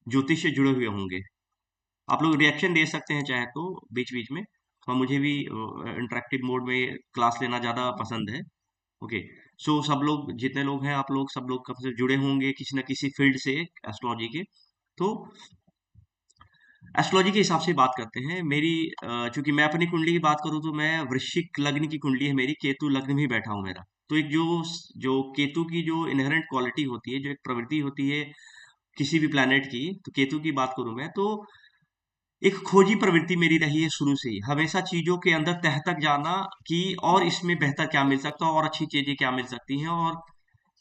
ज्योतिष से जुड़े हुए होंगे। आप लोग रिएक्शन दे सकते हैं चाहे तो बीच बीच में, और मुझे भी इंटरेक्टिव मोड में क्लास लेना ज़्यादा पसंद है। ओके। सो सब लोग जितने लोग हैं, आप लोग सब लोग कब से जुड़े होंगे किसी न किसी फील्ड से एस्ट्रोलॉजी के। तो एस्ट्रोलॉजी के हिसाब से बात करते हैं। मेरी चूंकि मैं अपनी कुंडली की बात करूं तो मैं वृश्चिक लग्न की कुंडली है मेरी, केतु लग्न में ही बैठा हूं मेरा। तो एक जो जो केतु की जो इनहेरेंट क्वालिटी होती है, जो एक प्रवृत्ति होती है किसी भी प्लैनेट की, तो केतु की बात करूं मैं तो एक खोजी प्रवृत्ति मेरी रही है शुरू से ही, हमेशा चीजों के अंदर तह तक जाना कि और इसमें बेहतर क्या मिल सकता है, और अच्छी चीजें क्या मिल सकती हैं, और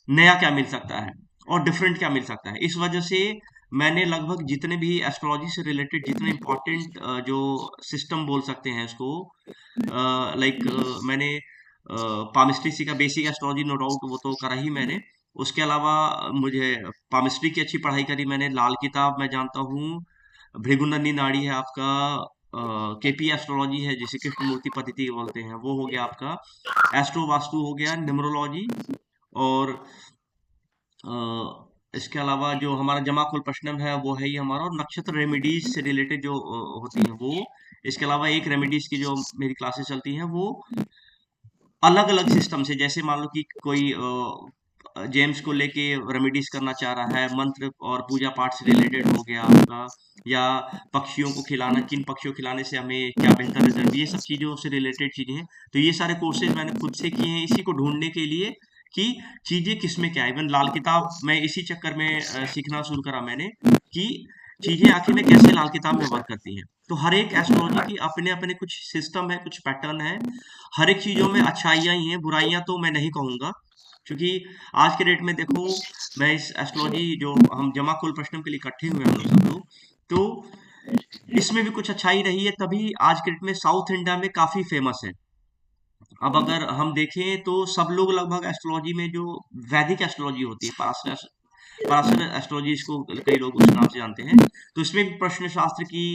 नया क्या मिल सकता है, और डिफरेंट क्या मिल सकता है। इस वजह से मैंने लगभग जितने भी एस्ट्रोलॉजी से रिलेटेड जितने इंपॉर्टेंट जो सिस्टम बोल सकते हैं इसको, लाइक मैंने पामिस्ट्री सीखा, बेसिक एस्ट्रोलॉजी नो डाउट वो तो करा ही मैंने। उसके अलावा मुझे पामिस्ट्री की अच्छी पढ़ाई करी मैंने। लाल किताब मैं जानता हूँ, भृगुनंदी नाड़ी है आपका, केपी एस्ट्रोलॉजी है जिसे कृष्णमूर्ति पद्धति बोलते हैं, वो हो गया आपका। एस्ट्रो वास्तु हो गया, न्यूमरोलॉजी, और इसके अलावा जो हमारा जमाकुल प्रश्नम है वो है ही हमारा, और नक्षत्र रेमेडीज से रिलेटेड जो होती हैं वो। इसके अलावा एक रेमेडीज की जो मेरी क्लासेस चलती हैं वो अलग अलग सिस्टम से, जैसे मान लो कि कोई जेम्स को लेके रेमेडीज करना चाह रहा है, मंत्र और पूजा पाठ से रिलेटेड हो गया आपका, या पक्षियों को खिलाना, किन पक्षियों को खिलाने से हमें क्या बेहतर रिजल्ट, ये सब चीजों से रिलेटेड चीजें हैं। तो ये सारे कोर्सेज मैंने खुद से किए हैं इसी को ढूंढने के लिए कि चीजें किसमें क्या है। इवन लाल किताब मैं इसी चक्कर में सीखना शुरू करा मैंने कि चीजें आखिर में कैसे लाल किताब में वर्क करती हैं। तो हर एक एस्ट्रोलॉजी की अपने अपने कुछ सिस्टम है, कुछ पैटर्न है। हर एक चीजों में अच्छाइयाँ ही हैं, बुराइयां तो मैं नहीं कहूंगा, क्योंकि आज के डेट में देखो, मैं इस एस्ट्रोलॉजी जो हम जमा कुल प्रश्नों के लिए इकट्ठे हुए हैं हम लोग सब लोग, तो इसमें भी कुछ अच्छाई रही है, तभी आज के डेट में साउथ इंडिया में काफी फेमस है। अब अगर हम देखें तो सब लोग लगभग एस्ट्रोलॉजी में जो वैदिक एस्ट्रोलॉजी होती है, पराशर पराशर एस्ट्रोलॉजी इसको कई लोग उस नाम से जानते हैं, तो इसमें भी प्रश्न शास्त्र की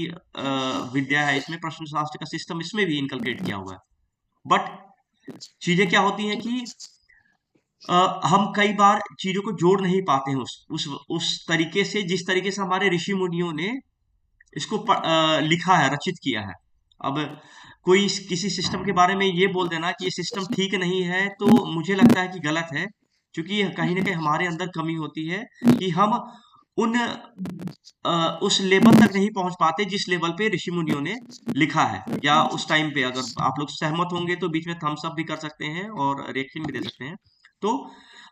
विद्या है, इसमें प्रश्न शास्त्र का सिस्टम इसमें भी इनकलकेट किया हुआ है। बट चीजें क्या होती हैं कि हम कई बार चीजों को जोड़ नहीं पाते हैं उस तरीके से, जिस तरीके से हमारे ऋषि मुनियों ने इसको लिखा है, रचित किया है। अब कोई किसी सिस्टम के बारे में ये बोल देना कि ये सिस्टम ठीक नहीं है, तो मुझे लगता है कि गलत है, क्योंकि कहीं ना कहीं हमारे अंदर कमी होती है कि हम उन उस लेवल तक नहीं पहुंच पाते जिस लेवल पे ऋषि मुनियों ने लिखा है। या उस टाइम पे अगर आप लोग सहमत होंगे तो बीच में थम्स अप भी कर सकते हैं और रिएक्शन भी दे सकते हैं। तो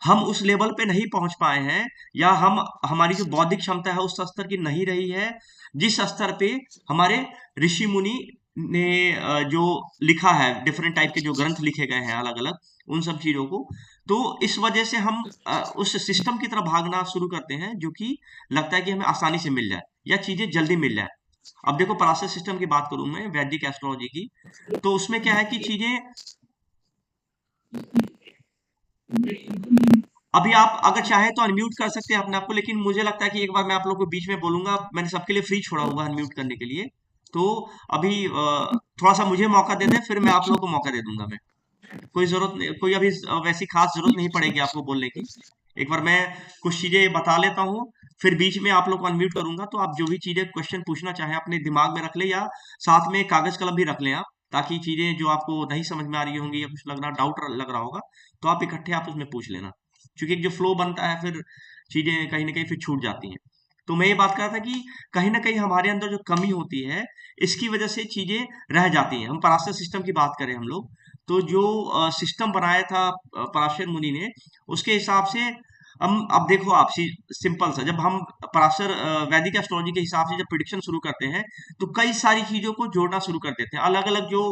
हम उस लेवल पे नहीं पहुंच पाए हैं, या हम हमारी जो बौद्धिक क्षमता है उस स्तर की नहीं रही है जिस स्तर पे हमारे ऋषि मुनि ने जो लिखा है, डिफरेंट टाइप के जो ग्रंथ लिखे गए हैं अलग अलग, उन सब चीजों को। तो इस वजह से हम उस सिस्टम की तरफ भागना शुरू करते हैं जो कि लगता है कि हमें आसानी से मिल जाए या चीजें जल्दी मिल जाए। अब देखो, पराशर सिस्टम की बात करूं मैं, वैदिक एस्ट्रोलॉजी की, तो उसमें क्या है कि चीजें अभी आप अगर चाहे तो अनम्यूट कर सकते हैं अपने आप को, लेकिन मुझे लगता है कि एक बार मैं आप लोग को बीच में बोलूंगा, मैंने सबके लिए फ्री छोड़ा हुआ है अनम्यूट करने के लिए। तो अभी थोड़ा सा मुझे मौका दे दें, फिर मैं आप लोग को मौका दे दूंगा। मैं कोई जरूरत नहीं, कोई अभी वैसी खास जरूरत नहीं पड़ेगी आपको बोलने की। एक बार मैं कुछ चीजें बता लेता हूँ, फिर बीच में आप लोग को अनम्यूट करूंगा, तो आप जो भी चीजें क्वेश्चन पूछना चाहें अपने दिमाग में रख ले, या साथ में कागज कलम भी रख लें आप, ताकि चीजें जो आपको नहीं समझ में आ रही होंगी या कुछ लग रहा डाउट लग रहा होगा, तो आप इकट्ठे आप उसमें पूछ लेना। क्योंकि एक जो फ्लो बनता है, फिर चीजें कहीं ना कहीं फिर छूट जाती हैं। तो मैं ये बात कर रहा था कि कहीं ना कहीं हमारे अंदर जो कमी होती है, इसकी वजह से चीजें रह जाती हैं। हम पराशर सिस्टम की बात करें हम लोग, तो जो सिस्टम बनाया था पराशर मुनि ने, उसके हिसाब से हम, अब देखो आप, सिंपल सा, जब हम पराशर वैदिक एस्ट्रोलॉजी के हिसाब से जब प्रिडिक्शन शुरू करते हैं, तो कई सारी चीजों को जोड़ना शुरू कर देते हैं, अलग अलग जो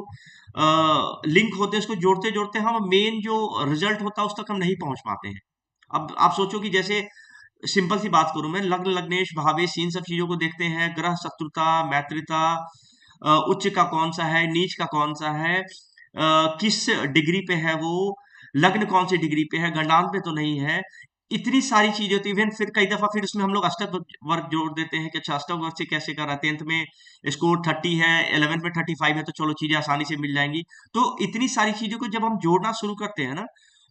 लिंक होते हैं उसको जोड़ते जोड़ते हम मेन जो रिजल्ट होता है उस तक हम नहीं पहुंच पाते हैं। अब आप सोचो कि जैसे सिंपल सी बात करूं मैं, लग्न लग्नेश भावेश इन सब चीजों को देखते हैं, ग्रह शत्रुता मैत्रिता, उच्च का कौन सा है, नीच का कौन सा है, किस डिग्री पे है वो, लग्न कौन सी डिग्री पे है, गंडांत पे तो नहीं है। इतनी सारी चीजें होती है। इवन फिर कई दफा फिर उसमें हम लोग अष्टक वर्ग जोड़ देते हैं कि अच्छा अष्टक वर्ग से कैसे कर रहा है, 10th में स्कोर 30 है, 11th में 35 है, तो चलो चीजें आसानी से मिल जाएंगी। तो इतनी सारी चीजों को जब हम जोड़ना शुरू करते हैं ना,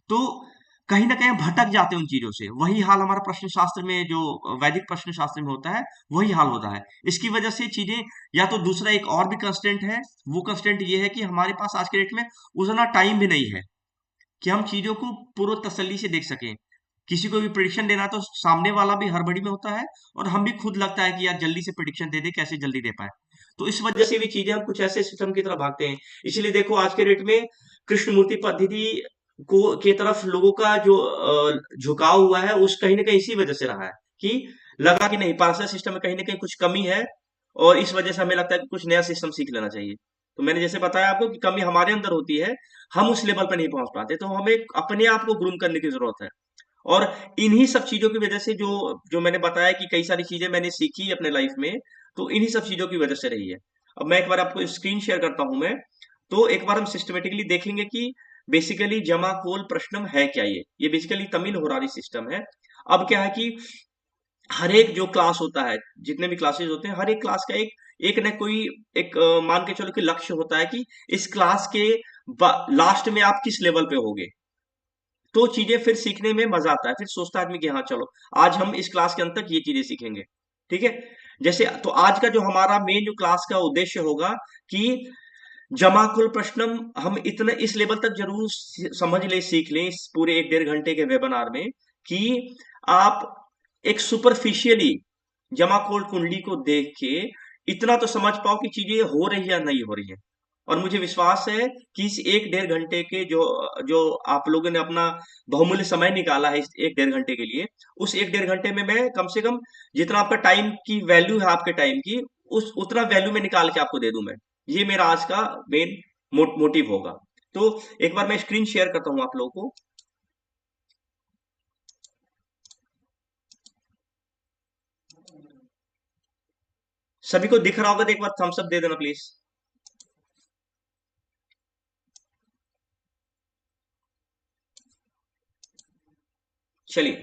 तो कहीं ना कहीं भटक जाते हैं उन चीजों से। वही हाल हमारा प्रश्न शास्त्र में, जो वैदिक प्रश्न शास्त्र में होता है, वही हाल होता है। इसकी वजह से चीजें, या तो दूसरा एक और भी कंस्टेंट है, वो कंस्टेंट ये है कि हमारे पास आज के डेट में उतना टाइम भी नहीं है कि हम चीजों को पूर्व तसल्ली से देख सकें। किसी को भी प्रिडिक्शन देना है तो सामने वाला भी हड़बड़ी में होता है, और हम भी खुद लगता है कि यार जल्दी से प्रिडिक्शन दे दे, कैसे जल्दी दे पाए। तो इस वजह से भी चीजें, हम कुछ ऐसे सिस्टम की तरफ भागते हैं। इसलिए देखो आज के डेट में कृष्ण मूर्ति पद्धति को के तरफ लोगों का जो झुकाव हुआ है, उस कहीं ना कहीं इसी वजह से रहा है कि लगा कि नहीं, पार्सल सिस्टम में कहीं ना कहीं कुछ कमी है, और इस वजह से हमें लगता है कि कुछ नया सिस्टम सीख लेना चाहिए। तो मैंने जैसे बताया आपको कि कमी हमारे अंदर होती है, हम उस लेवल पर नहीं पहुंच पाते, तो हमें अपने आप को ग्रूम करने की जरूरत है। और इन्हीं सब चीजों की वजह से जो जो मैंने बताया कि कई सारी चीजें मैंने सीखी अपने लाइफ में, तो इन्हीं सब चीजों की वजह से रही है। अब मैं एक बार आपको स्क्रीन शेयर करता हूं मैं, तो एक बार हम सिस्टमेटिकली देखेंगे कि बेसिकली जमा कोल प्रश्नम है क्या। ये बेसिकली तमिल होरारी सिस्टम है। अब क्या है कि हर एक जो क्लास होता है, जितने भी क्लासेस होते हैं, हर एक क्लास का एक एक न कोई एक मान के चलो कि लक्ष्य होता है कि इस क्लास के लास्ट में आप किस लेवल पे होगे। तो चीजें फिर सीखने में मजा आता है, फिर सोचता है आदमी कि हाँ चलो आज हम इस क्लास के अंत तक ये चीजें सीखेंगे। ठीक है। जैसे तो आज का जो हमारा मेन जो क्लास का उद्देश्य होगा कि जमाकुल प्रश्नम हम इतने इस लेवल तक जरूर समझ ले, सीख लें इस पूरे 1-1.5 घंटे के वेबिनार में, कि आप एक सुपरफिशियली जमाखोल कुंडली को देख के इतना तो समझ पाओ कि चीजें हो रही है या नहीं हो रही है। और मुझे विश्वास है कि इस 1-1.5 घंटे के जो जो आप लोगों ने अपना बहुमूल्य समय निकाला है इस 1-1.5 घंटे के लिए, उस 1-1.5 घंटे में मैं कम से कम जितना आपका टाइम की वैल्यू है, आपके टाइम की उस उतना वैल्यू में निकाल के आपको दे दूं मैं। ये मेरा आज का मेन मोटिव होगा। तो एक बार मैं स्क्रीन शेयर करता हूं आप लोगों को। सभी को दिख रहा होगा तो एक बार थम्स अप दे देना प्लीज। चलिए,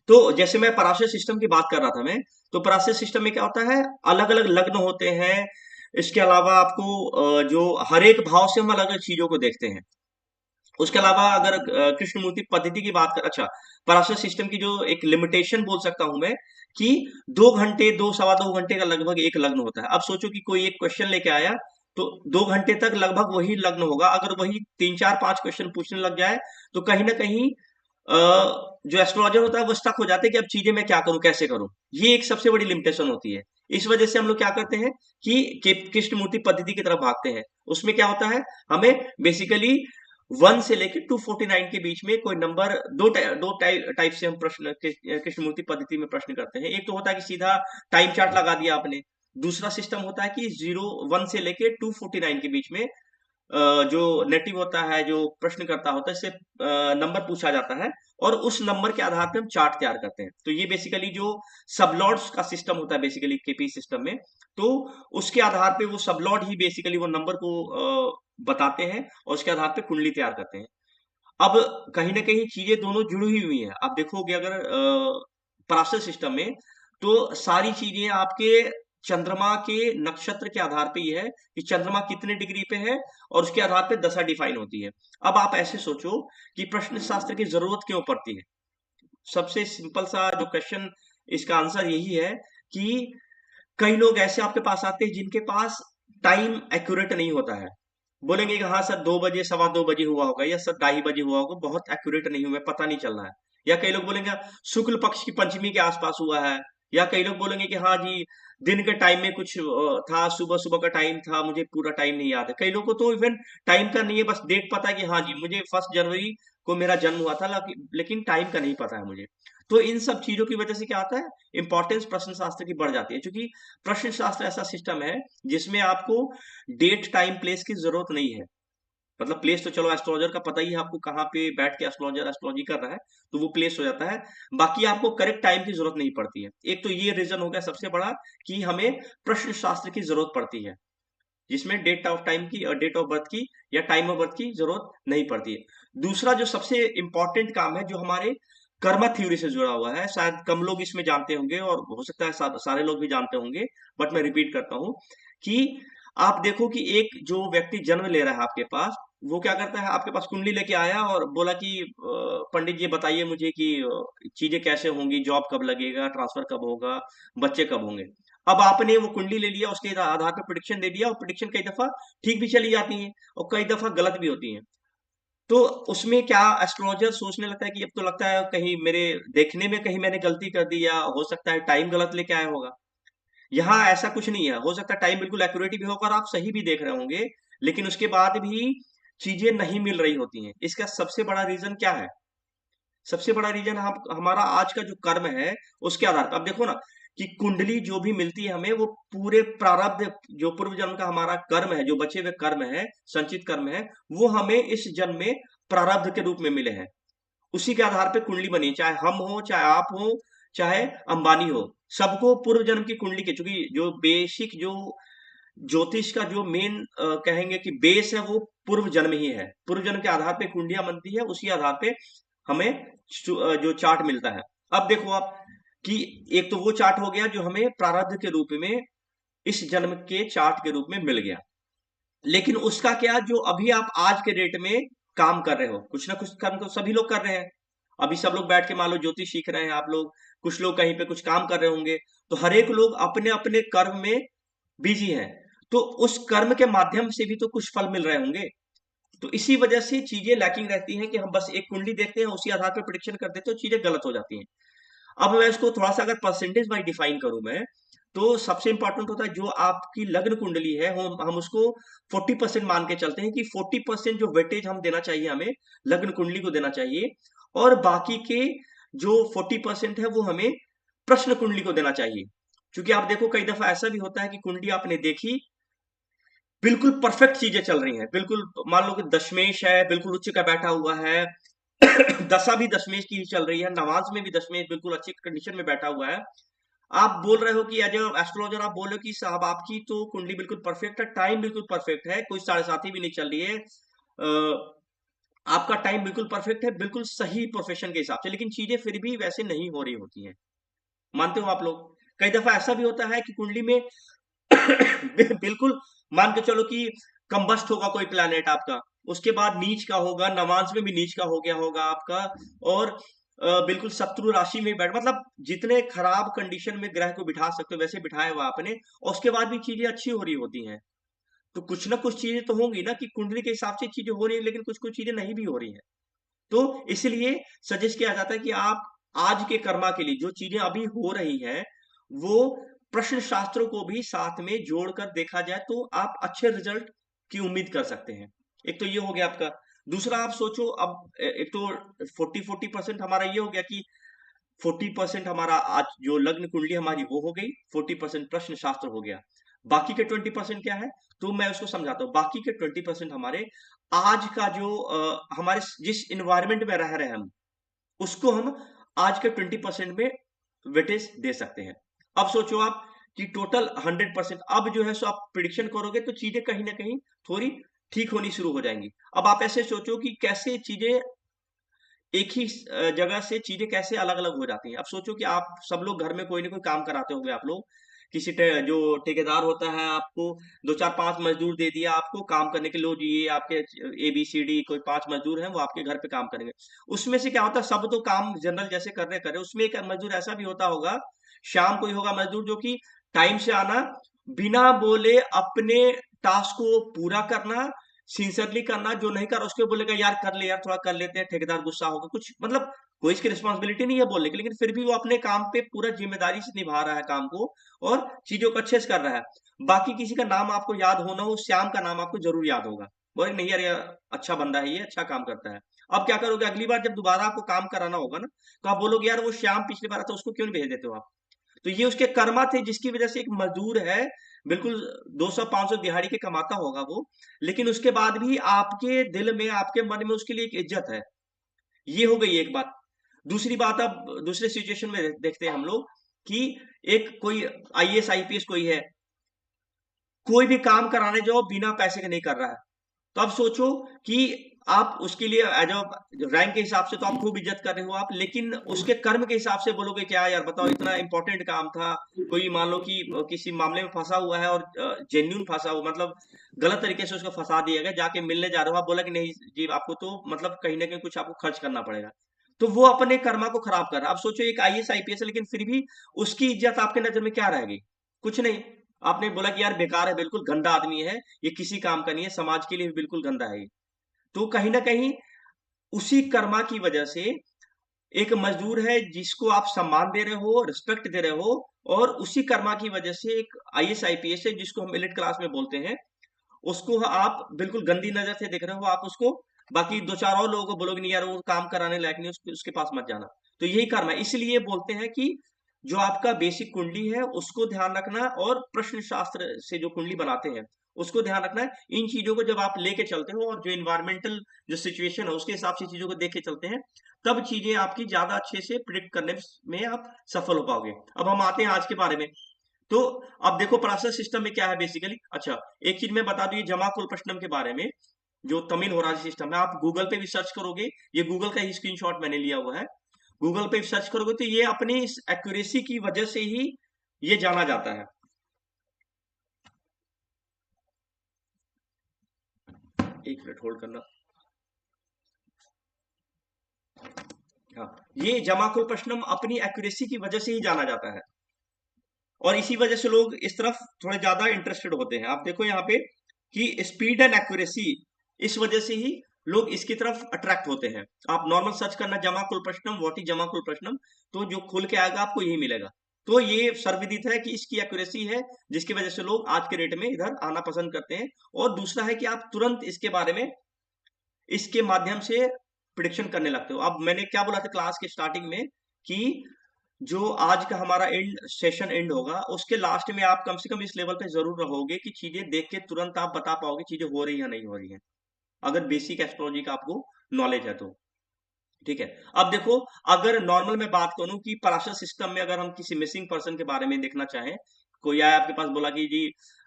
तो जैसे मैं पराशर सिस्टम की बात कर रहा था मैं, तो पराशर सिस्टम में क्या होता है, अलग अलग लग्न होते हैं। इसके अलावा आपको जो हर एक भाव से हम अलग अलग चीजों को देखते हैं। उसके अलावा अगर कृष्ण मूर्ति पद्धति की बात कर, अच्छा, पराशर सिस्टम की जो एक लिमिटेशन बोल सकता हूं मैं, कि 2 घंटे, 2 सवा 2 घंटे का लगभग एक लग्न होता है। अब सोचो कि कोई एक क्वेश्चन लेके आया, तो 2 घंटे तक लगभग वही लग्न होगा। अगर वही 3-4-5 क्वेश्चन पूछने लग जाए, तो कहीं ना कहीं जो एस्ट्रोलॉजर होता है वो स्टक हो जाता है कि अब चीजें मैं क्या करूं, कैसे करूं। ये एक सबसे बड़ी लिमिटेशन होती है। इस वजह से हम लोग क्या करते हैं कि कृष्ण मूर्ति पद्धति की तरफ भागते हैं। उसमें क्या होता है, हमें बेसिकली 1 से लेकर 249 के बीच में कोई नंबर, दो टाइप से हम प्रश्न कृष्ण मूर्ति पद्धति में प्रश्न करते हैं। एक तो होता है कि सीधा टाइम चार्ट लगा दिया आपने। दूसरा सिस्टम होता है कि 1 से लेके 249 के बीच में जो नेटिव होता है, जो प्रश्न करता होता है, इससे नंबर पूछा जाता है, और उस नंबर के आधार पे हम चार्ट तैयार करते हैं। तो ये बेसिकली जो सबलॉर्ड्स का सिस्टम होता है बेसिकली केपी सिस्टम में, तो उसके आधार पे वो सबलॉर्ड ही बेसिकली वो नंबर को बताते हैं, और उसके आधार पे कुंडली तैयार करते हैं। अब कहीं ना कहीं चीजें दोनों जुड़ी हुई हैं। आप देखोगे अगर पराशर सिस्टम में, तो सारी चीजें आपके चंद्रमा के नक्षत्र के आधार पे ये है कि चंद्रमा कितने डिग्री पे है, और उसके आधार पे दशा डिफाइन होती है। अब आप ऐसे सोचो कि प्रश्न शास्त्र की जरूरत क्यों पड़ती है। सबसे सिंपल सा जो क्वेश्चन, इसका आंसर यही है कि कई लोग ऐसे आपके पास आते हैं जिनके पास टाइम एक्यूरेट नहीं होता है। बोलेंगे कि हाँ सर 2 बजे, सवा 2 बजे हुआ होगा, या सर 2:30 बजे हुआ होगा, बहुत एक्यूरेट नहीं हुआ, पता नहीं चल रहा है। या कई लोग बोलेंगे शुक्ल पक्ष की पंचमी के आसपास हुआ है। या कई लोग बोलेंगे कि हाँ जी दिन के टाइम में कुछ था, सुबह सुबह का टाइम था, मुझे पूरा टाइम नहीं याद है। कई लोग को तो इवन टाइम का नहीं है, बस डेट पता है कि हाँ जी मुझे 1 जनवरी को मेरा जन्म हुआ था, लेकिन टाइम का नहीं पता है मुझे। तो इन सब चीजों की वजह से क्या आता है, इंपॉर्टेंस प्रश्न शास्त्र की बढ़ जाती है, क्योंकि प्रश्न शास्त्र ऐसा सिस्टम है जिसमें आपको डेट टाइम प्लेस की जरूरत नहीं है। मतलब प्लेस तो चलो एस्ट्रोलॉजर का पता ही है आपको, कहाँ पे बैठ के एस्ट्रोलॉजर एस्ट्रोलॉजी कर रहा है, तो वो प्लेस हो जाता है। बाकी आपको करेक्ट टाइम की जरूरत नहीं पड़ती है। एक तो ये रीजन हो गया सबसे बड़ा कि हमें प्रश्न शास्त्र की जरूरत पड़ती है, जिसमें डेट ऑफ टाइम की और डेट ऑफ बर्थ की या टाइम ऑफ बर्थ की जरूरत नहीं पड़ती है। दूसरा जो सबसे इंपॉर्टेंट काम है, जो हमारे कर्मा थ्योरी से जुड़ा हुआ है, शायद कम लोग इसमें जानते होंगे, और हो सकता है सारे लोग भी जानते होंगे, बट मैं रिपीट करता हूं कि आप देखो कि एक जो व्यक्ति जन्म ले रहा है आपके पास, वो क्या करता है, आपके पास कुंडली लेके आया और बोला कि पंडित जी बताइए मुझे कि चीजें कैसे होंगी, जॉब कब लगेगा, ट्रांसफर कब होगा, बच्चे कब होंगे। अब आपने वो कुंडली ले लिया, उसके आधार पर प्रिडिक्शन दे दिया, और प्रिडिक्शन कई दफा ठीक भी चली जाती है और कई दफा गलत भी होती है। तो उसमें क्या एस्ट्रोलॉजर सोचने लगता है कि अब तो लगता है कहीं मेरे देखने में कहीं मैंने गलती कर दी, या हो सकता है टाइम गलत लेके आया होगा। यहाँ ऐसा कुछ नहीं है, हो सकता है टाइम बिल्कुल एक्यूरेट भी होगा और आप सही भी देख रहे होंगे, लेकिन उसके बाद भी चीजें नहीं मिल रही होती हैं। इसका सबसे बड़ा रीजन क्या है? सबसे बड़ा रीजन हम हमारा आज का जो कर्म है, उसके आधार पर। अब देखो ना कि कुंडली जो भी मिलती है हमें, वो पूरे प्रारब्ध, जो पूर्व जन्म का हमारा कर्म है, जो बचे हुए कर्म है, संचित कर्म है, वो हमें इस जन्म में प्रारब्ध के रूप में मिले हैं। उसी के आधार पे कुंडली बनी, चाहे हम हो, चाहे आप हो, चाहे अंबानी हो, सबको पूर्व जन्म की कुंडली के, चूंकि जो बेसिक जो ज्योतिष का जो मेन कहेंगे कि बेस है, वो पूर्व जन्म ही है। पूर्व जन्म के आधार पे कुंडलियां बनती है, उसी आधार पे हमें जो चार्ट मिलता है। अब देखो आप कि एक तो वो चार्ट हो गया जो हमें प्रारब्ध के रूप में इस जन्म के चार्ट के रूप में मिल गया। लेकिन उसका क्या, जो अभी आप आज के डेट में काम कर रहे हो, कुछ ना कुछ काम तो सभी लोग कर रहे हैं। अभी सब लोग बैठ के मान लो ज्योतिष सीख रहे हैं आप लोग, कुछ लोग कहीं पे कुछ काम कर रहे होंगे। तो हर एक लोग अपने अपने कर्म में बिजी हैं। तो उस कर्म के माध्यम से भी तो कुछ फल मिल रहे होंगे। तो इसी वजह से चीजें लैकिंग रहती हैं कि हम बस एक कुंडली देखते हैं, उसी आधार पर प्रिडिक्शन कर देते हैं, तो चीजें गलत हो जाती हैं। अब मैं इसको थोड़ा सा अगर परसेंटेज वाइज डिफाइन करूं मैं, तो सबसे इंपॉर्टेंट होता है जो आपकी लग्न कुंडली है, हम उसको 40% मान के चलते हैं कि 40% जो वेटेज हम देना चाहिए, हमें लग्न कुंडली को देना चाहिए। और बाकी के जो 40% है वो हमें प्रश्न कुंडली को देना चाहिए। क्योंकि आप देखो कई दफा ऐसा भी होता है कि कुंडली आपने देखी, बिल्कुल परफेक्ट चीजें चल रही हैं, बिल्कुल मान लो कि दशमेश है, बिल्कुल उच्च का बैठा हुआ है, दशा भी दशमेश की ही चल रही है, नवांश में भी दशमेश बिल्कुल अच्छी कंडीशन में बैठा हुआ है। आप बोल रहे हो कि एज एस्ट्रोलॉजर आप बोल रहे हो कि साहब आपकी तो कुंडली बिल्कुल परफेक्ट है, टाइम बिल्कुल परफेक्ट है, कोई साढ़े साथी भी नहीं चल रही है, आपका टाइम बिल्कुल परफेक्ट है, बिल्कुल सही प्रोफेशन के हिसाब से, लेकिन चीजें फिर भी वैसे नहीं हो रही होती हैं। मानते हो आप लोग? कई दफा ऐसा भी होता है कि कुंडली में बिल्कुल मान के चलो कि कंबस्ट होगा कोई प्लैनेट आपका, उसके बाद नीच का होगा, नवांश में भी नीच का हो गया होगा आपका, और बिल्कुल शत्रु राशि में बैठ, मतलब जितने खराब कंडीशन में ग्रह को बिठा सकते हो वैसे बिठाया हुआ आपने, और उसके बाद भी चीजें अच्छी हो रही होती हैं। तो कुछ ना कुछ चीजें तो होंगी ना कि कुंडली के हिसाब से चीजें हो रही है, लेकिन कुछ कुछ चीजें नहीं भी हो रही है। तो इसलिए सजेस्ट किया जाता है कि आप आज के कर्मा के लिए जो चीजें अभी हो रही हैं, वो प्रश्न शास्त्रों को भी साथ में जोड़कर देखा जाए तो आप अच्छे रिजल्ट की उम्मीद कर सकते हैं। एक तो ये हो गया आपका। दूसरा आप सोचो, अब एक तो 40-40% हमारा ये हो गया कि 40% हमारा आज जो लग्न कुंडली हमारी वो हो गई, 40% प्रश्न शास्त्र हो गया। बाकी के 20% क्या है? तो मैं उसको समझाता हूँ। बाकी के 20% हमारे आज का जो हमारे जिस इन्वायरमेंट में रह रहे हैं हम, उसको हम आज के 20% में वेटेज दे सकते हैं। अब सोचो आप कि टोटल 100% अब जो है सो आप प्रिडिक्शन करोगे तो चीजें कहीं ना कहीं थोड़ी ठीक होनी शुरू हो जाएंगी। अब आप ऐसे सोचो कि कैसे चीजें एक ही जगह से चीजें कैसे अलग-अलग हो जाती हैं। अब सोचो कि आप सब लोग घर में कोई ना कोई काम कराते होंगे आप लोग। किसी जो ठेकेदार होता है, आपको 2 4 5 मजदूर दे दिया आपको काम करने के लिए, लो जी ये आपके ABCD कोई 5 मजदूर हैं, वो आपके घर पे काम करेंगे। उसमें से क्या होता है, सब तो काम जनरल जैसे कर रहे, उसमें एक मजदूर ऐसा भी होता होगा, शाम को ही होगा मजदूर, जो कि टाइम से आना, बिना बोले अपने टास्क को पूरा करना, सिंसियरली करना, जो नहीं कर रहा उसको बोलेगा यार कर ले यार, थोड़ा कर लेते हैं, ठेकेदार गुस्सा होगा कुछ, मतलब कोई इसकी रिस्पॉन्सिबिलिटी नहीं है बोलने की, लेकिन फिर भी वो अपने काम पे पूरा जिम्मेदारी से निभा रहा है काम को, और चीजों को अच्छे से कर रहा है। बाकी किसी का नाम आपको याद हो ना हो, श्याम का नाम आपको जरूर याद होगा, बोले नहीं यार ये अच्छा बंदा है, ये अच्छा काम करता है। अब क्या करोगे, अगली बार जब दोबारा आपको काम कराना होगा ना, तो आप बोलोगे यार वो श्याम पिछली बार था, उसको क्यों नहीं भेज देते हो आप? तो ये उसके कर्मा थे, जिसकी वजह से एक मजदूर है, बिल्कुल 200-500 दिहाड़ी के कमाता होगा वो, लेकिन उसके बाद भी आपके दिल में, आपके मन में उसके लिए एक इज्जत है। ये हो गई एक बात। दूसरी बात, अब दूसरे सिचुएशन में देखते हैं हम लोग कि एक कोई IAS IPS कोई है, कोई भी काम कराने जाओ बिना पैसे के नहीं कर रहा है। तो अब सोचो कि आप उसके लिए एज अ रैंक के हिसाब से तो आप खूब इज्जत कर रहे हो आप, लेकिन उसके कर्म के हिसाब से बोलोगे क्या यार बताओ, इतना इंपॉर्टेंट काम था, कोई मान लो कि किसी मामले में फंसा हुआ है और जेन्यून फंसा हुआ, मतलब गलत तरीके से उसको फंसा दिया गया, जाके मिलने जा रहे हो, आप बोला कि नहीं जी आपको तो मतलब कहीं ना कहीं कुछ आपको खर्च करना पड़ेगा, तो वो अपने कर्मा को खराब कर रहा है। अब सोचो एक आईएएस आईपीएस है, लेकिन फिर भी उसकी इज्जत आपके नजर में क्या रहेगी? कुछ नहीं। आपने बोला कि यार बेकार है, बिल्कुल गंदा आदमी है, ये किसी काम का नहीं है, समाज के लिए भी बिल्कुल गंदा है ये। तो कहीं ना कहीं उसी कर्मा की वजह से एक मजदूर है जिसको आप सम्मान दे रहे हो, रिस्पेक्ट दे रहे हो, और उसी कर्मा की वजह से एक आईएएस आईपीएस है जिसको हम एलिट क्लास में बोलते हैं, उसको आप बिल्कुल गंदी नजर से देख रहे हो, आप उसको बाकी दो चार और लोगों को बोलोगे नहीं यार वो काम कराने लायक नहीं, उसके पास मत जाना। तो यही कर्म है, इसलिए बोलते हैं कि जो आपका बेसिक कुंडली है उसको ध्यान रखना, और प्रश्न शास्त्र से जो कुंडली बनाते हैं उसको ध्यान रखना है। इन चीजों को जब आप लेके चलते हो और जो इन्वायरमेंटल जो सिचुएशन है उसके हिसाब से चीजों को देख के चलते हैं, तब चीजें आपकी ज्यादा अच्छे से प्रिडिक्ट करने में आप सफल हो पाओगे। अब हम आते हैं आज के बारे में। तो अब देखो प्रोसेस सिस्टम में क्या है बेसिकली। अच्छा, एक चीज मैं बता दूं, ये जमा कुल प्रश्नम के बारे में, जो तमिल होराजी सिस्टम है, आप गूगल पे भी सर्च करोगे, ये गूगल का ही स्क्रीनशॉट मैंने लिया हुआ है, गूगल पे भी सर्च करोगे तो ये अपनी इस एक्यूरेसी की वजह से ही ये जाना जाता है। एक मिनट होल्ड करना। हाँ, ये जमा कुल प्रश्नम अपनी एक्यूरेसी की वजह से ही जाना जाता है, और इसी वजह से लोग इस तरफ थोड़े ज्यादा इंटरेस्टेड होते हैं। आप देखो यहाँ पे कि स्पीड एंड एक्यूरेसी, इस वजह से ही लोग इसकी तरफ अट्रैक्ट होते हैं। आप नॉर्मल सर्च करना जमा कुल प्रश्नम, व्हाट इज जमा कुल प्रश्नम, तो जो खुल के आएगा आपको यही मिलेगा। तो ये सर्वविदित है कि इसकी एक्यूरेसी है, जिसकी वजह से लोग आज के डेट में इधर आना पसंद करते हैं। और दूसरा है कि आप तुरंत इसके बारे में, इसके माध्यम से प्रिडिक्शन करने लगते हो। अब मैंने क्या बोला था क्लास के स्टार्टिंग में कि जो आज का हमारा एंड सेशन एंड होगा उसके लास्ट में आप कम से कम इस लेवल पे जरूर रहोगे कि चीजें देख के तुरंत आप बता पाओगे चीजें हो रही है या नहीं हो रही है, अगर बेसिक एस्ट्रोलॉजी का आपको नॉलेज है तो। ठीक है। अब देखो, अगर नॉर्मल मैं बात करूं कि पराशर सिस्टम में अगर हम किसी मिसिंग पर्सन के बारे में देखना चाहें, कोई आया आपके पास बोला कि जी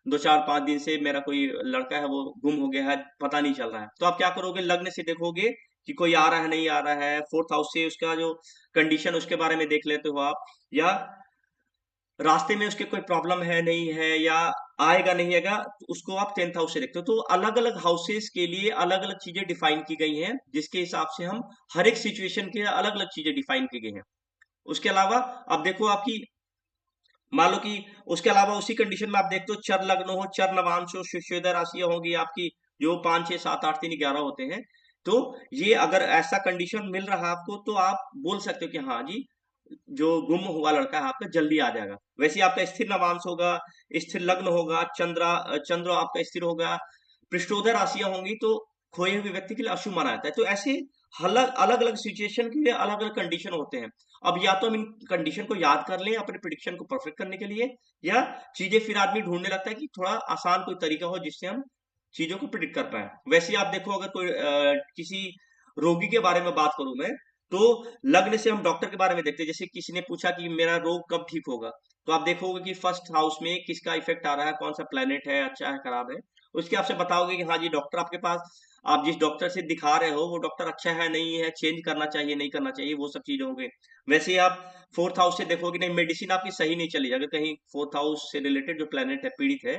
2 4 5 दिन से मेरा कोई लड़का है वो गुम हो गया है, पता नहीं चल रहा है, तो आप क्या करोगे? लग्न से देखोगे कि कोई आ रहा है नहीं आ रहा है, फोर्थ हाउस से उसका जो कंडीशन उसके बारे में देख लेते हो आप, या रास्ते में उसके कोई प्रॉब्लम है नहीं है, या आएगा नहीं आएगा, तो उसको आप 10th हाउस से देखते हो। तो अलग अलग हाउसेस के लिए अलग अलग चीजें डिफाइन की गई हैं, जिसके हिसाब से हम हर एक सिचुएशन के अलग अलग चीजें डिफाइन की गई हैं। उसके अलावा अब देखो आपकी, मान लो कि उसके अलावा उसी कंडीशन में आप देखते हो चर लग्न हो, चर नवांश हो, शिष्योदय राशियां होंगी आपकी, जो 5 6 7 8 3 11 होते हैं। तो ये अगर ऐसा कंडीशन मिल रहा है आपको, तो आप बोल सकते हो कि हाँ जी जो गुम हुआ लड़का है आपका जल्दी आ जाएगा। वैसे ही आपका स्थिर नवांश होगा, स्थिर लग्न होगा, चंद्र आपका स्थिर होगा, पृष्ठोदय राशियां होंगी, तो खोए हुए व्यक्ति के लिए अशुभ माना जाता है। तो ऐसे अलग अलग अलग सिचुएशन के लिए अलग अलग कंडीशन होते हैं। अब या तो हम इन कंडीशन को याद कर लें अपने प्रिडिक्शन को परफेक्ट करने के लिए, या चीजें फिर आदमी ढूंढने लगता है कि थोड़ा आसान कोई तरीका हो जिससे हम चीजों को प्रिडिक्ट कर पाए। वैसे ही आप देखो, अगर कोई किसी रोगी के बारे में बात करूं मैं, तो लग्न से हम डॉक्टर के बारे में देखते हैं। जैसे किसी ने पूछा कि मेरा रोग कब ठीक होगा, तो आप देखोगे कि फर्स्ट हाउस में किसका इफेक्ट आ रहा है, कौन सा प्लेनेट है, अच्छा है खराब है, उसके आपसे बताओगे कि हाँ जी डॉक्टर आपके पास, आप जिस डॉक्टर से दिखा रहे हो वो डॉक्टर अच्छा है नहीं है, चेंज करना चाहिए नहीं करना चाहिए, वो सब चीजें होंगे। वैसे ही आप फोर्थ हाउस से देखोगे नहीं मेडिसिन आपकी सही नहीं चली, अगर कहीं फोर्थ हाउस से रिलेटेड जो प्लेनेट है पीड़ित है,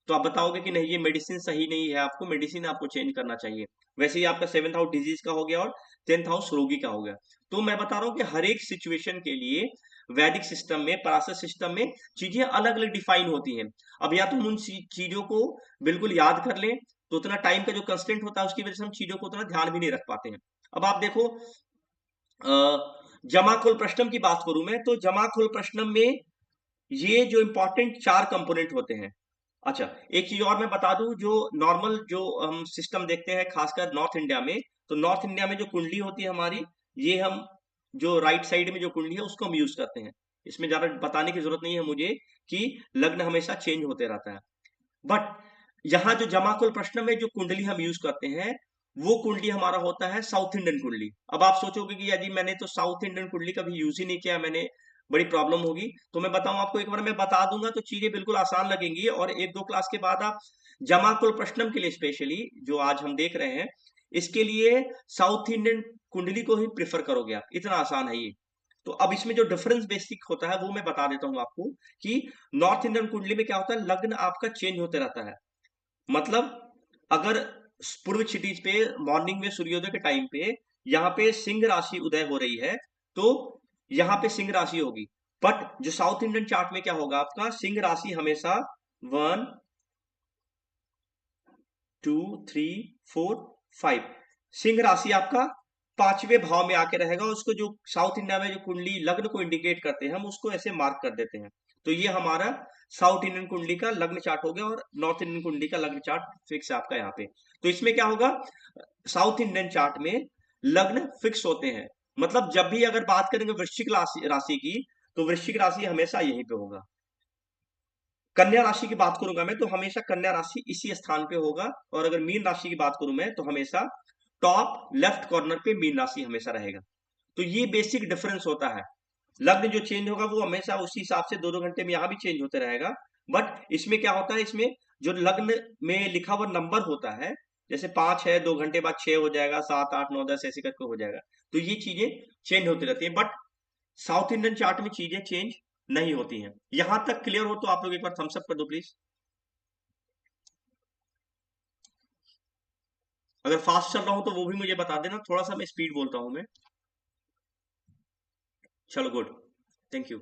तो आप बताओगे कि नहीं ये मेडिसिन सही नहीं है, आपको मेडिसिन आपको चेंज करना चाहिए। वैसे ही आपका 7th हाउस डिजीज का हो गया और 10th हाउस रोगी का हो गया। तो मैं बता रहा हूँ कि हर एक सिचुएशन के लिए वैदिक सिस्टम में, पराशर सिस्टम में चीजें अलग अलग डिफाइन होती हैं। अब या तो हम उन चीजों को बिल्कुल याद कर लें, तो उतना टाइम का जो कंस्टेंट होता है उसकी वजह से हम चीजों को उतना ध्यान भी नहीं रख पाते हैं। अब आप देखो, जमाखोल प्रश्नम की बात करूं मैं, तो जमाखोल प्रश्नम में ये जो इंपॉर्टेंट 4 कंपोनेंट होते हैं। अच्छा, एक चीज और मैं बता दूं, जो नॉर्मल जो हम सिस्टम देखते हैं खासकर नॉर्थ इंडिया में, तो नॉर्थ इंडिया में जो कुंडली होती है हमारी, ये हम जो राइट साइड में जो कुंडली है उसको हम यूज करते हैं। इसमें ज्यादा बताने की जरूरत नहीं है मुझे कि लग्न हमेशा चेंज होते रहता है। बट यहाँ जो जमाकुल प्रश्न में जो कुंडली हम यूज करते हैं, वो कुंडली हमारा होता है साउथ इंडियन कुंडली। अब आप सोचोगे कि यदि मैंने तो साउथ इंडियन कुंडली कभी यूज ही नहीं किया, मैंने बड़ी प्रॉब्लम होगी। तो मैं बताऊं आपको, एक बार मैं बता दूंगा तो चीजें बिल्कुल आसान लगेंगी, और 1 2 क्लास के बाद आप जमाकुल प्रश्नम के लिए स्पेशली जो आज हम देख रहे हैं, इसके लिए साउथ इंडियन कुंडली को ही प्रिफर करोगे आप, इतना आसान है ये। तो अब इसमें जो डिफरेंस बेसिक होता है वो मैं बता देता हूँ आपको कि नॉर्थ इंडियन कुंडली में क्या होता है, लग्न आपका चेंज होते रहता है। मतलब अगर पूर्व क्षितिज पे मॉर्निंग में सूर्योदय के टाइम पे यहाँ पे सिंह राशि उदय हो रही है, तो यहाँ पे सिंह राशि होगी। बट जो साउथ इंडियन चार्ट में क्या होगा, आपका सिंह राशि हमेशा 1 2 3 4 5 सिंह राशि आपका 5वें भाव में आके रहेगा। उसको जो साउथ इंडिया में जो कुंडली लग्न को इंडिकेट करते हैं हम उसको ऐसे मार्क कर देते हैं। तो ये हमारा साउथ इंडियन कुंडली का लग्न चार्ट हो गया और नॉर्थ इंडियन कुंडली का लग्न चार्ट फिक्स है आपका यहाँ पे। तो इसमें क्या होगा, साउथ इंडियन चार्ट में लग्न फिक्स होते हैं। मतलब जब भी अगर बात करेंगे वृश्चिक राशि राशि की, तो वृश्चिक राशि हमेशा यहीं पे होगा। कन्या राशि की बात करूंगा मैं तो हमेशा कन्या राशि इसी स्थान पे होगा। और अगर मीन राशि की बात करूं मैं तो हमेशा टॉप लेफ्ट कॉर्नर पे मीन राशि हमेशा रहेगा। तो ये बेसिक डिफरेंस होता है। लग्न जो चेंज होगा वो हमेशा उसी हिसाब से 2-2 घंटे में यहाँ भी चेंज होते रहेगा। बट इसमें क्या होता है, इसमें जो लग्न में लिखा हुआ नंबर होता है, जैसे 5 है, 2 घंटे बाद 6 हो जाएगा, 7 8 9 10 ऐसे करके हो जाएगा। तो ये चीजें चेंज होती रहती है। बट साउथ इंडियन चार्ट में चीजें चेंज नहीं होती हैं। यहां तक क्लियर हो तो आप लोग एक बार थम्स अप कर दो प्लीज। अगर फास्ट चल रहा हूं तो वो भी मुझे बता देना, थोड़ा सा मैं स्पीड बोलता हूं मैं। चलो गुड, थैंक यू।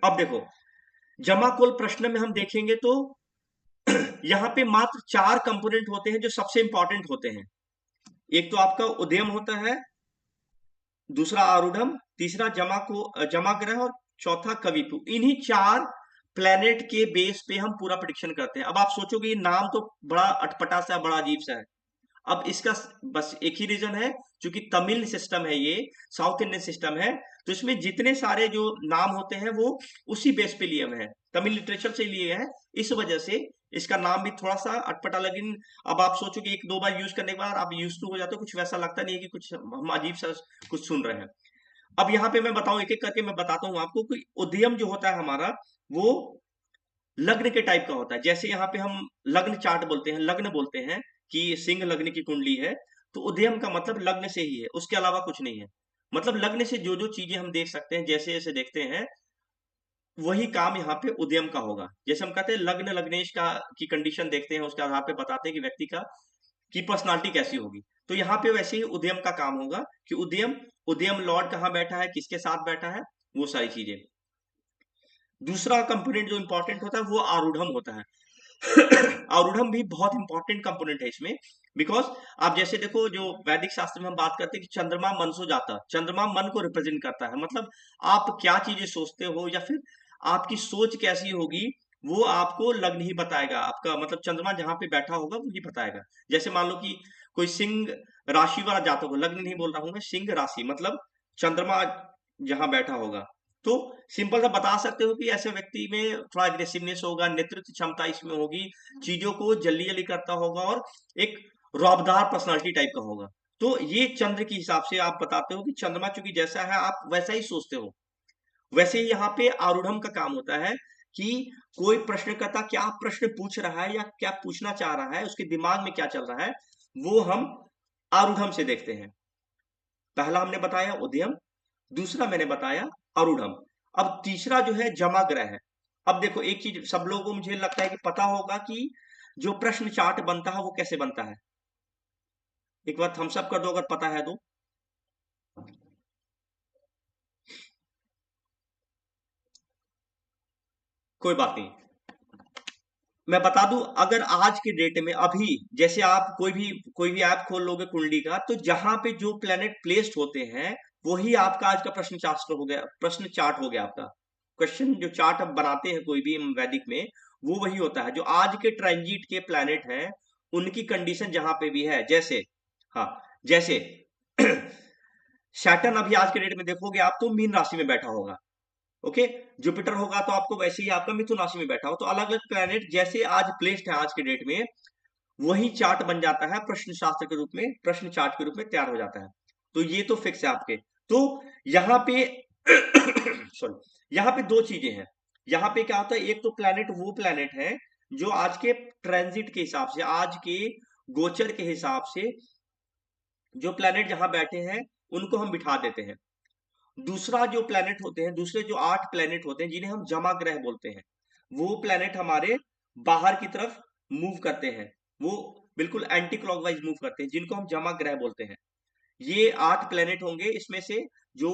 अब देखो, जमा कुल प्रश्न में हम देखेंगे तो यहाँ पे मात्र 4 कंपोनेंट होते हैं जो सबसे इंपॉर्टेंट होते हैं। एक तो आपका उदयम होता है, दूसरा आरूढ़म, तीसरा जमा ग्रह और चौथा कविपु। इन्हीं 4 प्लेनेट के बेस पे हम पूरा प्रिडिक्शन करते हैं। अब आप सोचोगे ये नाम तो बड़ा अटपटा सा, बड़ा अजीब सा है। अब इसका बस एक ही रीजन है, क्योंकि तमिल सिस्टम है, ये साउथ इंडियन सिस्टम है। तो इसमें जितने सारे जो नाम होते हैं वो उसी बेस पे लिए हुए हैं, तमिल लिटरेचर से लिए हैं। इस वजह से इसका नाम भी थोड़ा सा अटपटा। लेकिन अब आप सोचो कि 1-2 बार यूज करने के बाद आप यूज टू हो जाते हो, कुछ वैसा लगता नहीं है कि कुछ हम अजीब सा कुछ सुन रहे हैं। अब यहाँ पे मैं बताऊं, एक एक करके मैं बताता हूँ आपको कि उदयम जो होता है हमारा, वो लग्न के टाइप का होता है। जैसे यहाँ पे हम लग्न चार्ट बोलते हैं, लग्न बोलते हैं कि सिंह लग्न की कुंडली है, तो उदयम का मतलब लग्न से ही है, उसके अलावा कुछ नहीं है। मतलब लग्न से जो जो चीजें हम देख सकते हैं, जैसे जैसे देखते हैं वही काम यहाँ पे उदयम का होगा। जैसे हम कहते हैं लग्न लग्नेश का की कंडीशन देखते हैं, उसके आधार पे बताते हैं कि व्यक्ति का की पर्सनालिटी कैसी होगी। तो यहाँ पे वैसे ही उदयम का काम होगा कि उदयम उदयम लॉर्ड कहाँ बैठा है, किसके साथ बैठा है, वो सारी चीजें। दूसरा कंपोनेंट जो इंपॉर्टेंट होता है वो आरूढ़म होता है। आरूढ़म भी बहुत इंपॉर्टेंट कंपोनेंट है इसमें। बिकॉज आप जैसे देखो, जो वैदिक शास्त्र में हम बात करते हैं कि चंद्रमा मन सो जाता, चंद्रमा मन को रिप्रेजेंट करता है। मतलब आप क्या चीजें सोचते हो या फिर आपकी सोच कैसी होगी, वो आपको लग्न ही बताएगा। आपका मतलब चंद्रमा जहां पे बैठा होगा वो ही बताएगा। जैसे मान लो कि कोई सिंह राशि वाला जातक हो, लग्न नहीं बोल रहा हूं मैं, सिंह राशि मतलब चंद्रमा जहां बैठा होगा, तो सिंपल सा बता सकते हो कि ऐसे व्यक्ति में थोड़ा एग्रेसिवनेस होगा, नेतृत्व क्षमता इसमें होगी, चीजों को जल्दी जल्दी करता होगा और एक रौबदार पर्सनालिटी टाइप का होगा। तो ये चंद्र के हिसाब से आप बताते हो कि चंद्रमा चूंकि जैसा है आप वैसा ही सोचते हो। वैसे ही यहाँ पे आरूढ़म का काम होता है कि कोई प्रश्नकर्ता क्या प्रश्न पूछ रहा है या क्या पूछना चाह रहा है, उसके दिमाग में क्या चल रहा है, वो हम आरूढ़म से देखते हैं। पहला हमने बताया उदयम, दूसरा मैंने बताया आरूढ़म। अब तीसरा जो है जमाग्रह है। अब देखो एक चीज सब लोगों को मुझे लगता है कि पता होगा कि जो प्रश्न चार्ट बनता है वो कैसे बनता है। एक बार थम्स अप कर दो अगर पता है तो। कोई बात नहीं, मैं बता दूं। अगर आज के डेट में अभी जैसे आप कोई भी ऐप खोल लोगे कुंडली का, तो जहां पे जो प्लेनेट प्लेस्ड होते हैं वही आपका आज का प्रश्न चार्ट हो गया, प्रश्न चार्ट हो गया आपका। क्वेश्चन जो चार्ट हम बनाते हैं कोई भी वैदिक में, वो वही होता है जो आज के ट्रांजिट के प्लेनेट हैं, उनकी कंडीशन जहां पे भी है। जैसे हाँ, जैसे सैटर्न अभी आज के डेट में देखोगे आप तो मीन राशि में बैठा होगा। ओके, जुपिटर होगा तो आपको वैसे ही आपका मिथुन राशि में बैठा हो। तो अलग अलग प्लेनेट जैसे आज प्लेस्ड है आज के डेट में, वही चार्ट बन जाता है, प्रश्न शास्त्र के रूप में, प्रश्न चार्ट के रूप में तैयार हो जाता है। तो ये तो फिक्स है आपके। तो यहाँ पे सॉरी, यहाँ पे 2 चीजें हैं। यहाँ पे क्या होता है, एक तो प्लेनेट वो प्लेनेट है जो आज के ट्रांजिट के हिसाब से, आज के गोचर के हिसाब से जो प्लैनेट जहां बैठे हैं उनको हम बिठा देते हैं। दूसरा जो प्लैनेट होते हैं, दूसरे जो 8 प्लैनेट होते हैं जिन्हें हम जमा ग्रह बोलते हैं, वो प्लैनेट हमारे बाहर की तरफ मूव करते हैं। वो बिल्कुल एंटी क्लॉकवाइज मूव करते हैं, जिनको हम जमा ग्रह बोलते हैं। ये 8 प्लैनेट होंगे, इसमें से जो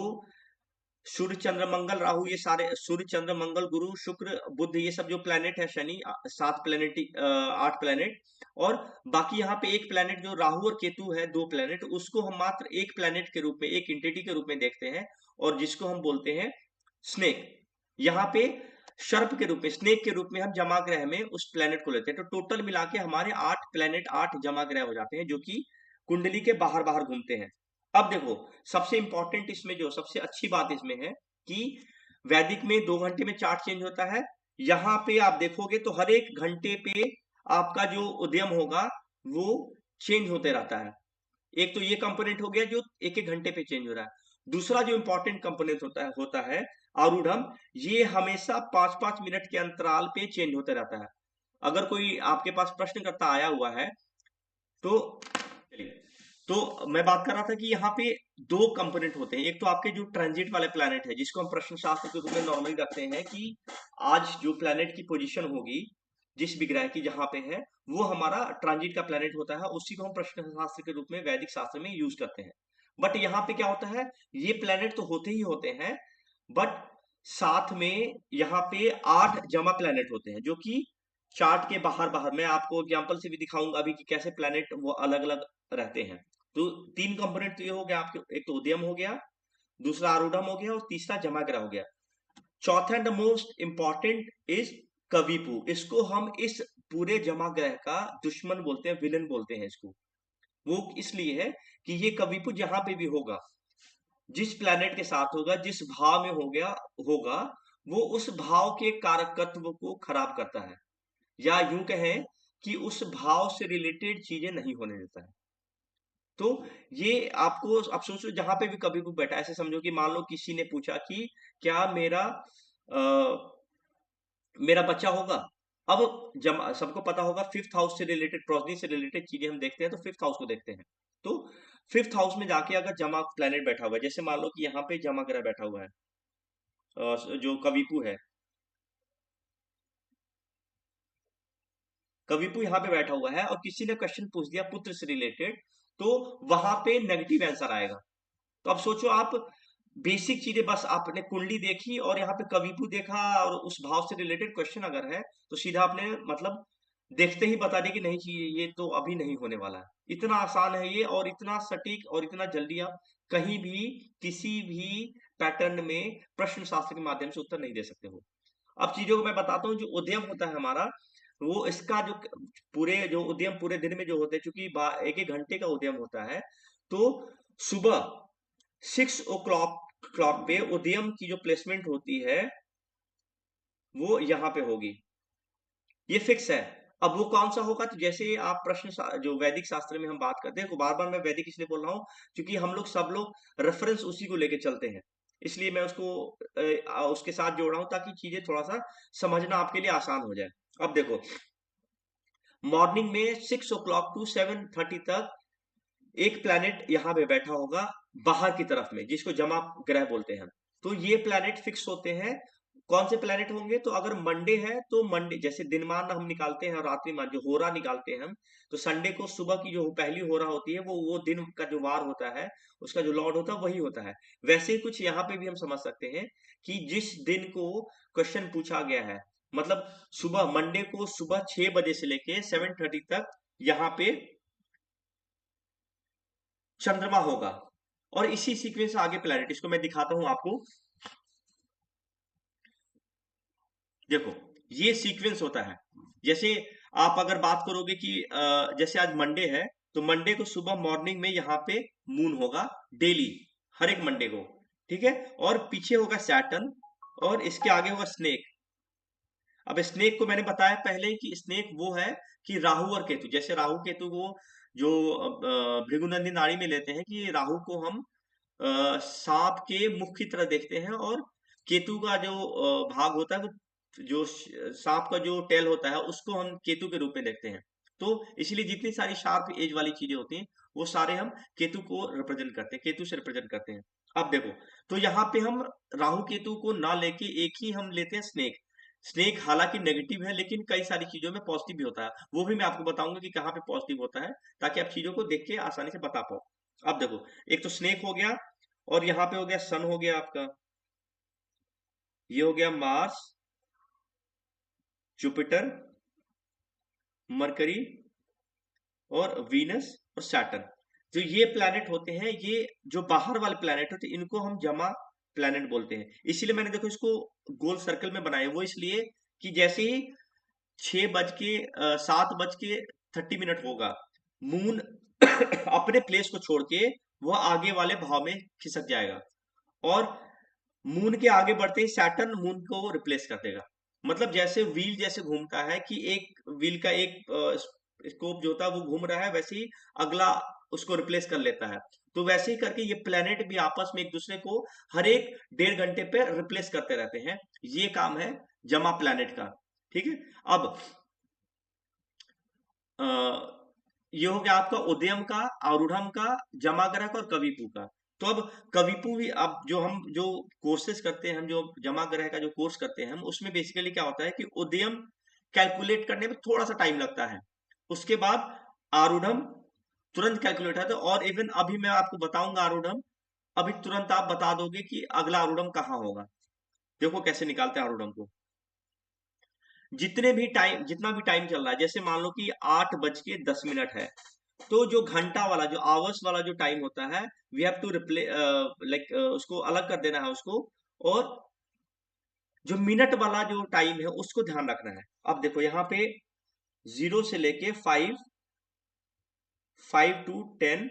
सूर्य चंद्र मंगल राहु, ये सारे सूर्य चंद्र मंगल गुरु शुक्र बुध, ये सब जो प्लैनेट है, शनि, 7 प्लैनेट, 8 प्लैनेट। और बाकी यहाँ पे एक प्लैनेट जो राहु और केतु है, 2 प्लैनेट, उसको हम मात्र एक प्लैनेट के रूप में, एक इंटिटी के रूप में देखते हैं, और जिसको हम बोलते हैं स्नेक। यहाँ पे सर्प के रूप में, स्नेक के रूप में हम जमा ग्रह में उस प्लैनेट को लेते हैं। तो टोटल मिला के हमारे 8 प्लैनेट, 8 जमा ग्रह हो जाते हैं, जो कि कुंडली के बाहर बाहर घूमते हैं। अब देखो, सबसे इंपॉर्टेंट इसमें, जो सबसे अच्छी बात इसमें है कि वैदिक में 2 घंटे में चार्ट चेंज होता है। यहाँ पे आप देखोगे तो हर एक घंटे पे आपका जो उदयम होगा वो चेंज होते रहता है। एक तो ये कंपोनेंट हो गया जो एक एक घंटे पे चेंज हो रहा है। दूसरा जो इंपॉर्टेंट कंपोनेंट होता है आरूढ़म, ये हमेशा 5-5 मिनट के अंतराल पे चेंज होते रहता है। अगर कोई आपके पास प्रश्नकर्ता आया हुआ है तो चलिए, तो मैं बात कर रहा था कि यहाँ पे 2 कंपोनेंट होते हैं। एक तो आपके जो ट्रांजिट वाले प्लैनेट है, जिसको हम प्रश्न शास्त्र के रूप में नॉर्मली रखते हैं कि आज जो प्लैनेट की पोजीशन होगी जिस भी ग्रह की जहां पे है, वो हमारा ट्रांजिट का प्लैनेट होता है, उसी को हम प्रश्न शास्त्र के रूप में वैदिक शास्त्र में यूज करते हैं। बट यहाँ पे क्या होता है, ये प्लैनेट तो होते ही होते हैं, बट साथ में यहाँ पे 8 जमा प्लैनेट होते हैं, जो कि चार्ट के बाहर बाहर, मैं आपको एग्जांपल से भी दिखाऊंगा अभी कि कैसे प्लैनेट वो अलग अलग रहते हैं। तो 3 कंपोनेंट तो ये हो गया आपके, एक तो उदयम हो गया, दूसरा आरूढ़म हो गया, और तीसरा जमाग्रह हो गया। चौथा and the most important is कविपु। इसको हम इस पूरे जमाग्रह का दुश्मन बोलते हैं, विलन बोलते हैं इसको। वो इसलिए है कि ये कविपु जहां पे भी होगा, जिस प्लैनेट के साथ होगा, जिस भाव में हो गया होगा, वो उस भाव के कारकत्व को खराब करता है, या यूं कहें कि उस भाव से रिलेटेड चीजें नहीं होने देता है। तो ये आपको, आप सोचो जहां पे भी कभी भी बैठा, ऐसे समझो कि मान लो किसी ने पूछा कि क्या मेरा बच्चा होगा। अब जब सबको पता होगा, 5th हाउस से रिलेटेड, प्रोजनी से रिलेटेड चीजें हम देखते हैं तो 5th हाउस को देखते हैं। तो 5th हाउस में जाके अगर जमा प्लेनेट बैठा हुआ है, जैसे मान लो कि यहाँ पे जमा ग्रह बैठा हुआ है, जो कविपु है, कविपु यहाँ पे बैठा हुआ है, और किसी ने क्वेश्चन पूछ दिया पुत्र से रिलेटेड, तो वहां पे नेगेटिव आंसर आएगा। तो अब सोचो आप, बेसिक चीजें बस आपने कुंडली देखी और यहाँ पे कविपु देखा, और उस भाव से रिलेटेड क्वेश्चन अगर है, तो सीधा आपने मतलब देखते ही बता दी कि नहीं चाहिए, ये तो अभी नहीं होने वाला है। इतना आसान है ये, और इतना सटीक, और इतना जल्दी आप कहीं भी किसी भी पैटर्न में प्रश्न शास्त्र के माध्यम से उत्तर नहीं दे सकते हो। अब चीजों को मैं बताता हूँ। जो उद्यम होता है हमारा, वो इसका जो पूरे जो उद्यम पूरे दिन में जो होते हैं, चूंकि एक एक घंटे का उद्यम होता है, तो सुबह 6 o'clock क्लॉक पे उदयम की जो प्लेसमेंट होती है वो यहाँ पे होगी, ये फिक्स है। अब वो कौन सा होगा, तो जैसे आप जो वैदिक शास्त्र में हम बात करते हैं, बार बार मैं वैदिक इसलिए बोल रहा हूँ क्योंकि हम लोग सब लोग रेफरेंस उसी को लेके चलते हैं, इसलिए मैं उसको उसके साथ जोड़ रहा हूँ, ताकि चीजें थोड़ा सा समझना आपके लिए आसान हो जाए। अब देखो, मॉर्निंग में 6 o'clock टू 7:30 तक एक प्लैनेट यहाँ पे बैठा होगा बाहर की तरफ में, जिसको जमा ग्रह बोलते हैं। तो ये प्लैनेट फिक्स होते हैं। कौन से प्लैनेट होंगे, तो अगर मंडे है तो मंडे, जैसे दिनमान हम निकालते हैं और रात्रिमान जो होरा निकालते हैं हम, तो संडे को सुबह की जो पहली होरा होती है, वो दिन का जो वार होता है, उसका जो लॉर्ड होता है वही होता है। वैसे ही कुछ यहाँ पे भी हम समझ सकते हैं कि जिस दिन को क्वेश्चन पूछा गया है, मतलब सुबह मंडे को सुबह 6 बजे से लेके 7:30 तक यहाँ पे चंद्रमा होगा, और इसी सीक्वेंस से आगे प्लैनेट, इसको मैं दिखाता हूं आपको। देखो, ये सीक्वेंस होता है। जैसे आप अगर बात करोगे कि जैसे आज मंडे है, तो मंडे को सुबह मॉर्निंग में यहाँ पे मून होगा डेली, हर एक मंडे को, ठीक है। और पीछे होगा सैटर्न, और इसके आगे होगा स्नेक। अब स्नेक को मैंने बताया पहले कि स्नेक वो है कि राहु और केतु, जैसे राहु केतु को जो भृगुनंदी नाड़ी में लेते हैं कि राहु को हम सांप के मुख की तरह देखते हैं, और केतु का जो भाग होता है, वो जो सांप का जो टेल होता है, उसको हम केतु के रूप में देखते हैं। तो इसलिए जितनी सारी शार्प एज वाली चीजें होती हैं, वो सारे हम केतु को रिप्रेजेंट करते हैं, केतु से रिप्रेजेंट करते हैं। अब देखो, तो यहाँ पे हम राहु केतु को ना लेके एक ही हम लेते हैं स्नेक। स्नेक हालांकि नेगेटिव है, लेकिन कई सारी चीजों में पॉजिटिव भी होता है, वो भी मैं आपको बताऊंगा कि कहाँ पे पॉजिटिव होता है, ताकि आप चीजों को देख के आसानी से बता पाओ। अब देखो, एक तो स्नेक हो गया, और यहाँ पे हो गया सन हो गया आपका, ये हो गया मार्स, जुपिटर, मरकरी और वीनस और सैटर्न। जो ये प्लैनेट होते हैं, ये जो बाहर वाले प्लैनेट होते हैं, इनको हम जमा प्लैनेट बोलते हैं। इसीलिए मैंने देखो इसको गोल सर्कल में बनाया, वो इसलिए कि जैसे ही 7:30 होगा, मून अपने प्लेस को छोड़ के वो आगे वाले भाव में खिसक जाएगा, और मून के आगे बढ़ते ही सैटर्न मून को रिप्लेस कर देगा। मतलब जैसे व्हील जैसे घूमता है कि एक व्हील का एक स्कोप जो होता है वो घूम रहा है, वैसे ही अगला उसको रिप्लेस कर लेता है। तो वैसे ही करके ये प्लेनेट भी आपस में एक दूसरे को हर एक 1.5 घंटे पे रिप्लेस करते रहते हैं। ये काम है जमा प्लेनेट का। ठीक है, अब अ, ये हो गया आपका उदयम का, आरूढ़म का, जमाग्रह का और कविपु का। तो अब कविपु भी, अब जो कोर्सेज करते हैं, हम जो जमाग्रह का जो कोर्स करते हैं हम, उसमें बेसिकली क्या होता है कि उदयम कैलकुलेट करने में थोड़ा सा टाइम लगता है, उसके बाद आरूढ़म तुरंत कैलकुलेट है। तो और इवन अभी मैं आपको बताऊंगा आरूढ़म, अभी तुरंत आप बता दोगे कि अगला आरूढ़म कहाँ होगा। देखो कैसे निकालते हैं आरूढ़म को। जितने भी टाइम जितना भी टाइम चल रहा है, जैसे मान लो कि 8:10 है, तो जो घंटा वाला, जो आवर्स वाला जो टाइम होता है, we have to replay like उसको अलग कर देना है उसको, और जो मिनट वाला जो टाइम है उसको ध्यान रखना है। अब देखो यहाँ पे 0 से लेके 5, 5 to 10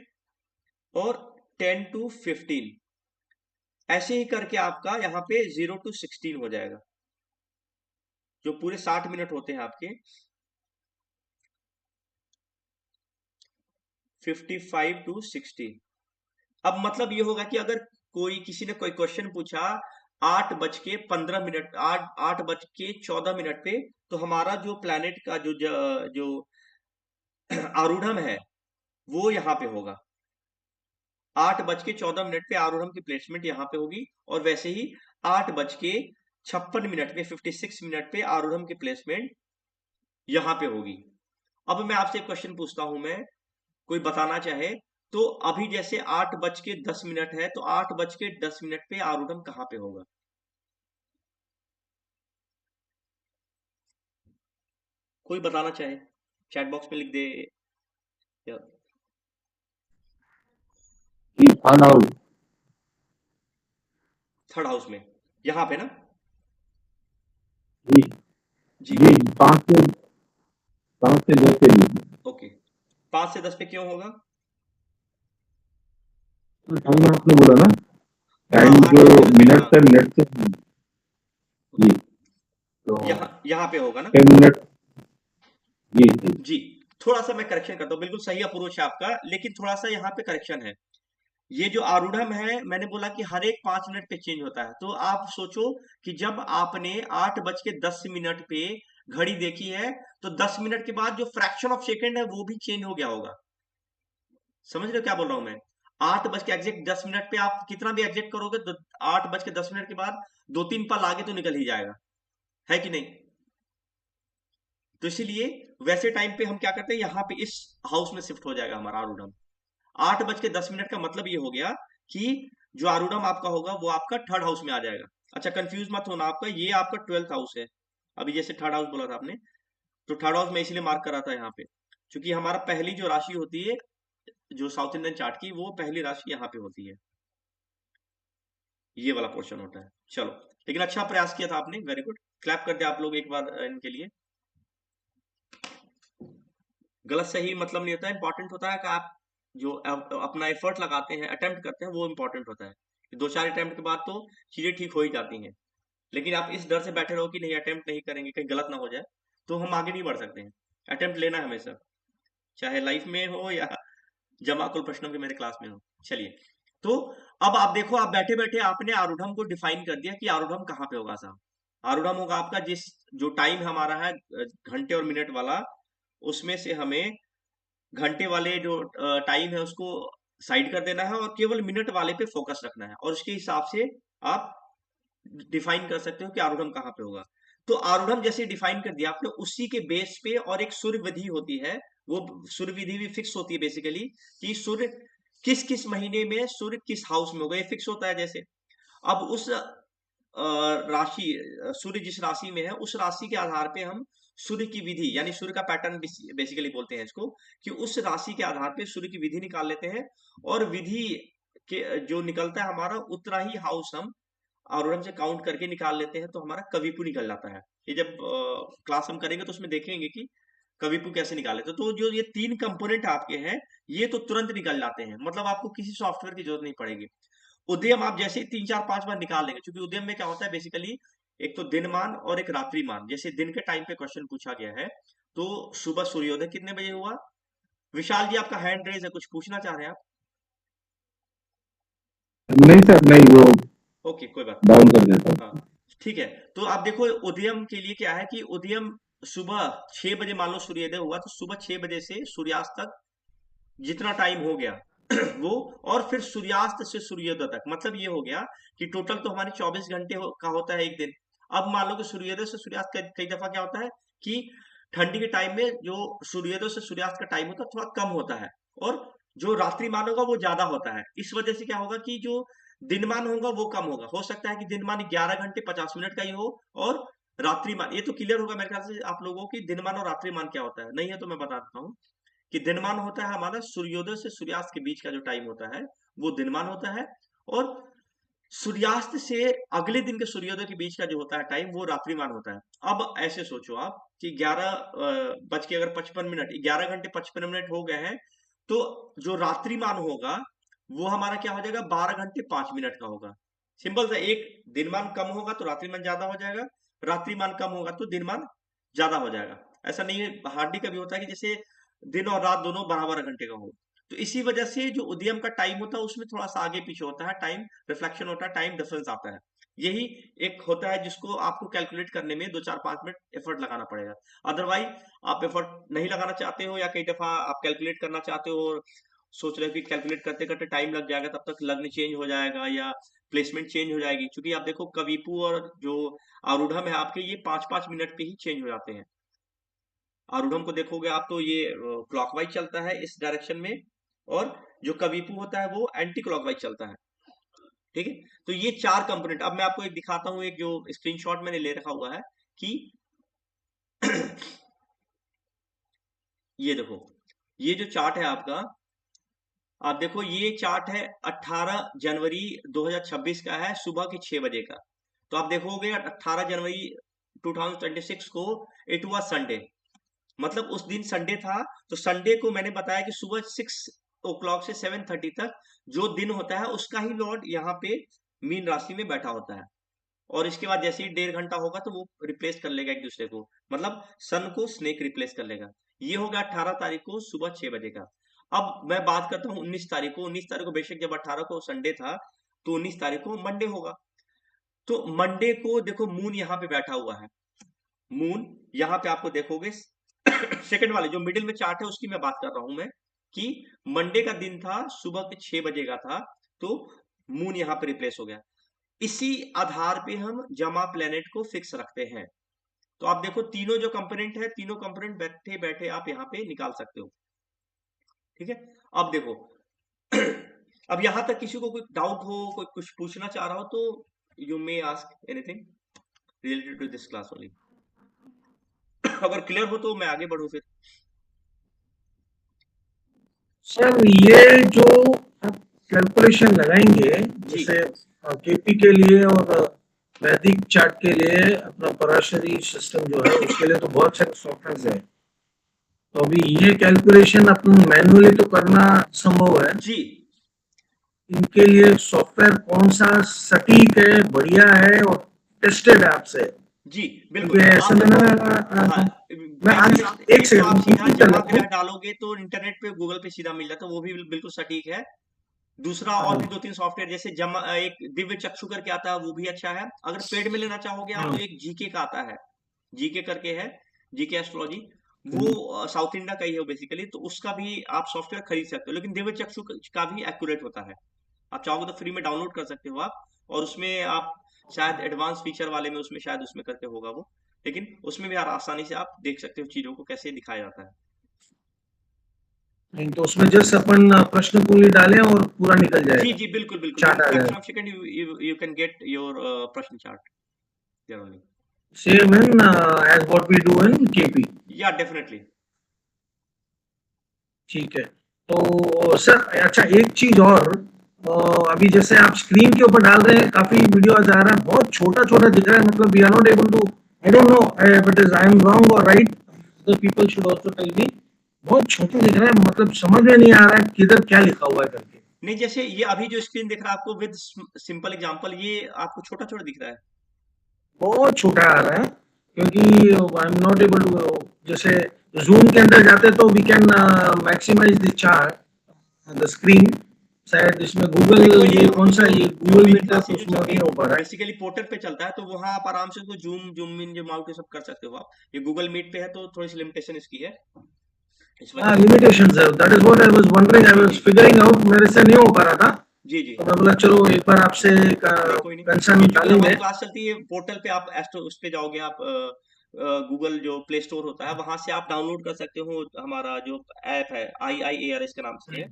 और 10 to 15, ऐसे ही करके आपका यहाँ पे 0 to 16 हो जाएगा, जो पूरे 60 मिनट होते हैं आपके। 55 to 60। अब मतलब ये होगा कि अगर किसी ने कोई क्वेश्चन पूछा 8:15, 8:14 पे, तो हमारा जो प्लैनेट का जो आरूढ़म है वो यहाँ पे होगा। 8:14 पे आरूढ़म की प्लेसमेंट यहाँ पे होगी, और वैसे ही 8:56 पे, 56 मिनट पे आरूढ़म की प्लेसमेंट यहाँ पे होगी। अब मैं आपसे एक क्वेश्चन पूछता हूं, मैं कोई बताना चाहे, तो अभी जैसे 8:10 है, तो 8:10 पे आरूढ़म कहाँ पे होगा? कोई बताना चाहे चैट बॉक्स में लिख दे। या जी थर्ड हाउस। थर्ड हाउस में, यहाँ पे ना? जी जी जी 5 से 10 के बीच में। ओके, 5 से 10 पे क्यों होगा? टाइम आपने बोला ना, हाँ, टाइम जो 8:10 मिनट हाँ, से मिनट से जी, तो यहाँ पे होगा ना? 10 मिनट। जी जी जी, थोड़ा सा मैं करेक्शन करता हूँ, बिल्कुल सही अप्रोच है आपका, लेकिन थोड़ा सा यहाँ पे करेक्शन है। ये जो आरूढ़म है, मैंने बोला कि हर एक 5 मिनट पे चेंज होता है, तो आप सोचो कि जब आपने 8:10 पे घड़ी देखी है, तो 10 मिनट के बाद जो फ्रैक्शन ऑफ सेकेंड है वो भी चेंज हो गया होगा। समझ रहे हो क्या बोल रहा हूं मैं? 8:10 पे आप कितना भी एग्जैक्ट करोगे, तो 8:10 के बाद 2-3 पल आगे तो निकल ही जाएगा, है कि नहीं? तो इसीलिए वैसे टाइम पे हम क्या करते हैं, यहाँ पे इस हाउस में शिफ्ट हो जाएगा हमारा आरूढ़म। 8:10 का मतलब ये हो गया कि जो आरूढ़म आपका होगा वो आपका थर्ड हाउस में आ जाएगा। अच्छा, कंफ्यूज मत होना, आपका ये आपका 12th हाउस है। अभी जैसे थर्ड हाउस बोला था आपने, तो थर्ड हाउस में इसलिए मार्क करा था यहाँ पे, क्योंकि हमारा पहली जो राशि होती है जो साउथ इंडियन चार्ट की, वो पहली राशि यहाँ पे होती है, ये वाला पोर्शन होता है। चलो, लेकिन अच्छा प्रयास किया था आपने, वेरी गुड, क्लैप कर दिया आप लोग एक बार इनके लिए। गलत सही मतलब नहीं होता है, इंपॉर्टेंट होता है कि आप जो अपना एफर्ट लगाते हैं, अटेम्प्ट करते हैं, वो इंपॉर्टेंट होता है। 2-4 अटेम्प्ट के बाद तो चीजें ठीक हो ही जाती हैं, लेकिन आप इस डर से बैठे रहो कि नहीं अटेम्प्ट नहीं करेंगे, कहीं गलत ना हो जाए, तो हम आगे नहीं बढ़ सकते हैं। अटेम्प्ट लेना है हमेशा, चाहे लाइफ में हो या जमा कुल प्रश्नों के मेरे क्लास में हो। चलिए, तो अब आप देखो, आप बैठे बैठे आपने आरूढ़म को डिफाइन कर दिया कि आरूढ़म कहाँ पे होगा साहब। आरूढ़म होगा आपका जो टाइम हमारा है घंटे और मिनट वाला, उसमें से हमें घंटे वाले जो टाइम है उसको साइड कर देना है और केवल मिनट वाले पे फोकस रखना है, और उसके हिसाब से आप डिफाइन कर सकते हो कि आरूढ़म कहाँ पे होगा। तो आरूढ़म जैसे डिफाइन कर दिया आपने, उसी के बेस पे और एक सूर्य विधि होती है, वो सूर्य विधि भी फिक्स होती है बेसिकली, कि सूर्य किस किस महीने में सूर्य किस हाउस में होगा, ये फिक्स होता है। जैसे अब उस राशि, सूर्य जिस राशि में है उस राशि के आधार पे हम सूर्य की विधि, यानी सूर्य का पैटर्न बेसिकली बोलते हैं इसको, कि उस राशि के आधार पे सूर्य की विधि निकाल लेते हैं, और विधि के जो निकलता है हमारा उतना ही हाउस हम आरूढ़म से काउंट करके निकाल लेते हैं, तो हमारा कविपु निकल जाता है। ये जब क्लास हम करेंगे तो उसमें देखेंगे कि कविपु कैसे निकाले। तो जो ये 3 कंपोनेंट आपके हैं, ये तो तुरंत निकल जाते हैं, मतलब आपको किसी सॉफ्टवेयर की जरूरत नहीं पड़ेगी। उदयम आप जैसे 3 4 5 बार निकाल लेंगे, क्योंकि उदयम में क्या होता है बेसिकली, एक तो दिनमान और एक रात्रिमान। जैसे दिन के टाइम पे क्वेश्चन पूछा गया है, तो सुबह सूर्योदय कितने बजे हुआ? विशाल जी आपका हैंड रेज है, कुछ पूछना चाह रहे हैं आप? नहीं सर, नहीं, वो ओके, कोई बात नहीं। डाउन कर देता हूँ। हाँ, ठीक है। तो आप देखो उदयम के लिए क्या है कि उदयम सुबह 6 बजे मान लो सूर्योदय हुआ, तो सुबह 6 बजे से सूर्यास्त तक जितना टाइम हो गया वो, और फिर सूर्यास्त से सूर्योदय तक, मतलब ये हो गया कि टोटल तो हमारे 24 घंटे का होता है एक दिन। अब मान लो कि सूर्योदय से सूर्यास्त कई दफा क्या होता है कि ठंडी के टाइम में जो सूर्योदय से सूर्यास्त का टाइम होता है थोड़ा कम होता है, और जो रात्रिमान होगा वो ज्यादा होता है। इस वजह से क्या होगा कि जो दिनमान होगा वो कम होगा। हो सकता है कि दिनमान 11 घंटे 50 मिनट का ही हो, और रात्रिमान, ये तो क्लियर होगा मेरे ख्याल से आप लोगों की, दिनमान और रात्रिमान क्या होता है। नहीं है तो मैं बता देता हूँ कि दिनमान होता है हमारा सूर्योदय से सूर्यास्त के बीच का जो टाइम होता है वो दिनमान होता है, और सूर्यास्त से अगले दिन के सूर्योदय के बीच का जो होता है टाइम वो रात्रिमान होता है। अब ऐसे सोचो आप कि 11 बज के अगर 55 मिनट, 11 घंटे 55 मिनट हो गए हैं, तो जो रात्रिमान होगा वो हमारा क्या हो जाएगा, 12 घंटे 5 मिनट का होगा। सिंपल सा, एक दिनमान कम होगा तो रात्रिमान ज्यादा हो जाएगा, रात्रिमान कम होगा तो दिनमान ज्यादा हो जाएगा। ऐसा नहीं है, हार्डली कभी होता है कि जैसे दिन और रात दोनों बराबर घंटे का हो। तो इसी वजह से जो उदयम का टाइम होता है उसमें थोड़ा सा आगे पीछे होता है, टाइम रिफ्लेक्शन होता है, टाइम डिफरेंस आता है। यही एक होता है जिसको आपको कैलकुलेट करने में 2 4 5 मिनट एफर्ट लगाना पड़ेगा। अदरवाइज आप एफर्ट नहीं लगाना चाहते हो, या कई दफा आप कैलकुलेट करना चाहते हो और सोच रहे हो कि कैलकुलेट करते करते टाइम लग जाएगा, तब तक लग्न चेंज हो जाएगा या प्लेसमेंट चेंज हो जाएगी। क्योंकि आप देखो कविपु और जो आरूढ़म है आपके, ये 5 5 मिनट पे ही चेंज हो जाते हैं। आरूढ़म को देखोगे आप तो ये क्लॉकवाइज चलता है इस डायरेक्शन में, और जो कविपु होता है वो एंटी क्लॉकवाइज चलता है। ठीक है, तो ये 4 कंपोनेंट। अब मैं आपको एक दिखाता हूं, एक जो स्क्रीनशॉट मैंने ले रखा हुआ है कि ये देखो, ये जो चार्ट है आपका, आप देखो ये चार्ट है 18 जनवरी 2026 का है, सुबह के 6 बजे का। तो आप देखोगे 18 जनवरी 2026 को इट हुआ संडे, मतलब उस दिन संडे था। तो संडे को मैंने बताया कि सुबह 6 o'clock से 7:30 तक जो दिन होता है उसका ही लॉर्ड यहाँ पे मीन राशि में बैठा होता है, और इसके बाद जैसे ही 1.5 घंटा होगा तो वो रिप्लेस कर लेगा एक दूसरे को, मतलब सन को स्नेक रिप्लेस कर लेगा। ये होगा 18 तारीख को सुबह 6 बजे का। अब मैं बात करता हूँ 19 तारीख को। 19 तारीख को बेशक जब 18 को संडे था, तो 19 तारीख को मंडे होगा। तो मंडे को देखो मून यहाँ पे बैठा हुआ है, मून यहाँ पे आपको देखोगे सेकंड वाले जो मिडिल में चार्ट है उसकी मैं बात कर रहा हूं मैं, कि मंडे का दिन था, सुबह के 6 बजे का था, तो मून यहाँ पे रिप्लेस हो गया। इसी आधार पे हम जमा प्लेनेट को फिक्स रखते हैं। तो आप देखो तीनों जो कंपोनेंट है, तीनों कंपोनेंट बैठे बैठे आप यहाँ पे निकाल सकते हो। ठीक है, अब देखो अब यहां तक किसी को कोई डाउट हो, कोई कुछ पूछना चाह रहा हो, तो you may ask anything related to this class only. अगर क्लियर हो तो मैं आगे बढ़ूं फिर। सर ये जो आप कैलकुलेशन लगाएंगे, जी जैसे केपी के लिए और वैदिक चार्ट के लिए अपना पराशरी सिस्टम जो है उसके लिए तो बहुत सारे सॉफ्टवेयर है। तो अभी ये कैलकुलेशन अपन मैन्युअली तो करना संभव है जी इनके लिए सॉफ्टवेयर कौन सा सटीक है, बढ़िया है और टेस्टेड है आपसे? जी बिल्कुल। क्योंकि ऐसे आप में हाँ, मैं एक एक तो आप सीधा सेकंड जमा ग्रह डालोगे तो इंटरनेट पे गूगल पे सीधा मिल जाता है, वो भी बिल्कुल सटीक है। दूसरा और भी 2 3 सॉफ्टवेयर जैसे जमा, एक दिव्य चक्षु करके आता है, वो भी अच्छा है। अगर पेड में लेना चाहोगे आप तो एक जीके का आता है, जीके करके है, जीके एस्ट्रोलॉजी, वो साउथ इंडिया का ही है बेसिकली, तो उसका भी आप सॉफ्टवेयर खरीद सकते हो, लेकिन देवचक्षु का भी एक्यूरेट होता है। आप चाहोगे तो फ्री में डाउनलोड कर सकते हो आप, और उसमें आप शायद एडवांस फीचर वाले में उसमें शायद उसमें करके होगा वो, लेकिन उसमें भी यार आसानी से आप देख सकते हो चीजों को कैसे दिखाया जाता है। नहीं तो उसमें जस्ट अपन प्रश्न कुंडली डालें और पूरा निकल जी जाएगा, जी बिल्कुल बिल्कुल, चार्ट आ विद जाएगा। Fraction of second you can get your prashna chart there only. Same in as what we do in KP. या डेफिनेटली। ठीक है। तो सर अच्छा एक चीज और, अभी जैसे आप स्क्रीन के ऊपर डाल रहे हैं, काफी वीडियो आ जा रहा है, बहुत छोटा छोटा दिख रहा है, मतलब we are not able to, I don't know but is I am wrong और right, the people should also tell me, बहुत छोटा दिख रहा है, मतलब समझ में नहीं आ रहा है किधर क्या लिखा हुआ है करके। नहीं, जैसे ये अभी जो स्क्रीन दिख रहा है आपको विद सिंपल एग्जांपल, ये आपको छोटा छोटा दिख रहा है। बहुत छोटा आ रहा है, क्योंकि I am not able to, जैसे जूम के अंदर जाते तो we can maximise the chart the screen, शायद इसमें गूगल, नहीं कोई नहीं, ये हम कौन सा, जो ये जो गूगल मेरी मीट का क्लासेज जो उसमें चलती नहीं है हो पा रहा है। बेसिकली पोर्टल पे चलता है, तो वहां आप आराम से उसको zoom zoom in zoom out ये सब कर सकते हो आप। ये गूगल मीट पे है तो थोड़ी सी लिमिटेशन इसकी है इस वजह से। लिमिटेशंस है, that is what I was wondering, I जी वाज जी फिगरिंग आउट, मेरे से नहीं हो पा रहा था, जी जी। तो मैं बोला चलो एक बार आपसे नहीं कोई नहीं, कंसर्न ये क्योंकि डालेंगे। हमारी क्लास चलती है पोर्टल पे, आप एस्ट्रो उस पे जाओगे आप, गूगल जो प्ले स्टोर होता है वहां से आप डाउनलोड कर सकते हो हमारा जो ऐप है, IIARS के नाम से है।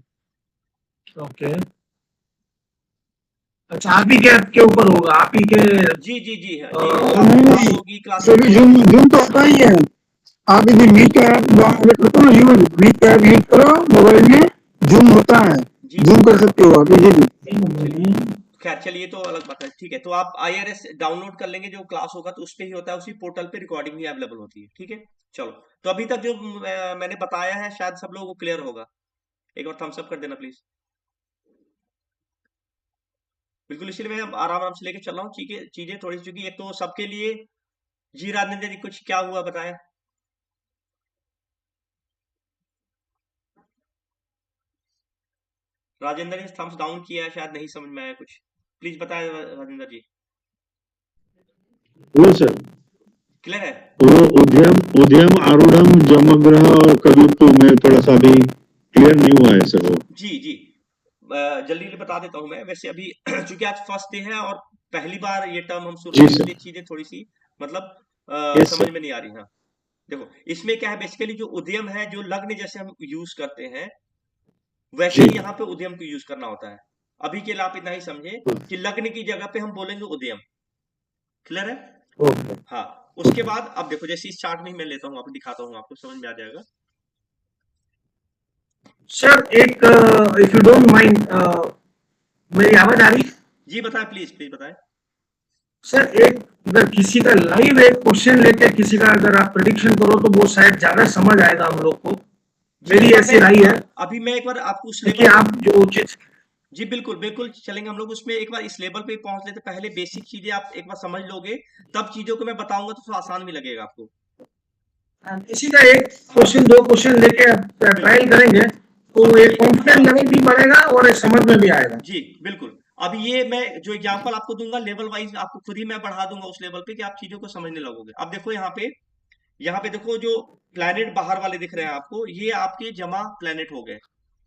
ओके, अच्छा आप ही के ऐप के ऊपर होगा, आप ही के जी जी जी है जी, जो अ, आपकी नहीं क्लास नहीं, होगी, क्लासेस तो भी होंगी। जूम जूम तो होता ही है। आप यदि मीट का ऐप डाउनलोड करते हो ना, यूज मीट का ऐप यूज करो मोबाइल में, जूम होता है, जी जी जूम कर सकते हो आप इजीली। खैर चलिए, तो अलग बात है, ठीक है। तो आप IRS डाउनलोड कर लेंगे, जो क्लास होगा तो उस पे ही होता है, उसी पोर्टल पे रिकॉर्डिंग भी अवेलेबल होती है, ठीक है। चलो, तो अभी तक जो मैंने बताया है शायद सब लोगों को क्लियर होगा। एक बार थम्स अप कर देना प्लीज। बिल्कुल, इसीलिए मैं आराम आराम से लेके चल रहा हूँ चीजें चीजें थोड़ी सी, क्योंकि एक तो सबके लिए। जी राजेंद्र जी, कुछ क्या हुआ बताया। राजेंद्र ने थम्स डाउन किया है, शायद नहीं समझ में आया कुछ। प्लीज बताए राजेंद्र जी। लो सर, क्लियर है। वो उद्यम उद्यम आरूढ़म जमग्रह और कवित्व में थोड़ा सा भी क्लियर नहीं हुआ है सर वो। जी जी, जल्दी जल्दी बता देता हूँ मैं। वैसे अभी चूंकि आज फर्स्ट डे है और पहली बार ये टर्म हम सुन रहे जी हैं, सर। इसलिए चीजें थोड़ी सी मतलब यस समझ सर। में नहीं आ रही। हाँ, देखो इसमें क्या है, बेसिकली जो उद्यम है, जो लग्न जैसे हम यूज करते हैं वैसे जी ही यहाँ पे उद्यम को यूज करना होता है। अभी के लिए आप इतना ही समझे कि लग्न की जगह पे हम बोलेंगे उद्यम। क्लियर है। ओके हाँ, उसके बाद अब देखो, जैसे इस चार्ट में ही मैं लेता हूँ, आपको दिखाता हूँ, आपको समझ में आ जाएगा। सर, एक इफ यू डोंट माइंड, मेरी आवाज आ रही है? जी बताएं, प्लीज प्लीज बताएं। सर एक, अगर किसी का लाइव एक क्वेश्चन लेके किसी का अगर आप प्रिडिक्शन करो तो वो शायद ज्यादा समझ आएगा हम लोग को, जी, मेरी एक बार ऐसी मैं राय है, अभी मैं एक बार आपको उस क्योंकि लेवल पे। आप जो उचित, जी बिल्कुल बिल्कुल चलेंगे हम लोग उसमें, एक बार इस लेवल पे पहुंच लेते, पहले बेसिक चीजें आप एक बार समझ लोगे, तब चीजों को मैं बताऊंगा तो थोड़ा आसान भी लगेगा आपको। किसी का एक हाँ क्वेश्चन दो क्वेश्चन लेके बिल्कुल। ट्रायल करेंगे तो अब एक कॉन्फिडेंस लेवल भी बढ़ेगा और एक समझ में भी आएगा। जी बिल्कुल, अब ये मैं जो एग्जांपल आपको दूंगा लेवल वाइज, आपको खुद ही मैं बढ़ा दूंगा उस लेवल पे कि आप चीजों को समझने लगोगे। अब देखो यहाँ पे देखो, जो प्लैनेट बाहर वाले दिख रहे हैं आपको, ये आपके जमा प्लैनेट हो गए,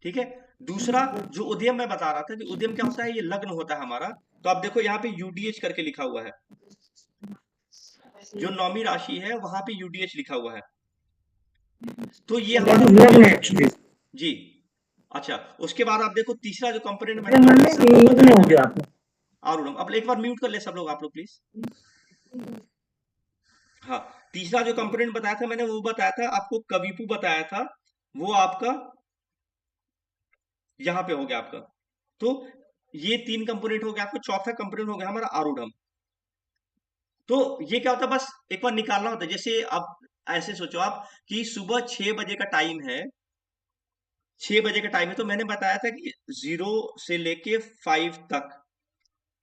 ठीक है। दूसरा जो उद्यम मैं बता रहा था कि उद्यम क्या होता है, ये लग्न होता है हमारा। तो आप देखो यहाँ पे UDH करके लिखा हुआ है, जो नौवीं राशि है वहां पे UDH लिखा हुआ है, तो ये दैट हमारा इज उद्यम लर्न हो गया। एक्चुअली, जी, अच्छा, उसके बाद आप देखो तीसरा जो कंपोनेंट मैंने बताया था वो बताया हो था गया मैंने आपको। आरूढ़। अब एक बार म्यूट कर ले सब लोग, आप लोग प्लीज। हाँ, तीसरा जो कंपोनेंट बताया था मैंने वो बताया था आपको, कविपु बताया था, वो आपका यहाँ पे हो गया आपका। तो ये 3 कंपोनेंट हो गया आपका, चौथा कंपोनेंट हो गया हमारा आरूढ़म। तो ये क्या होता है, बस एक बार निकालना होता है। जैसे अब ऐसे सोचो आप कि सुबह 6 बजे का टाइम है, 6 बजे का टाइम है, तो मैंने बताया था कि 0 से लेके 5 तक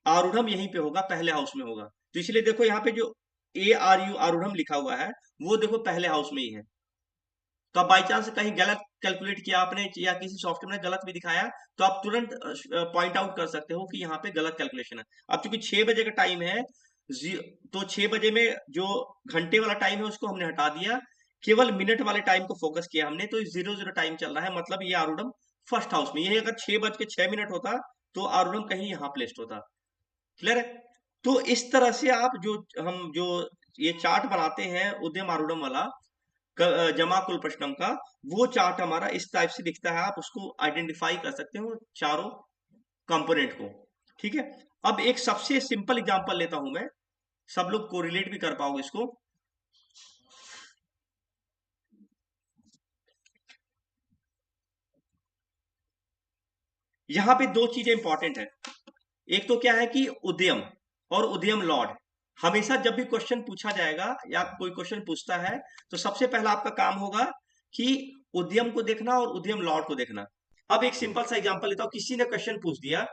आरूढ़म यहीं पे होगा, पहले हाउस में होगा। तो इसलिए देखो यहाँ पे जो ARU आरूढ़म लिखा हुआ है, वो देखो पहले हाउस में ही है। तो आप बाई चांस कहीं गलत कैलकुलेट किया आपने या किसी सॉफ्टवेयर में गलत भी दिखाया, तो आप तुरंत पॉइंट आउट कर सकते हो कि यहाँ पे गलत कैलकुलेशन है। अब चूंकि 6 बजे का टाइम है, तो 6 बजे में जो घंटे वाला टाइम है उसको हमने हटा दिया केवल मिनट वाले टाइम को फोकस किया हमने, तो 00 टाइम चल रहा है, मतलब ये आरूढ़म फर्स्ट हाउस में। ये अगर 6:06 होता तो आरूढ़म कहीं यहाँ प्लेस्ड होता। क्लियर है? तो इस तरह से आप जो ये चार्ट बनाते हैं उद्यम आरूढ़म वाला जमा कुल प्रश्नम का, वो चार्ट हमारा इस टाइप से दिखता है। आप उसको आइडेंटिफाई कर सकते हो चारों कंपोनेंट को। ठीक है, अब एक सबसे सिंपल एग्जांपल लेता हूं मैं, सब लोग कोरिलेट भी कर पाओगे इसको। यहां पे दो चीजें इंपॉर्टेंट है। एक तो क्या है कि उद्यम और उद्यम लॉर्ड। हमेशा जब भी क्वेश्चन पूछा जाएगा या कोई क्वेश्चन पूछता है, तो सबसे पहला आपका काम होगा कि उद्यम को देखना और उद्यम लॉर्ड को देखना। अब एक सिंपल सा एग्जांपल लेता हूं। किसी ने क्वेश्चन पूछ दिया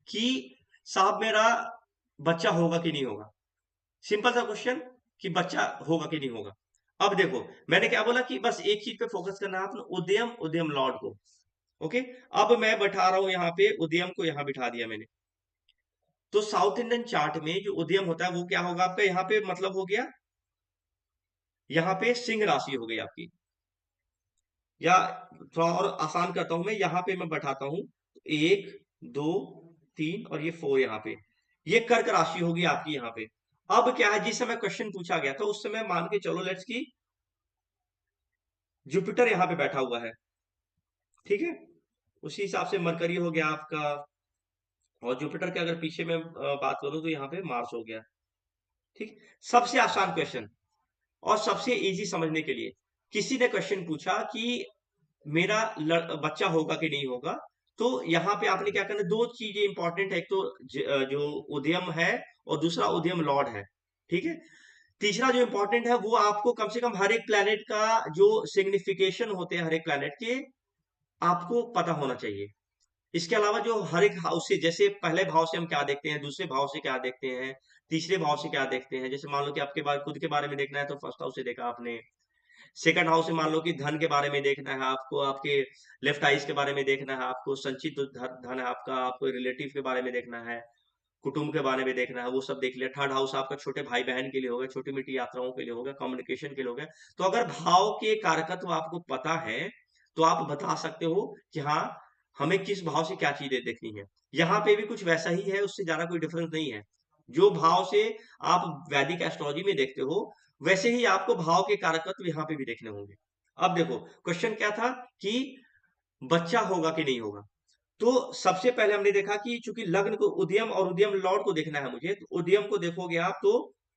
कि साहब मेरा बच्चा होगा कि नहीं होगा। सिंपल सा क्वेश्चन कि बच्चा होगा कि नहीं होगा। अब देखो मैंने क्या बोला कि बस एक चीज पे फोकस करना है आपने, उद्यम उद्यम लॉर्ड को। ओके, अब मैं बैठा रहा हूं यहाँ पे, उद्यम को यहाँ बिठा दिया मैंने। तो साउथ इंडियन चार्ट में जो उद्यम होता है वो क्या होगा आपका, यहाँ पे मतलब हो गया, यहाँ पे सिंह राशि हो गई आपकी। या थोड़ा और आसान करता हूं मैं, यहाँ पे मैं बैठाता हूं 1 2 3 और ये 4 यहाँ पे, ये कर्क राशि होगी आपकी यहाँ पे। अब क्या है, जिस समय क्वेश्चन पूछा गया था उस समय मान के चलो लेट्स की जुपिटर यहाँ पे बैठा हुआ है। ठीक है, उसी हिसाब से मरकरी हो गया आपका, और जुपिटर के अगर पीछे में बात करूं तो यहाँ पे मार्स हो गया। ठीक, सबसे आसान क्वेश्चन और सबसे इजी समझने के लिए, किसी ने क्वेश्चन पूछा कि मेरा बच्चा होगा कि नहीं होगा, तो यहाँ पे आपने क्या करना, दो चीजें इंपॉर्टेंट है। एक तो जो उद्यम है और दूसरा उद्यम लॉर्ड है। ठीक है, तीसरा जो इंपॉर्टेंट है वो आपको कम से कम हर एक प्लैनेट का जो सिग्निफिकेशन होते हैं हर एक प्लैनेट के, आपको पता होना चाहिए। इसके अलावा जो हर एक हाउस से, जैसे पहले भाव से हम क्या देखते हैं, दूसरे भाव से क्या देखते हैं, तीसरे भाव से क्या देखते हैं। जैसे मान लो कि आपके बारे खुद के बारे में देखना है तो फर्स्ट हाउस से देखा आपने, सेकंड हाउस से मान लो कि धन के बारे में देखना है आपको, आपके लेफ्ट आइज के बारे में देखना है आपको, संचित धन है आपका, आपको रिलेटिव के बारे में देखना है, कुटुंब के बारे में देखना है, वो सब देख लिया। थर्ड हाउस आपका छोटे भाई बहन के लिए होगा, छोटी मोटी यात्राओं के लिए होगा, कम्युनिकेशन के लिए होगा। तो अगर भाव के कारकत्व आपको पता है तो आप बता सकते हो कि हाँ हमें किस भाव से क्या चीजें देखनी है। यहाँ पे भी कुछ वैसा ही है, उससे ज्यादा कोई डिफरेंस नहीं है। जो भाव से आप वैदिक एस्ट्रोलॉजी में देखते हो वैसे ही आपको भाव के कारकत्व यहाँ पे भी देखने होंगे। अब देखो क्वेश्चन क्या था कि बच्चा होगा कि नहीं होगा। तो सबसे पहले हमने देखा कि चूंकि लग्न को उद्यम और उद्यम लॉर्ड को देखना है मुझे, तो उद्यम को देखोगे आप तो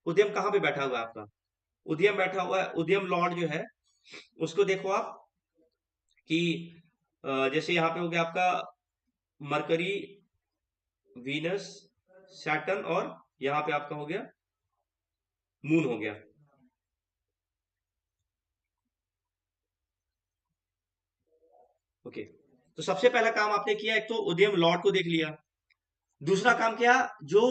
उद्यम कहाँ पे बैठा हुआ है आपका, उद्यम बैठा हुआ है। उद्यम लॉर्ड जो है उसको देखो आप कि जैसे यहाँ पे हो गया आपका मरकरी, वीनस, सैटर्न, और यहाँ पे आपका हो गया मून हो गया। ओके, तो सबसे पहला काम आपने किया, एक तो उद्यम लॉर्ड को देख लिया। दूसरा काम क्या, जो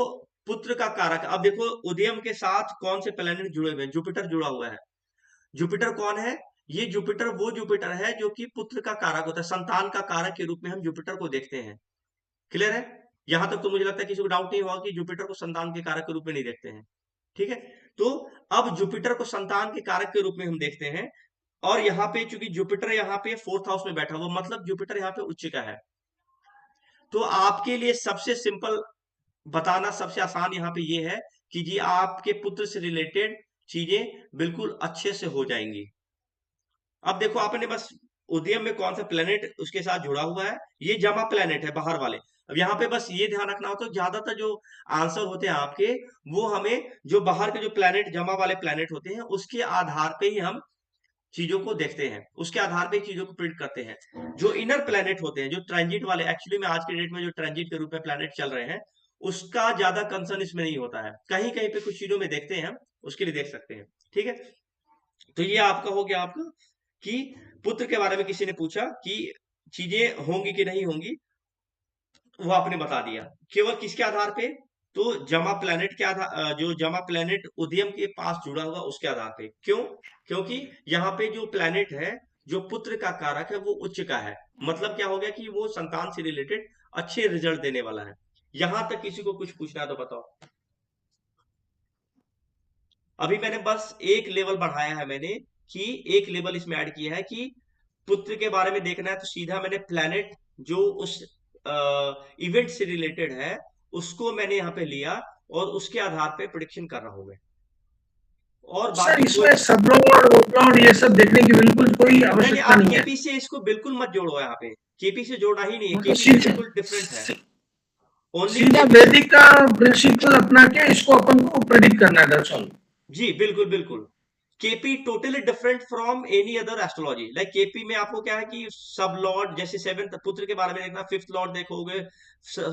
पुत्र का कारक। अब देखो उदयम के साथ कौन से प्लैनेट जुड़े हुए हैं, जुपिटर जुड़ा हुआ है। जुपिटर कौन है, ये जुपिटर वो जुपिटर है जो कि पुत्र का कारक होता है, संतान का कारक के रूप में हम जुपिटर को देखते हैं। क्लियर है? यहां तक तो मुझे लगता है किसी को डाउट नहीं होगा कि जुपिटर को संतान के कारक के रूप में नहीं देखते हैं। ठीक है, तो अब जुपिटर को संतान के कारक के रूप में हम देखते हैं। और यहाँ पे चूंकि जुपिटर यहाँ पे फोर्थ हाउस में बैठा हुआ, मतलब जुपिटर यहाँ पे उच्च का है। तो आपके लिए सबसे सिंपल बताना, सबसे आसान यहाँ पे ये है कि जी आपके पुत्र से रिलेटेड चीजें बिल्कुल अच्छे से हो जाएंगी। अब देखो आपने बस उदयम में कौन सा प्लेनेट उसके साथ जुड़ा हुआ है, ये जमा प्लेनेट है बाहर वाले। अब यहाँ पे बस ये ध्यान रखना हो तो ज्यादातर जो आंसर होते हैं आपके, वो हमें जो बाहर के जो प्लेनेट जमा वाले प्लेनेट होते हैं उसके आधार पे ही हम चीजों को देखते हैं, उसके आधार पे चीजों को प्रिडिक्ट करते हैं। जो इनर प्लेनेट होते हैं, जो ट्रांजिट वाले, एक्चुअली में आज के डेट में जो ट्रांजिट के रूप में प्लेनेट चल रहे हैं, उसका ज्यादा कंसर्न इसमें नहीं होता है। कहीं कहीं पे कुछ चीजों में देखते हैं हम, उसके लिए देख सकते हैं। ठीक है, तो ये आपका हो गया आपका कि पुत्र के बारे में किसी ने पूछा कि चीजें होंगी कि नहीं होंगी, वो आपने बता दिया। केवल किसके आधार पे, तो जमा प्लेनेट के आधार, जो जमा प्लेनेट उदयम के पास जुड़ा हुआ उसके आधार पे। क्यों? क्योंकि यहाँ पे जो प्लेनेट है जो पुत्र का कारक है वो उच्च का है, मतलब क्या हो गया कि वो संतान से रिलेटेड अच्छे रिजल्ट देने वाला है। यहां तक किसी को कुछ पूछना है तो बताओ। अभी मैंने बस एक लेवल बढ़ाया है मैंने कि एक लेवल इसमें ऐड किया है कि पुत्र के बारे में देखना है तो सीधा मैंने प्लैनेट जो उस इवेंट से रिलेटेड है उसको मैंने यहाँ पे लिया और उसके आधार पे प्रिडिक्शन कर रहा हूं मैं। और सर बाकी कोई इसमें सबलॉर्ड वोबलॉर्ड ये सब देखने की बिल्कुल कोई नहीं नहीं, आवश्यकता आप नहीं है। केपी से इसको बिल्कुल मत जोड़ो, यहाँ पे केपी से जोड़ना ही नहीं है, मतलब केपी से बिल्कुल डिफरेंट है। ओनली सीधा केपी वैदिक का प्रिंसिपल अपना के इसको अपन को प्रेडिक्ट करना है, दैट्स ऑल। जी बिल्कुल बिल्कुल। KP totally different from any other astrology. Like KP में आपको क्या है कि सब लॉर्ड, जैसे सेवेंथ पुत्र के बारे में देखना, फिफ्थ लॉर्ड देखोगे,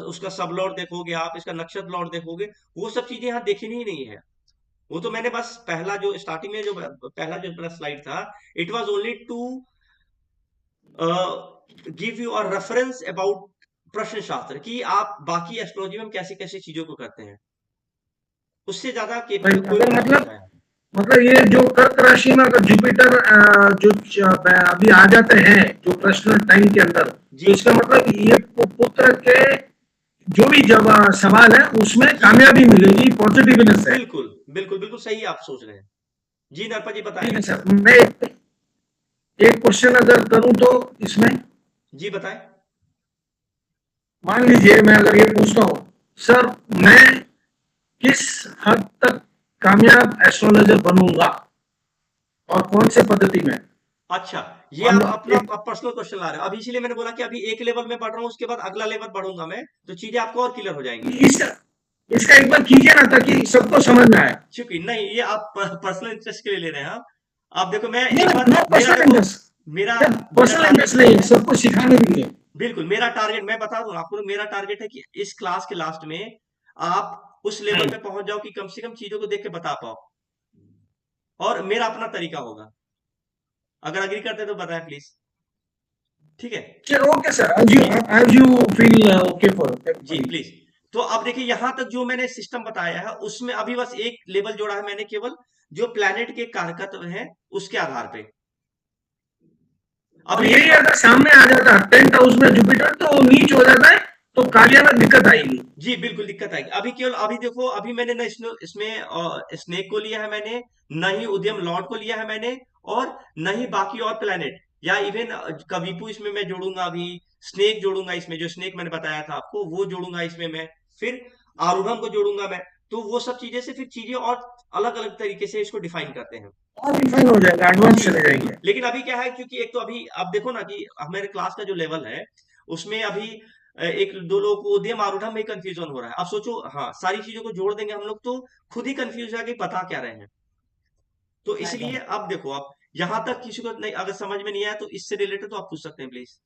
उसका सब लॉर्ड देखोगे, आप इसका नक्षत्र लॉर्ड देखोगे, वो सब चीजें यहाँ देखनी ही नहीं है। वो तो मैंने बस पहला जो स्टार्टिंग में जो पहला जो मेरा स्लाइड था, it was only to give you a reference about Prashna Shastra कि आप बाकी एस्ट्रोलॉजी में हम कैसे कैसे चीजों को करते हैं। उससे ज्यादा केपी का कोई अगर मतलब नहीं था। मतलब ये जो कर्क राशि में अगर जुपिटर अभी आ जाते हैं जो पर्सनल टाइम के अंदर, जी तो इसका मतलब ये पुत्र के जो भी जब सवाल है उसमें जी कामयाबी मिलेगी, पॉजिटिवनेस है। बिल्कुल बिल्कुल बिल्कुल सही आप सोच रहे हैं। जी नरपा जी बताएं। ठीक है सर, मैं एक क्वेश्चन अगर करूं तो इसमें जी बताएं। मान लीजिए मैं अगर ये पूछता हूं, सर मैं किस हद तक कामयाब एस्ट्रोलॉजर बनूंगा और कौन से पद्धति में? अच्छा, ये मान आप लो अपना एक पर्सनल क्वेश्चन ला रहे हो। अभी इसीलिए मैंने बोला कि अभी एक लेवल में पढ़ रहा हूँ, उसके बाद अगला लेवल पढ़ूंगा मैं, तो चीजें आपको और क्लियर हो जाएंगी। इस इसका एक बार कीजिए ना ताकि सबको समझ में आए। चूंकि नहीं, ये आप पर्सनल इंटरेस्ट के लिए ले रहे हैं। आप देखो, मैं ये एक बार नो मेरा पर्सनल देखो, इंटरेस्ट, मेरा मेरा पर्सनल टारगेट इंटरेस्ट ये नहीं है, है। सबको सिखाने के लिए। बिल्कुल मेरा टारगेट मैं बता दूं आपको, मेरा टारगेट है कि इस क्लास के लास्ट में आप उस लेवल पे पहुंच जाओ कि कम से कम चीजों को देख के बता पाओ, और मेरा अपना तरीका होगा। अगर अग्री करते तो बताएं प्लीज। ठीक है। चलो okay sir, as you feel okay for जी प्लीज। तो अब देखिए, यहां तक जो मैंने सिस्टम बताया है उसमें अभी बस एक लेवल जोड़ा है मैंने, केवल जो प्लैनेट के कारकत्व हैं उसके आधार पे। और अभी यही इसमें अगर सामने आ जाता है 10th हाउस में जुपिटर तो नीच हो जाता है, तो कार्य में दिक्कत आएगी। जी बिल्कुल दिक्कत आएगी। अभी केवल अभी देखो, अभी मैंने ना इसमें स्नेक को लिया है मैंने, न ही उद्यम लॉर्ड को लिया है मैंने, और न ही बाकी और प्लैनेट या इवन कविपु इसमें मैं जोड़ूंगा, अभी स्नेक जोड़ूंगा इसमें, जो स्नेक मैंने बताया था आपको वो जोड़ूंगा इसमें मैं, फिर आरूढ़म को जोड़ूंगा मैं। तो वो सब चीजें से फिर चीजें और अलग अलग तरीके से इसको डिफाइन करते हैं। और डिफाइन हो जाएगा, एडवांस जी चले जाएंगे। लेकिन अभी क्या है, क्योंकि एक तो अभी आप देखो ना कि मेरे क्लास का जो लेवल है उसमें अभी एक दो लोगों को उद्यम आरूढ़ में कंफ्यूजन हो रहा है। अब सोचो, हाँ सारी चीजों को जोड़ देंगे हम लोग तो खुद ही कंफ्यूज है कि बता क्या रहे हैं। तो इसलिए अब देखो, आप यहां तक किसी को नहीं, अगर समझ में नहीं आया तो इससे रिलेटेड तो आप पूछ सकते हैं प्लीज।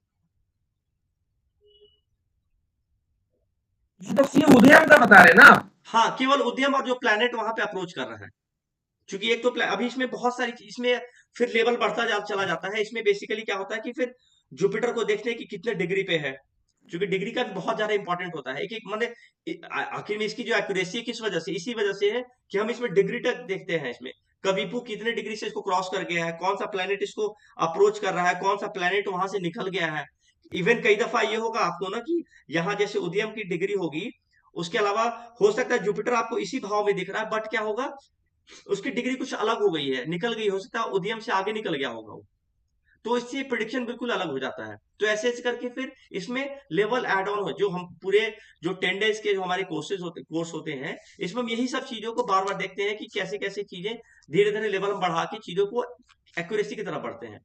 तो ये उदयम का बता रहे ना आप? हाँ केवल उद्यम और जो प्लैनेट वहां पे अप्रोच कर रहा है। क्योंकि एक तो अभी इसमें बहुत सारी इसमें फिर लेवल बढ़ता चला जाता है। इसमें बेसिकली क्या होता है कि फिर जुपिटर को देखते हैं कि कितने डिग्री पे है, क्योंकि डिग्री का भी बहुत ज्यादा इंपॉर्टेंट होता है। एक एक मतलब आखिर में इसकी जो एक्यूरेसी है किस वजह से, इसी वजह से है कि हम इसमें डिग्री तक देखते हैं। इसमें कविपु कितने डिग्री से इसको क्रॉस कर गया है, कौन सा प्लेनेट इसको अप्रोच कर रहा है, कौन सा प्लेनेट वहां से निकल गया है। इवन कई दफा ये होगा आपको ना कि यहाँ जैसे उदयम की डिग्री होगी, उसके अलावा हो सकता है जुपिटर आपको इसी भाव में दिख रहा है, बट क्या होगा उसकी डिग्री कुछ अलग हो गई है, निकल गई, हो सकता है उद्यम से आगे निकल गया होगा वो। तो इससे प्रिडिक्शन बिल्कुल अलग हो जाता है। तो ऐसे ऐसे करके फिर इसमें लेवल एड ऑन हो, जो हम पूरे जो 10 डेज के जो हमारे कोर्स होते हैं, इसमें हम यही सब चीजों को बार बार देखते हैं कि कैसे कैसे चीजें धीरे धीरे लेवल हम बढ़ा के चीजों को एक्यूरेसी की तरफ बढ़ते हैं।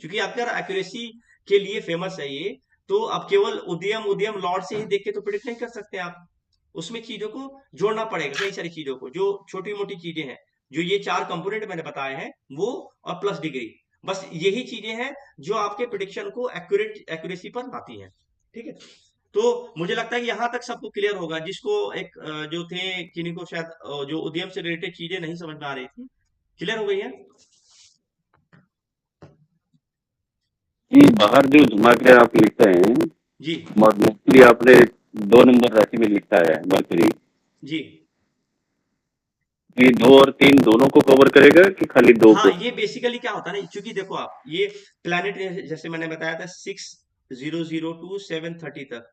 क्योंकि अगर एक्यूरेसी के लिए फेमस है ये, तो अब केवल उदयम उदयम लॉर्ड से ही देख के तो प्रिडिक्ट नहीं कर सकते आप। उसमें चीजों को जोड़ना पड़ेगा, कई सारी चीजों को, जो छोटी मोटी चीजें हैं, जो ये चार कंपोनेंट मैंने बताए हैं वो, और प्लस डिग्री, बस यही चीजें हैं जो आपके प्रिडिक्शन को एक्यूरेसी पर लाती हैं। ठीक है। तो मुझे लगता है कि यहाँ तक सबको क्लियर होगा, जिसको एक जो थे किन्हीं को शायद जो उद्यम से रिलेटेड चीजें नहीं समझ में आ रही थी, क्लियर हो गई है। जी, बाहर जो घुमा के आप लिखते हैं, जी मोस्टली आपने 2 नंबर राशि में लिखा है मरकरी। जी ये 2 और 3 दोनों को कवर करेगा कि खाली 2 हाँ, को? ये बेसिकली क्या होता है ना, क्योंकि देखो आप ये प्लैनेट जैसे मैंने बताया था 600 टू 730 तक,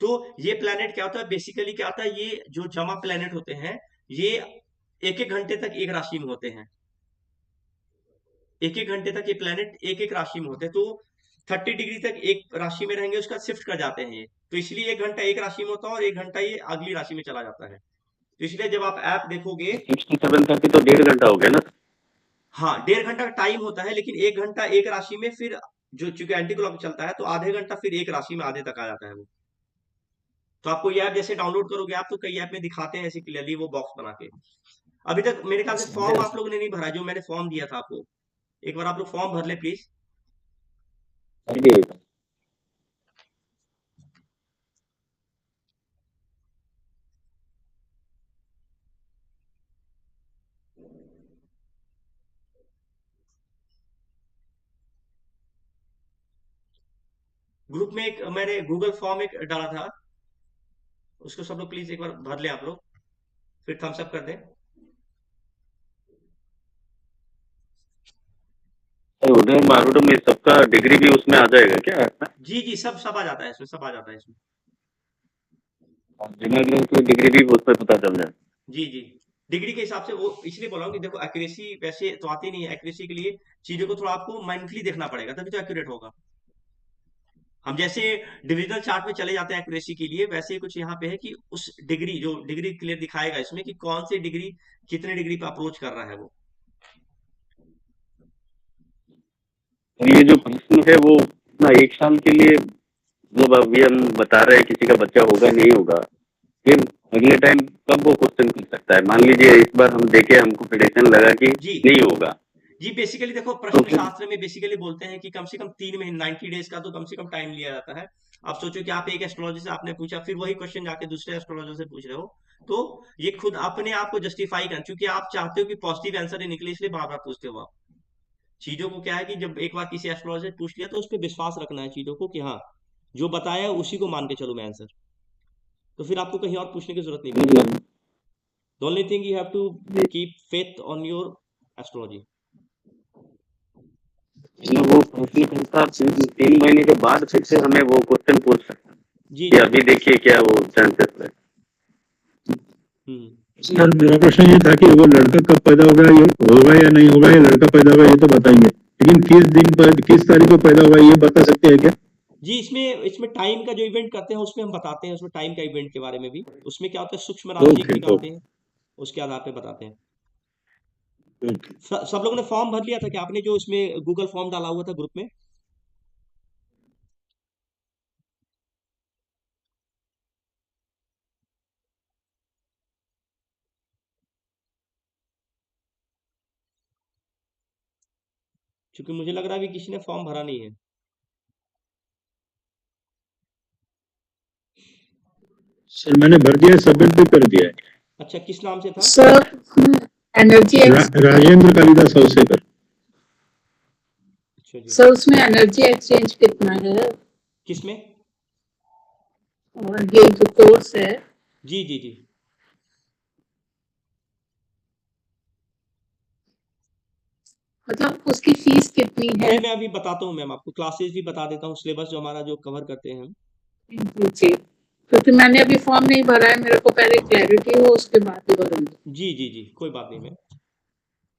तो ये प्लैनेट क्या होता है, बेसिकली क्या होता है, ये जो जमा प्लैनेट होते हैं ये एक एक घंटे तक एक राशि में होते हैं। एक एक घंटे तक ये प्लेनेट एक एक राशि में होते हैं, तो 30 डिग्री तक एक राशि में रहेंगे, उसका शिफ्ट कर जाते हैं ये। तो इसलिए 1 घंटा एक राशि में होता है और 1 घंटा ये अगली राशि में चला जाता है। तो इसलिए जब आप ऐप देखोगे, 6 to 7:30 तो 1.5 घंटा हो गया ना। हाँ 1.5 घंटा का टाइम होता है, लेकिन 1 घंटा एक राशि में, फिर जो चूंकि एंटी क्लॉक चलता है तो आधे घंटा फिर एक राशि में आधे तक आ जाता है वो। तो आपको ये ऐप जैसे डाउनलोड करोगे आप, तो कई ऐप में दिखाते हैं ऐसे क्लियरली वो बॉक्स बना के। अभी तक मेरे ख्याल से फॉर्म आप लोगों ने नहीं भरा, जो मैंने फॉर्म दिया था आपको। एक बार आप लोग फॉर्म भर ले प्लीज। आइए। ग्रुप में एक मैंने गूगल फॉर्म एक डाला था, उसको सब लोग प्लीज एक बार भर लें आप लोग, फिर थम्स अप कर दें। उधर मारूडो में सबका डिग्री भी उसमें आ जाएगा क्या? जी जी, सब सब आ जाता है इसमें, सब आ जाता है इसमें। जनरल की डिग्री भी उस पर पता चल जाए। जी जी, डिग्री के हिसाब से वो इसलिए बोला हूँ कि देखो एक्यूरेसी वैसे तो आती नहीं है, एक्यूरेसी के लिए चीजों को थोड़ा आपको माइंडफुली देखना पड़ेगा, तभी तो एक्यूरेट होगा। हम जैसे डिविजनल चार्ट में चले जाते हैं एक्यूरेसी के लिए, वैसे ही कुछ यहाँ पे है कि उस डिग्री, जो डिग्री क्लियर दिखाएगा इसमें कि कौन सी डिग्री कितने डिग्री पे अप्रोच कर रहा है वो। और ये जो प्रश्न है वो ना 1 साल के लिए, मतलब अभी हम बता रहे हैं किसी का बच्चा होगा नहीं होगा, फिर अगले टाइम कब वो क्वेश्चन पूछ सकता है? मान लीजिए इस बार हम देखे, हमको प्रेडिक्शन लगा कि जी नहीं होगा, जी, बेसिकली देखो तो प्रश्न फिर शास्त्र में बेसिकली बोलते हैं कि कम से कम 3 महीने, 90 डेज का तो कम से कम टाइम लिया जाता है। आप सोचो कि आप एक एस्ट्रोलॉजी से आपने पूछा, फिर वही क्वेश्चन जाके दूसरे एस्ट्रोलॉजर से पूछ रहे हो, तो ये खुद अपने आप को जस्टिफाई कर, क्योंकि आप चाहते हो कि पॉजिटिव आंसर ही निकले, इसलिए बार बार पूछते हो आप। चीजों को क्या है कि जब एक बार किसी एस्ट्रोलॉजर से पूछ लिया तो उस पर विश्वास रखना है चीजों को, कि हाँ जो बताया है उसी को मान के चलो मैं आंसर, तो फिर आपको कहीं और पूछने की जरूरत नहीं पड़ेगी। मतलब the only thing you have to keep faith on your astrology. वो प्रश्न करता 3 महीने के बाद फिर से हमें वो क्वेश्चन पूछ सकता है जी कि जी। अभी देखिए क्या वो चांसेस है। सर मेरा प्रश्न ये था कि वो लड़का कब पैदा होगा, ये होगा या नहीं होगा, या लड़का पैदा होगा ये तो बताएंगे, लेकिन किस दिन पर किस तारीख को पैदा होगा ये बता सकते हैं क्या? जी, इसमें इसमें टाइम का जो इवेंट करते हैं उसमें हम बताते हैं, उसमें टाइम का इवेंट के बारे में भी, उसमें क्या होता है सूक्ष्म राशि एक ओके निकालते ओके हैं, उसके आधार पे बताते हैं। ओके। सब लोगों ने फॉर्म भर लिया था कि आपने जो इसमें गूगल फॉर्म डाला हुआ था ग्रुप में? क्योंकि मुझे लग रहा है अभी किसी ने फॉर्म भरा नहीं है। सर मैंने भर दिया, सबमिट भी कर दिया है। अच्छा, किस नाम से था? Sir energy Rajendra Kalidas Awasekar. अच्छा जी। सर उसमें एनर्जी एक्सचेंज कितना है, किसमें? और ये जो कोर्स है जी जी जी, मतलब उसकी फीस कितनी है? जी मैं अभी बताता हूँ मैम, आपको क्लासेस भी बता देता हूँ, सिलेबस जो हमारा जो कवर करते हैं हम। जी, क्योंकि मैंने अभी फॉर्म नहीं भरा है, मेरे को पहले क्लैरिटी हो उसके बाद ही भरूंगी। जी जी जी, कोई बात नहीं मैम।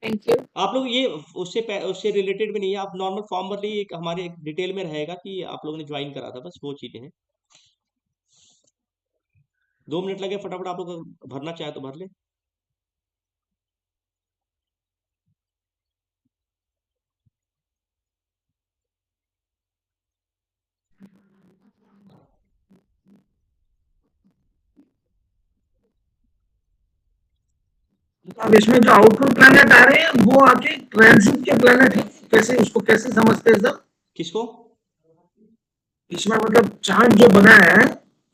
Thank you. आप लोग ये उससे रिलेटेड भी नहीं है, आप नॉर्मल फॉर्म भर लिए, एक हमारे एक डिटेल में रहेगा कि आप लोगों ने ज्वाइन करा था, बस वो चीजें हैं। 2 मिनट लगे, फटाफट आप लोग भरना चाहे तो भर ले। अब इसमें जो आउटपुट प्लैनेट आ रहे हैं वो आके ट्रांजिट के प्लैनेट है, कैसे उसको कैसे समझते हैं सर? किसको? इसमें मतलब चार्ट जो बना है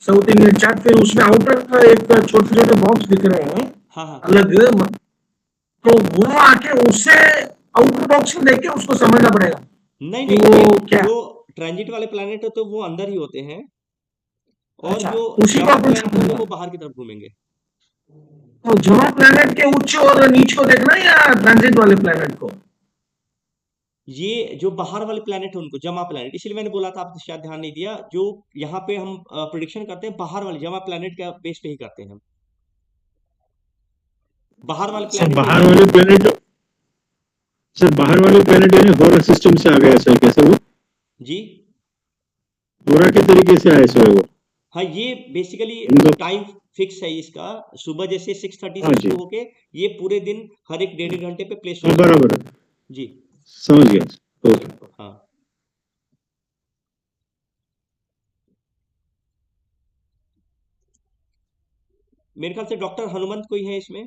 साउथ इंडियन चार्ट, फिर उसमें आउटर एक छोटे छोटे बॉक्स दिख रहे हैं हाँ हाँ, अलग, तो वो आके उससे आउटर बॉक्स को देख के उसको समझना पड़ेगा नहीं कि नहीं, वो क्या। जो ट्रांजिट वाले प्लैनेट होते हैं वो अंदर ही होते हैं, और अच्छा, जो उसी को जमा अपन प्लैनेट होते हैं समझना। वो बाहर की तरफ घूमेंगे। तो जमा प्लैनेट के उच्च और नीच को देखना है या ट्रांजिट वाले प्लैनेट को? ये जो बाहर वाले प्लैनेट है उनको जमा प्लैनेट, इसलिए मैंने बोला था, आपने शायद ध्यान नहीं दिया, जो यहाँ पे हम प्रिडिक्शन करते हैं बाहर वाले जमा प्लैनेट का बेस पे ही करते हैं हम। बाहर वाले सर प्लैनेट में बाहर वाले प्लेनेट सर बाहर वाले प्लेनेट यानी होरा सिस्टम से आ गया सर, कैसे वो जी होरा के तरीके से आया सर वो हाँ, ये बेसिकली इनको? टाइम फिक्स है इसका। सुबह जैसे 6:30 हाँ से जी, शुरू होके ये पूरे दिन हर एक 1.5 घंटे पे प्लेस हाँ होता है। बराबर है, जी समझ गया सर, ओके। हाँ। मेरे ख्याल से डॉक्टर हनुमंत कोई है इसमें?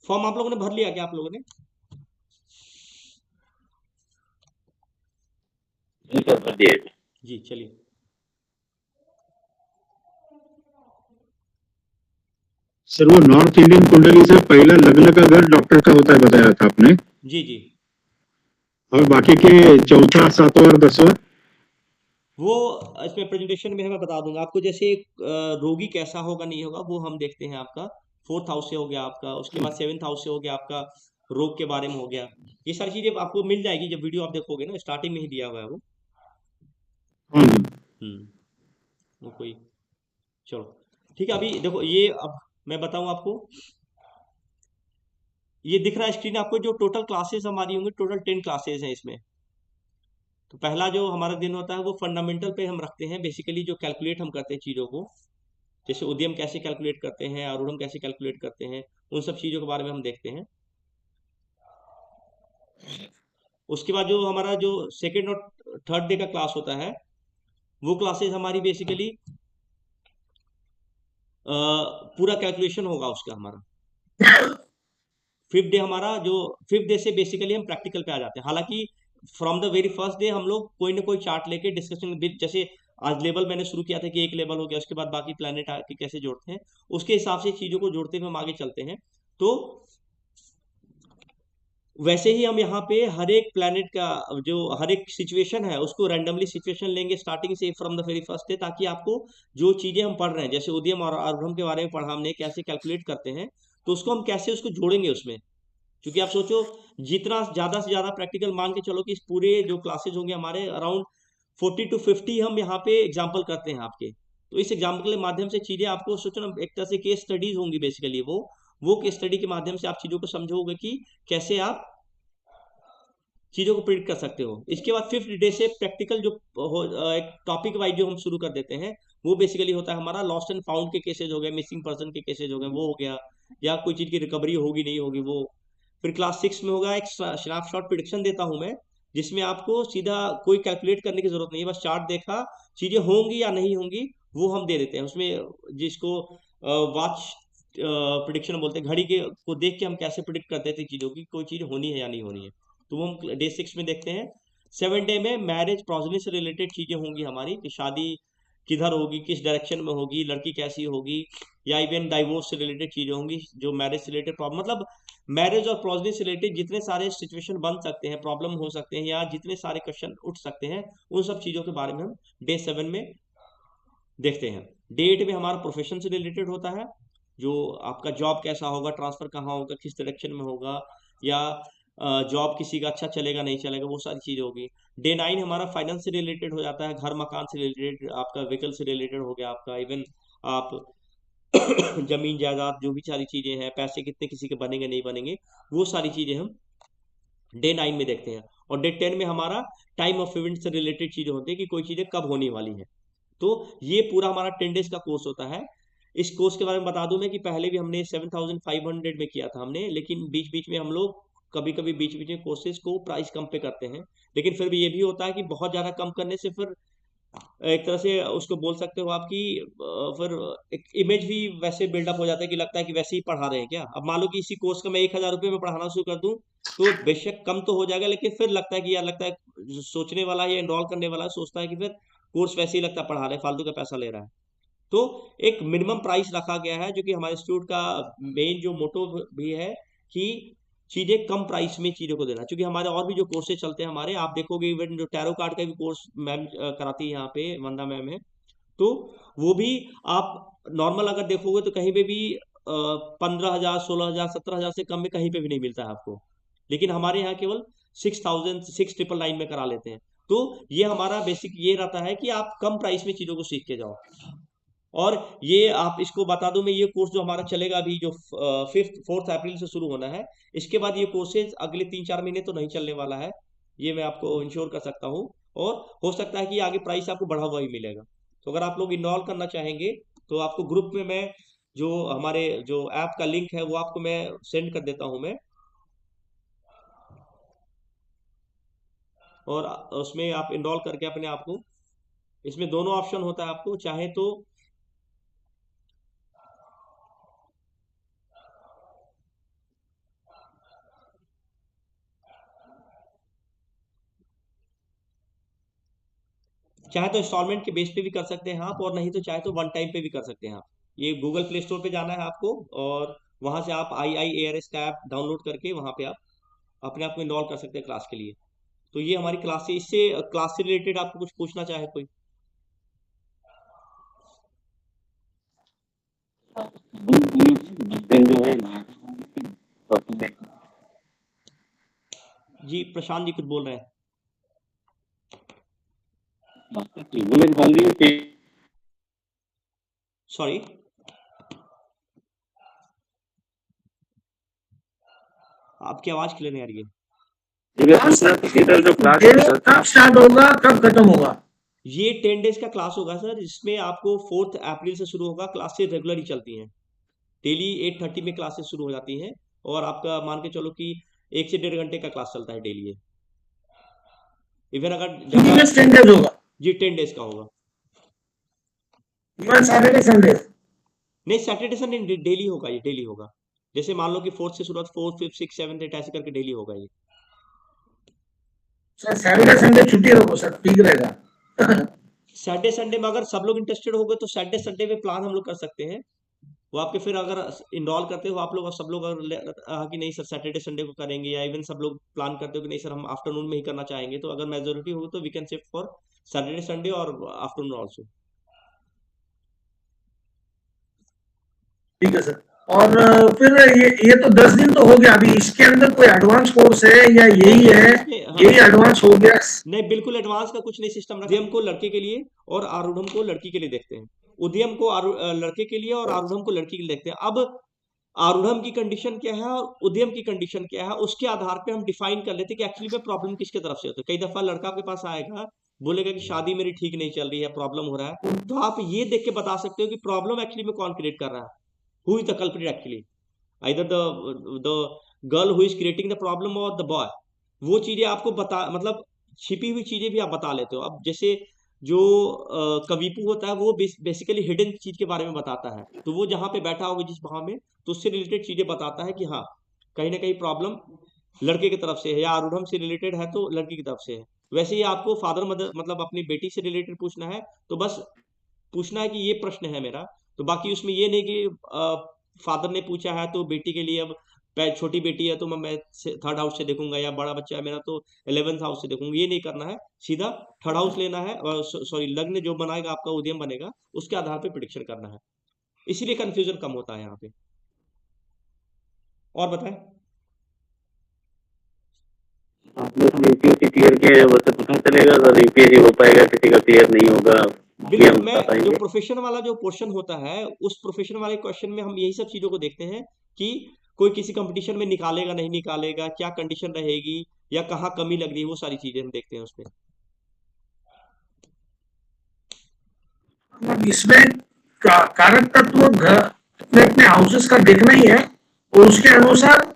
फॉर्म आप लोगों ने भर लिया क्या आप लोगों ने? जी सर, भर दिए। जी चलिए। सर वो नॉर्थ इंडियन कुंडली से पहला लग्न का घर डॉक्टर का होता है बताया था आपने, जी जी और बाकी के चौथा सातवां और 10वां? वो इसमें प्रेजेंटेशन में है, मैं बता दूंगा आपको। जैसे रोगी कैसा होगा नहीं होगा वो हम देखते हैं। आपका 4th हाउस से हो गया आपका, उसके बाद 7th हाउस से हो गया आपका, रोग के बारे में हो गया। ये सारी चीजें आपको मिल जाएगी जब वीडियो आप देखोगे ना, स्टार्टिंग में ही दिया हुआ है वो। हाँ जी, वो कोई, चलो ठीक है। अभी देखो ये, अब मैं बताऊं आपको, ये दिख रहा है स्क्रीन आपको, जो टोटल क्लासेस हमारी होंगी, टोटल 10 क्लासेस हैं इसमें। तो पहला जो हमारा दिन होता है वो फंडामेंटल पे हम रखते हैं, बेसिकली जो कैलकुलेट हम करते हैं चीज़ों को, जैसे उद्यम कैसे कैलकुलेट करते हैं, आरूढ़ कैसे कैलकुलेट करते हैं, उन सब चीज़ों के बारे में हम देखते हैं। उसके बाद जो हमारा जो सेकेंड और थर्ड डे का क्लास होता है, वो क्लासेस हमारी बेसिकली पूरा कैलकुलेशन होगा उसका हमारा। फिफ्थ डे हमारा जो, फिफ्थ डे से बेसिकली हम प्रैक्टिकल पे आ जाते हैं। हालांकि from the very first day हम लोग कोई ना कोई चार्ट लेके डिस्कशन, जैसे आज लेवल मैंने शुरू किया था कि एक लेवल हो गया, उसके बाद बाकी प्लैनेट आके कैसे जोड़ते हैं, उसके हिसाब से चीज़ों को जोड़ते हुए हम आगे चलते हैं। तो वैसे ही हम यहाँ पे हर एक प्लैनेट का जो हर एक सिचुएशन है उसको रैंडमली सिचुएशन लेंगे स्टार्टिंग से from the very first day, ताकि आपको जो चीज़ें हम पढ़ रहे हैं, जैसे उद्यम और आरूढ़ के बारे में पढ़ा हमने, कैसे कैलकुलेट करते हैं, तो उसको हम कैसे उसको जोड़ेंगे उसमें। क्योंकि आप सोचो, जितना ज़्यादा से ज़्यादा प्रैक्टिकल मान के चलो कि इस पूरे जो क्लासेज होंगे हमारे, अराउंड 40 to 50 हम यहाँ पे एग्जाम्पल करते हैं आपके। तो इस एग्जाम्पल के माध्यम से चीज़ें आपको सोचो ना, एक तरह से केस स्टडीज होंगी बेसिकली। वो केस स्टडी के माध्यम से आप चीज़ों को समझोगे कि कैसे आप चीज़ों को प्रिडिक्ट कर सकते हो। इसके बाद फिफ्थ डे से प्रैक्टिकल जो एक टॉपिक वाइज जो हम शुरू कर देते हैं, वो बेसिकली होता है हमारा लॉस्ट एंड फाउंड के केसेज हो गए, मिसिंग पर्सन के केसेज हो गए, वो हो गया, या कोई चीज़ की रिकवरी होगी नहीं होगी वो। फिर क्लास 6 में होगा एक स्नैपशॉट प्रिडिक्शन देता हूँ मैं, जिसमें आपको सीधा कोई कैलकुलेट करने की जरूरत नहीं है, बस चार्ट देखा, चीज़ें होंगी या नहीं होंगी वो हम दे देते हैं उसमें। जिसको वॉच प्रिडिक्शन बोलते हैं, घड़ी के को देख के हम कैसे प्रिडिक्ट करते थे चीज़ों की, कोई चीज़ होनी है या नहीं होनी है। तो वो हम डे 6 में देखते हैं। 7 डे में मैरिज प्रोजनी से रिलेटेड चीज़ें होंगी हमारी, कि शादी किधर होगी, किस डायरेक्शन में होगी, लड़की कैसी होगी, या इवन डाइवोर्स से रिलेटेड चीज़ें होंगी, जो मैरिज से रिलेटेड प्रॉब्लम, मतलब मैरिज और प्रोजनी से रिलेटेड जितने सारे सिचुएशन बन सकते हैं, प्रॉब्लम हो सकते हैं, या जितने सारे क्वेश्चन उठ सकते हैं, उन सब चीज़ों के बारे में हम डे 7 में देखते हैं। डे 8 में हमारा प्रोफेशन से रिलेटेड होता है, जो आपका जॉब कैसा होगा, ट्रांसफर कहाँ होगा, किस डायरेक्शन में होगा, या जॉब किसी का अच्छा चलेगा नहीं चलेगा, वो सारी चीज़ें होगी। डे 9 हमारा फाइनेंस से रिलेटेड हो जाता है, घर मकान से रिलेटेड, आपका व्हीकल से रिलेटेड हो गया आपका, इवन आप जमीन जायदाद, जो भी सारी चीज़ें हैं, पैसे कितने किसी के बनेंगे नहीं बनेंगे, वो सारी चीज़ें हम डे 9 में देखते हैं। और डे 10 में हमारा टाइम ऑफ इवेंट से रिलेटेड चीज़ें होती है, कि कोई चीज़ें कब होने वाली हैं। तो ये पूरा हमारा 10 डेज का कोर्स होता है। इस कोर्स के बारे में बता दूं मैं कि पहले भी हमने 7,500 में किया था हमने, लेकिन बीच बीच में हम लोग कभी कभी बीच बीच में कोर्सेज को प्राइस कम पे करते हैं। लेकिन फिर भी ये भी होता है कि बहुत ज़्यादा कम करने से फिर एक तरह से उसको बोल सकते हो आप कि फिर एक इमेज भी वैसे बिल्डअप हो जाता है, कि लगता है कि वैसे ही पढ़ा रहे हैं क्या। अब मान लो कि इसी कोर्स का मैं 1,000 रुपये में पढ़ाना शुरू कर दूं, तो बेशक कम तो हो जाएगा, लेकिन फिर लगता है कि यार, लगता है जो सोचने वाला है या एनरोल करने वाला है सोचता है कि फिर कोर्स वैसे ही लगता है पढ़ा रहे, फालतू का पैसा ले रहा है। तो एक मिनिमम प्राइस रखा गया है, जो कि हमारे इंस्टीट्यूट का मेन जो मोटो भी है, कि चीज़ें कम प्राइस में चीज़ों को देना। क्योंकि हमारे और भी जो कोर्सेज चलते हैं हमारे, आप देखोगे इवन जो टैरो कार्ड का भी कोर्स मैम कराती है यहाँ पे, वंदा मैम है, तो वो भी आप नॉर्मल अगर देखोगे तो कहीं पे भी 15,000, 16,000, 17,000 से कम में कहीं पे भी नहीं मिलता है आपको। लेकिन हमारे यहाँ केवल 6,999 में करा लेते हैं। तो ये हमारा बेसिक ये रहता है कि आप कम प्राइस में चीज़ों को सीख के जाओ। और ये आप इसको बता दूं, मैं ये कोर्स जो हमारा चलेगा अभी, जो 4 अप्रैल से शुरू होना है, इसके बाद ये कोर्सेज अगले 3-4 महीने तो नहीं चलने वाला है, ये मैं आपको इंश्योर कर सकता हूँ। और हो सकता है कि आगे प्राइस आपको बढ़ा हुआ ही मिलेगा। तो अगर आप लोग इन्वॉल्व करना चाहेंगे तो आपको ग्रुप में मैं जो हमारे जो ऐप का लिंक है वो आपको मैं सेंड कर देता हूँ मैं, और उसमें आप इनरोल करके अपने आप को, इसमें दोनों ऑप्शन होता है, आपको चाहे तो इंस्टॉलमेंट के बेस पे भी कर सकते हैं आप, और नहीं तो चाहे तो वन टाइम पे भी कर सकते हैं आप। ये गूगल प्ले स्टोर पे जाना है आपको, और वहां से आप IIARS का ऐप डाउनलोड करके वहां पे आप अपने आप को इनरोल कर सकते हैं क्लास के लिए। तो ये हमारी क्लास से, इससे क्लास से रिलेटेड आपको कुछ पूछना चाहे कोई? दिन जो है जी प्रशांत जी कुछ बोल रहे हैं? सॉरी, आपकी आवाज क्लियर नहीं आ रही है। कब स्टार्ट होगा, कब खत्म होगा? ये 10 डेज का क्लास होगा सर, इसमें आपको 4 अप्रैल से शुरू होगा। क्लासेस रेगुलर ही चलती हैं, डेली 8:30 में क्लासेस शुरू हो जाती हैं, और आपका मान के चलो कि 1 से 1.5 घंटे का क्लास चलता है डेली है। इवन अगर 10 डेज होगा? जी 10 डेज का होगा। Saturday Sunday? नहीं, सैटरडे संडे डेली होगा, ये डेली होगा। जैसे मान लो कि 4th से शुरुआत, 4th 5th 6th 7th 8 ऐसे करके डेली होगा ये। सर सैटरडे संडे छुट्टी रखो सर, ठीक रहेगा। सैटरडे संडे में अगर सब लोग इंटरेस्टेड हो गए तो सैटरडे संडे में प्लान हम लोग कर सकते हैं। वो आपके फिर अगर इनरोल करते हो आप लोग, और सब लोग अगर कि नहीं सर सैटरडे संडे को करेंगे, या इवन सब लोग प्लान करते हो कि नहीं सर हम आफ्टरनून में ही करना चाहेंगे, तो अगर मेजोरिटी हो तो we can shift for Saturday Sunday और आफ्टरनून ऑल्सो। ठीक है सर। और फिर ये तो 10 दिन तो हो गया, अभी इसके अंदर कोई एडवांस कोर्स है या यही है? यही एडवांस हो गया? नहीं, बिल्कुल एडवांस का कुछ नहीं सिस्टम रखा। उद्यम को लड़के के लिए और आरूढ़म को लड़की के लिए देखते हैं। उद्यम को लड़के के लिए और आरूढ़म को लड़की के लिए देखते हैं। अब आरूढ़म की कंडीशन क्या है और उद्यम की कंडीशन क्या है, उसके आधार पे हम डिफाइन कर लेते हैं कि एक्चुअली में प्रॉब्लम किसके तरफ से होती है। कई दफा लड़का आपके पास आएगा, बोलेगा कि शादी मेरी ठीक नहीं चल रही है, प्रॉब्लम हो रहा है, तो आप ये देख के बता सकते हो कि प्रॉब्लम एक्चुअली में कौन क्रिएट कर रहा है, who is the culprit actually, either the girl who is creating the problem or the boy। वो चीजें आपको बता, मतलब छिपी हुई चीजें भी आप बता लेते हो। अब जैसे जो कविपु होता है वो बेसिकली हिडन चीज के बारे में बताता है, तो वो जहाँ पे बैठा होगा जिस भाव में, तो उससे रिलेटेड चीजें बताता है कि हाँ कहीं ना कहीं प्रॉब्लम लड़के की तरफ से है, या आरूढ़म से रिलेटेड है तो लड़की की तरफ से है। वैसे ही आपको फादर मदर मतलब अपनी बेटी से रिलेटेड पूछना है तो बस पूछना है कि ये प्रश्न है मेरा, तो बाकी उसमें ये नहीं कि फादर ने पूछा है तो बेटी के लिए, अब छोटी बेटी है तो मैं 3rd हाउस से देखूंगा, या बड़ा बच्चा है मेरा तो 11th हाउस से देखूंगा, ये नहीं करना है। सीधा 3rd हाउस लेना है, और सॉरी लग्न जो बनाएगा आपका उद्यम बनेगा, उसके आधार पे प्रिडिक्शन करना है। इसीलिए कंफ्यूजन कम होता है यहाँ पे। और बताएं? आपने तो यूपीएससी क्लियर किया है, वैसे पता चलेगा सर यूपीएससी हो पाएगा, किसी का क्लियर नहीं होगा? बिल्कुल, मैं जो प्रोफेशन वाला जो पोर्शन होता है, उस प्रोफेशन वाले क्वेश्चन में हम यही सब चीजों को देखते हैं कि कोई किसी कंपटीशन में निकालेगा नहीं निकालेगा, क्या कंडीशन रहेगी, या कहाँ कमी लग रही है, वो सारी चीजें हम देखते हैं उसमें। इसमें कारक तत्व अपने अपने हाउसेस का देखना ही है, और उसके अनुसार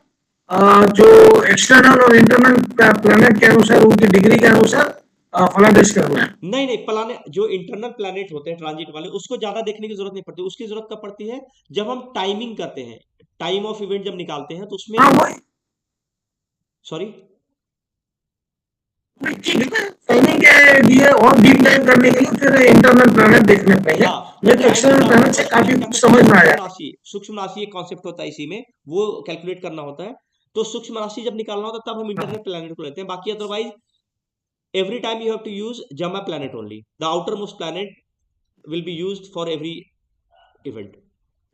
जो एक्सटर्नल और इंटरनल प्लैनेट के अनुसार, उनकी डिग्री के अनुसार फलादेश करना है। नहीं, प्लानेट जो इंटरनल प्लैनेट होते हैं ट्रांजिट वाले, उसको ज्यादा देखने की जरूरत नहीं पड़ती। उसकी जरूरत कब पड़ती है? जब हम टाइमिंग करते हैं, टाइम ऑफ इवेंट जब निकालते हैं तो उसमें सॉरी टाइमिंग के लिए और डीप डाइव करने के लिए फिर इंटरनल प्लैनेट देखने पड़ेंगे, ये तो एक्सटर्नल प्लैनेट से काफी कुछ समझ में आया। सूक्ष्म राशि एक कॉन्सेप्ट होता है, इसी में वो कैलकुलेट करना होता है। तो सूक्ष्म राशि जब निकालना होता है तब हम इंटरनल प्लैनेट को लेते हैं। बाकी otherwise every time you have to use Jama planet only. The outermost planet will be used for every event.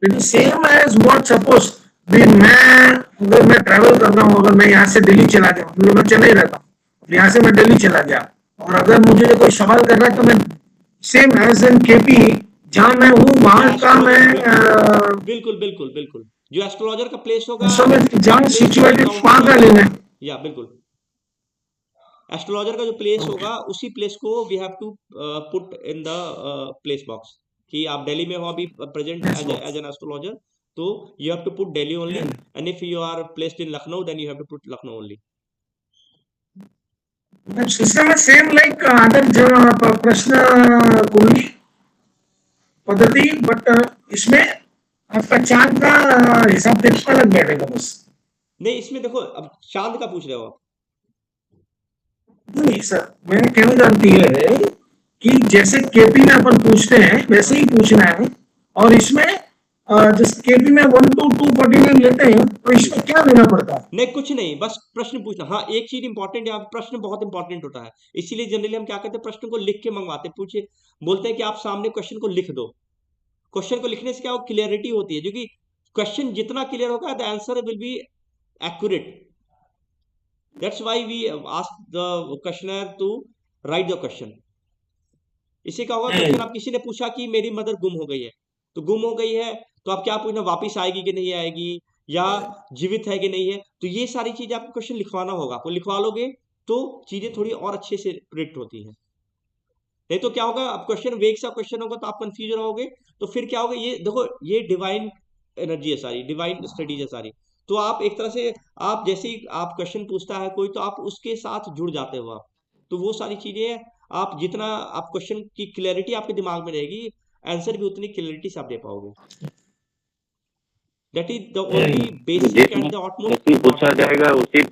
It is same as what suppose मैं ट्रैवल कर रहा हूँ, अगर मैं यहाँ यहाँ से दिल्ली चला गया, मतलब मैं चेन्नई रहता हूँ, यहाँ से मैं दिल्ली चला गया, और अगर मुझे कोई सवाल कर रहा है तो मैं सेम एज एन केपी जहाँ मैं हूँ वहां का मैं बिल्कुल बिल्कुल बिल्कुल जो एस्ट्रोलॉजर का प्लेस होगा जहाँ सिचुएटेड वहां का लेना है। या बिल्कुल एस्ट्रोलॉजर का जो प्लेस होगा उसी प्लेस को we have to put in the place box कि आप दिल्ली में हो अभी प्रेजेंट एज एन एस्ट्रोलॉजर, तो you have to put Delhi only, and if you are placed in Lucknow then you have to put Lucknow only. System है same like other जो प्रश्न कुंडली पद्धति, बट इसमें आपका चांद का हिसाब देखना अलग बैठेगा बस। नहीं इसमें देखो अब चांद का पूछ रहे हो आप। नहीं सर, मैंने कहना जानती है कि जैसे केपी में अपन पूछते हैं वैसे ही पूछना है, और इसमें जैसे केपी में 1 to 249 लेते हैं तो इसमें क्या लेना पड़ता है? नहीं कुछ नहीं, बस प्रश्न पूछना। हाँ एक चीज इंपॉर्टेंट है, प्रश्न बहुत इंपॉर्टेंट होता है, इसीलिए जनरली हम क्या करते हैं प्रश्न को लिख के मंगवाते हैं, पूछे बोलते हैं कि आप सामने क्वेश्चन को लिख दो। क्वेश्चन को लिखने से क्या क्लियरिटी होती है, जो कि क्वेश्चन जितना क्लियर होगा the answer will be accurate. That's why we ask the questioner to write the question. इससे क्या होगा, क्वेश्चन आप किसी ने पूछा कि मेरी मदर गुम हो गई है, तो गुम हो गई है तो आप क्या पूछना, वापिस आएगी कि नहीं आएगी, या जीवित है कि नहीं है, तो ये सारी चीजें आपको क्वेश्चन लिखवाना होगा। आपको लिखवा लोगे तो चीजें थोड़ी और अच्छे से प्रिडिक्ट होती हैं। नहीं तो क्या होगा, अब क्वेश्चन वेग सा क्वेश्चन होगा तो आप कंफ्यूज रहोगे, तो फिर क्या होगा, ये देखो ये डिवाइन एनर्जी है सारी, डिवाइन स्टडीज है सारी, तो आप एक तरह से आप जैसे ही आप क्वेश्चन पूछता है कोई तो आप उसके साथ जुड़ जाते हो आप, तो वो सारी चीजें आप जितना आप क्वेश्चन की क्लैरिटी आपके दिमाग में रहेगी, आंसर भी उतनी क्लैरिटी से आप दे पाओगे। That is the only basic and the utmost पूछा जाएगा उसी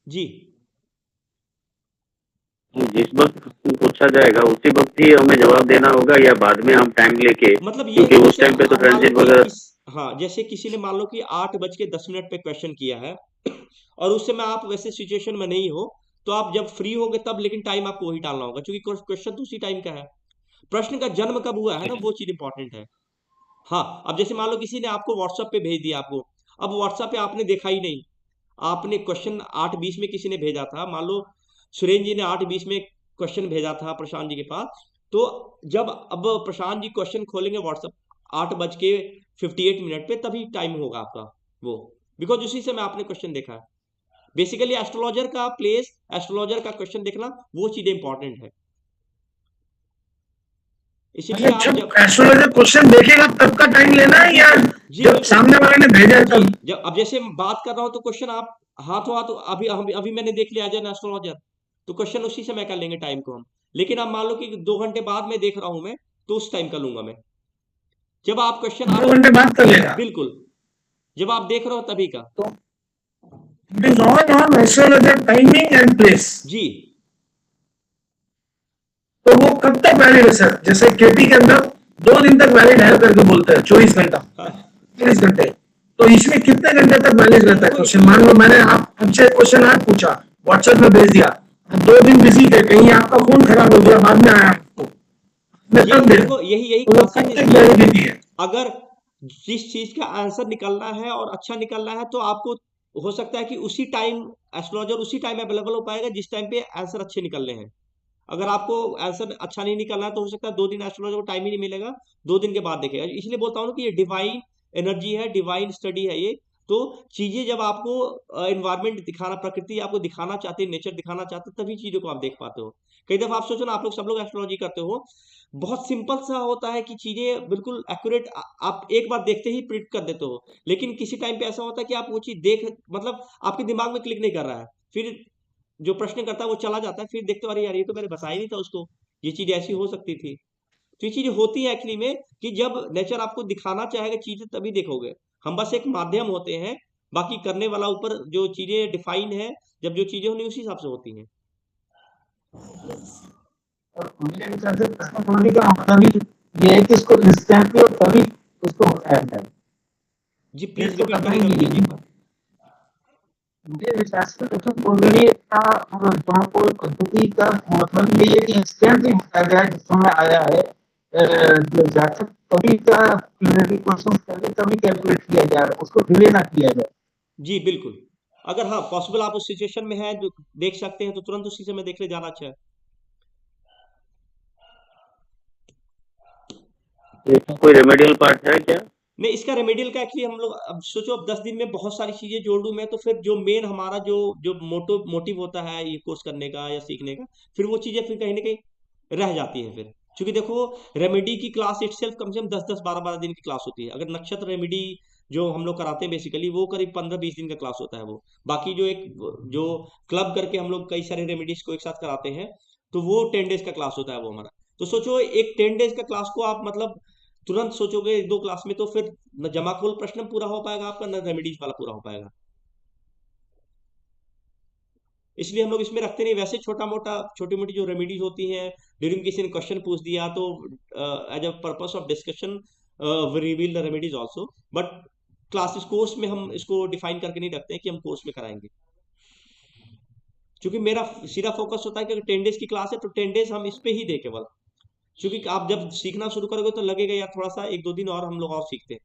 जी जिस वक्त पूछा जाएगा उसी वक्त ही हमें जवाब देना होगा, या बाद में हम टाइम लेके, मतलब ये क्योंकि उस टाइम पे तो ट्रांजिट वगैरह। हाँ जैसे किसी ने मान लो कि 8:10 पे क्वेश्चन किया है और उस समय आप वैसे सिचुएशन में नहीं हो, तो आप जब फ्री होगे तब, लेकिन टाइम आपको वही डालना होगा क्योंकि क्वेश्चन तो उसी टाइम का है। प्रश्न का जन्म कब हुआ है ना, वो चीज इंपॉर्टेंट है। हाँ अब जैसे मान लो किसी ने आपको व्हाट्सएप पे भेज दिया आपको, अब व्हाट्सएप पे आपने देखा ही नहीं, आपने क्वेश्चन 8:20 में किसी ने भेजा था, मान लो सुरेंद्र जी ने 8:20 में क्वेश्चन भेजा था प्रशांत जी के पास, तो जब अब प्रशांत जी क्वेश्चन खोलेंगे व्हाट्सएप 8:58 पे, तभी टाइम होगा आपका वो, बिकॉज उसी समय आपने क्वेश्चन देखा है। बेसिकली एस्ट्रोलॉजर का प्लेस, एस्ट्रोलॉजर का क्वेश्चन देखना, वो चीजें इंपॉर्टेंट है। इसीलिए आप जब एस्ट्रोलॉजर क्वेश्चन देखेगा तब का टाइम लेना है, या जब सामने वाले ने भेजा है तब? जब अब जैसे बात कर रहा हूं तो क्वेश्चन आप हाथों हाथ अभी मैंने देख लिया एज एन एस्ट्रोलॉजर, तो क्वेश्चन उसी समय कर लेंगे टाइम को हम। लेकिन अब मान लो कि 2 घंटे बाद में देख रहा हूं मैं, तो उस टाइम का लूंगा मैं, जब आप क्वेश्चन 2 घंटे बाद कर लेगा। बिल्कुल, जब आप देख रहे हो तभी का। तो it is on astrologer timing and place जी। तो वो कब तक वैलिड है सर? जैसे केपी के अंदर 2 दिन तक वैलिड है करके बोलते हैं, 24 घंटा 24 घंटे, तो इसमें कितने घंटे तक वैलिड रहता है क्वेश्चन? मान लो मैंने आपसे क्वेश्चन आज पूछा, व्हाट्सएप में भेज दिया, 2 दिन बिजी थे, कहीं आपका फोन खराब हो गया, बाद में आया आपको, यही वैलिडिटी है। अगर जिस चीज का आंसर निकलना है और अच्छा निकलना है, तो आपको हो सकता है कि उसी टाइम एस्ट्रोलॉजर उसी टाइम अवेलेबल हो पाएगा जिस टाइम पे आंसर अच्छे निकलने हैं। अगर आपको आंसर अच्छा नहीं निकलना है तो हो सकता है 2 दिन एस्ट्रोलॉजर को टाइम ही नहीं मिलेगा, 2 दिन के बाद देखेगा। इसलिए बोलता हूँ कि ये डिवाइन एनर्जी है, डिवाइन स्टडी है ये। तो चीजें जब आपको एनवायरमेंट दिखाना, प्रकृति आपको दिखाना चाहती है, नेचर दिखाना चाहते हैं, तभी चीजों को आप देख पाते हो। कई दफा आप सोचो ना, आप लोग सब लोग एस्ट्रोलॉजी करते हो, बहुत सिंपल सा होता है कि चीजें बिल्कुल एक्यूरेट आप एक बार देखते ही प्रिडिक्ट कर देते हो, लेकिन किसी टाइम पे ऐसा होता है कि आप वो चीज देख, मतलब आपके दिमाग में क्लिक नहीं कर रहा है, फिर जो प्रश्न करता है वो चला जाता है, फिर देखते हो अरे यार ये तो मैंने बताया नहीं था उसको, ये चीज ऐसी हो सकती थी। तो ये चीजें होती है एक्चुअली में कि जब नेचर आपको दिखाना चाहेगा चीजें तभी देखोगे, हम बस एक माध्यम होते हैं, बाकी करने वाला ऊपर जो चीजें डिफाइन है, जब जो चीजें होनी उसी हिसाब से होती हैं। और मेरे विचार से प्रश्न पढ़ने का मतलब ये है कि इसको इंस्टेंटली और तभी उसको होता है। जी प्लीज रिपीट करेंगे। मेरे विचार से प्रश्न पढ़ने का और जहाँ पद्धति का मतलब ये है कि इंस्टेंटली बताया गया जिस समय आया है, जो जातक तभी का क्लियरिटी क्वेश्चन करके तभी कैलकुलेट किया जा रहा है, उसको डिले ना किया जाए। जी बिल्कुल, अगर हाँ पॉसिबल आप उस सिचुएशन में है जो देख सकते हैं तो तुरंत उसी समय देख ले, ज्यादा अच्छा है। इसका कोई रेमेडियल पार्ट है क्या? नहीं, इसका रेमेडियल का एक्चुअली हम लोग अब सोचो, अब 10 दिन में बहुत सारी चीजें जोड़ दूं मैं, तो फिर जो मेन हमारा जो जो मोटिव होता है ये कोर्स करने का या सीखने का, फिर वो चीजें फिर कहीं ना कहीं रह जाती हैं फिर। क्योंकि देखो रेमेडी की क्लास इटसेल्फ कम से कम 10-10 12-12 दिन की क्लास होती है। अगर नक्षत्र रेमेडी जो हम लोग कराते हैं बेसिकली वो करीब 15-20 दिन का क्लास होता है वो। बाकी जो एक जो क्लब करके हम लोग कई सारे रेमेडीज को एक साथ कराते हैं, तो वो 10 डेज का क्लास होता है वो हमारा। तो सोचो एक 10 डेज का क्लास को आप मतलब तुरंत सोचोगे 1-2 क्लास में, तो फिर न जमाखोल प्रश्न पूरा हो पाएगा आपका, न रेमेडीज वाला पूरा हो पाएगा। इसलिए हम लोग इसमें रखते नहीं। वैसे छोटा मोटा छोटी मोटी जो रेमेडीज होती हैं, ड्यूरिंग किसी ने क्वेश्चन पूछ दिया तो as a purpose of discussion we reveal the remedies also, but classes course में हम इसको डिफाइन करके नहीं रखते हैं कि हम कोर्स में कराएंगे। क्योंकि मेरा सीधा फोकस होता है कि अगर 10 डेज की क्लास है तो 10 डेज हम इस पे ही दे केवल। क्योंकि आप जब सीखना शुरू करोगे तो लगेगा यार थोड़ा सा 1-2 दिन और हम लोग और सीखते हैं।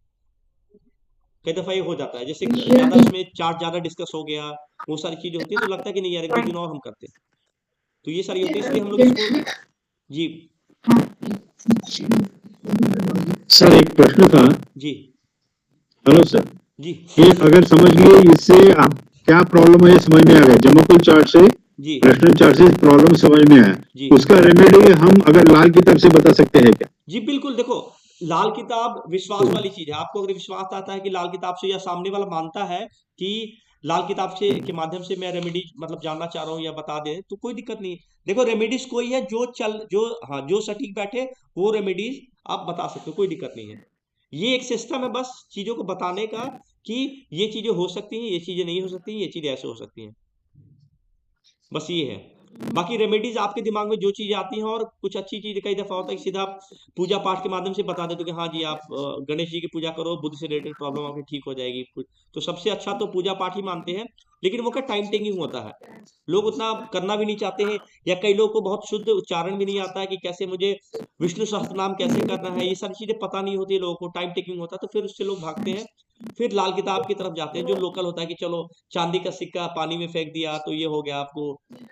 कई दफा ये हो जाता है, जैसे ज्यादा इसमें चार्ट ज्यादा डिस्कस हो गया, वो सारी चीजें होती है तो लगता है कि नहीं यार 1-2 दिन और हम करते हैं। तो ये सारी होती है, इसलिए हम लोग इसको जी सर एक प्रश्न था। जी हेलो सर, जी ये अगर समझ लिए इससे आप क्या प्रॉब्लम है ये समझ में आ गया, जमाकुल चार्ट से जी प्रश्न चार्ट से प्रॉब्लम समझ में आया, जी उसका रेमेडी हम अगर लाल किताब से बता सकते हैं क्या? जी बिल्कुल। देखो लाल किताब विश्वास वाली चीज है। आपको अगर विश्वास आता है कि लाल किताब से, या सामने वाला मानता है कि लाल किताब से के माध्यम से मैं रेमेडी मतलब जानना चाह रहा हूँ या बता दे, तो कोई दिक्कत नहीं है। देखो रेमेडीज कोई है जो सटीक बैठे वो रेमेडीज आप बता सकते हो, कोई दिक्कत नहीं है। ये एक सिस्टम है बस चीजों को बताने का कि ये चीजें हो सकती हैं, ये चीजें नहीं हो सकती, ये चीजें ऐसे हो सकती हैं, बस ये है। बाकी रेमेडीज आपके दिमाग में जो चीजें आती हैं, और कुछ अच्छी चीज कई दफा होता है कि सीधा आप पूजा पाठ के माध्यम से बता देते हो कि हाँ जी आप गणेश जी की पूजा करो, बुद्ध से रिलेटेड प्रॉब्लम आपकी ठीक हो जाएगी। तो सबसे अच्छा तो पूजा पाठ ही मानते हैं, लेकिन वो क्या टाइम टेकिंग होता है, लोग उतना करना भी नहीं चाहते हैं, या कई लोगों को बहुत शुद्ध उच्चारण भी नहीं आता है कि कैसे मुझे विष्णु सहस्त्र नाम कैसे करना है, ये सारी चीजें पता नहीं होती है लोगों को, टाइम टेकिंग होता है, तो फिर उससे लोग भागते हैं। फिर लाल किताब की तरफ जाते हैं जो लोकल होता है कि चलो चांदी का सिक्का पानी में फेंक दिया तो ये हो गया आपको,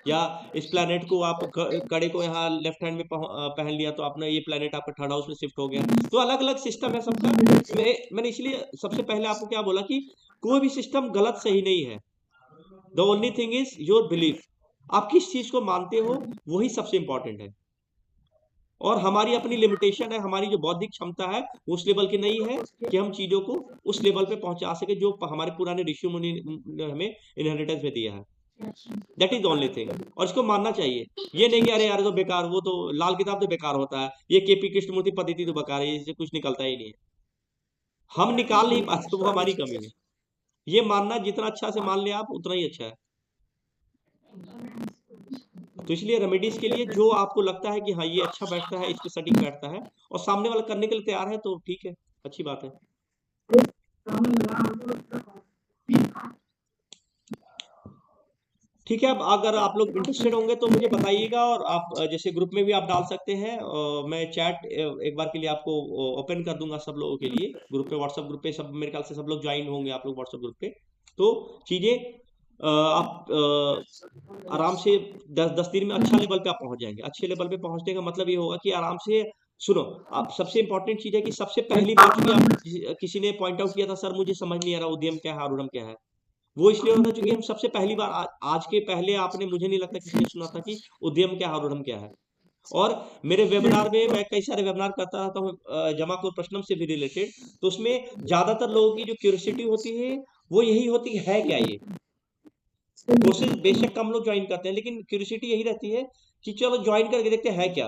या इस प्लेनेट को आप कड़े को यहाँ लेफ्ट हैंड में पहन लिया तो आपने ये प्लेनेट आपका थर्ड हाउस में शिफ्ट हो गया। तो अलग अलग सिस्टम है सबका। मैंने इसलिए सबसे पहले आपको क्या बोला कि कोई भी सिस्टम गलत सही नहीं है, the only thing is your belief. आप किस चीज को मानते हो वही सबसे इंपॉर्टेंट है। और हमारी अपनी लिमिटेशन है, हमारी जो बौद्धिक क्षमता है वो उस लेवल की नहीं है कि हम चीजों को उस लेवल पे पहुंचा सके जो हमारे पुराने ऋषि मुनि ने हमें इनहेरिटेंस में दिया है। दैट इज ओनली थिंग, और इसको मानना चाहिए। ये नहीं कि अरे यार तो बेकार, वो तो लाल किताब तो बेकार होता है, ये केपी कृष्णमूर्ति पद्धति तो बेकार है, इससे कुछ निकलता ही नहीं है। हम निकाल नहीं पाते तो वो हमारी कमी है। ये मानना जितना अच्छा से मान ले आप उतना ही अच्छा है। तो इसलिए रेमेडीज के लिए जो आपको लगता है कि हाँ ये अच्छा बैठता है, इस पे सटीक बैठता है, और सामने वाला करने के लिए तैयार है, तो ठीक है, अच्छी बात है। ठीक है, अब अगर आप लोग इंटरेस्टेड होंगे तो मुझे बताइएगा, और आप जैसे ग्रुप में भी आप डाल सकते हैं। मैं चैट एक बार के लिए आपको ओपन कर दूंगा सब लोगों के लिए। ग्रुप पे, व्हाट्सएप ग्रुप पे सब मेरे ख्याल से सब लोग ज्वाइन होंगे आप लोग व्हाट्सएप ग्रुप पे, तो चीजें आप आराम से 10 दिन में अच्छा लेवल पे आप पहुंच जाएंगे। अच्छे लेवल पे पहुंचने का मतलब ये होगा कि आराम से सुनो, आप सबसे इंपॉर्टेंट चीज है कि सबसे पहली बार चूंकि आप किसी ने पॉइंट आउट किया था सर मुझे समझ नहीं आ रहा उद्यम क्या है आरूढ़म क्या है, वो इसलिए होगा क्योंकि हम सबसे पहली बार आज के पहले आपने, मुझे नहीं लगता किसी ने सुना था कि उद्यम क्या है आरूढ़म क्या है। और मेरे वेबिनार में मैं कई सारे वेबिनार करता रहता हूँ जमाखोर प्रश्नम से भी रिलेटेड, तो उसमें ज्यादातर लोगों की जो क्यूरियोसिटी होती है वो यही होती है क्या ये। कोर्सेज बेशक कम लोग ज्वाइन करते हैं, लेकिन क्यूरियोसिटी यही रहती है कि चलो ज्वाइन करके देखते हैं क्या।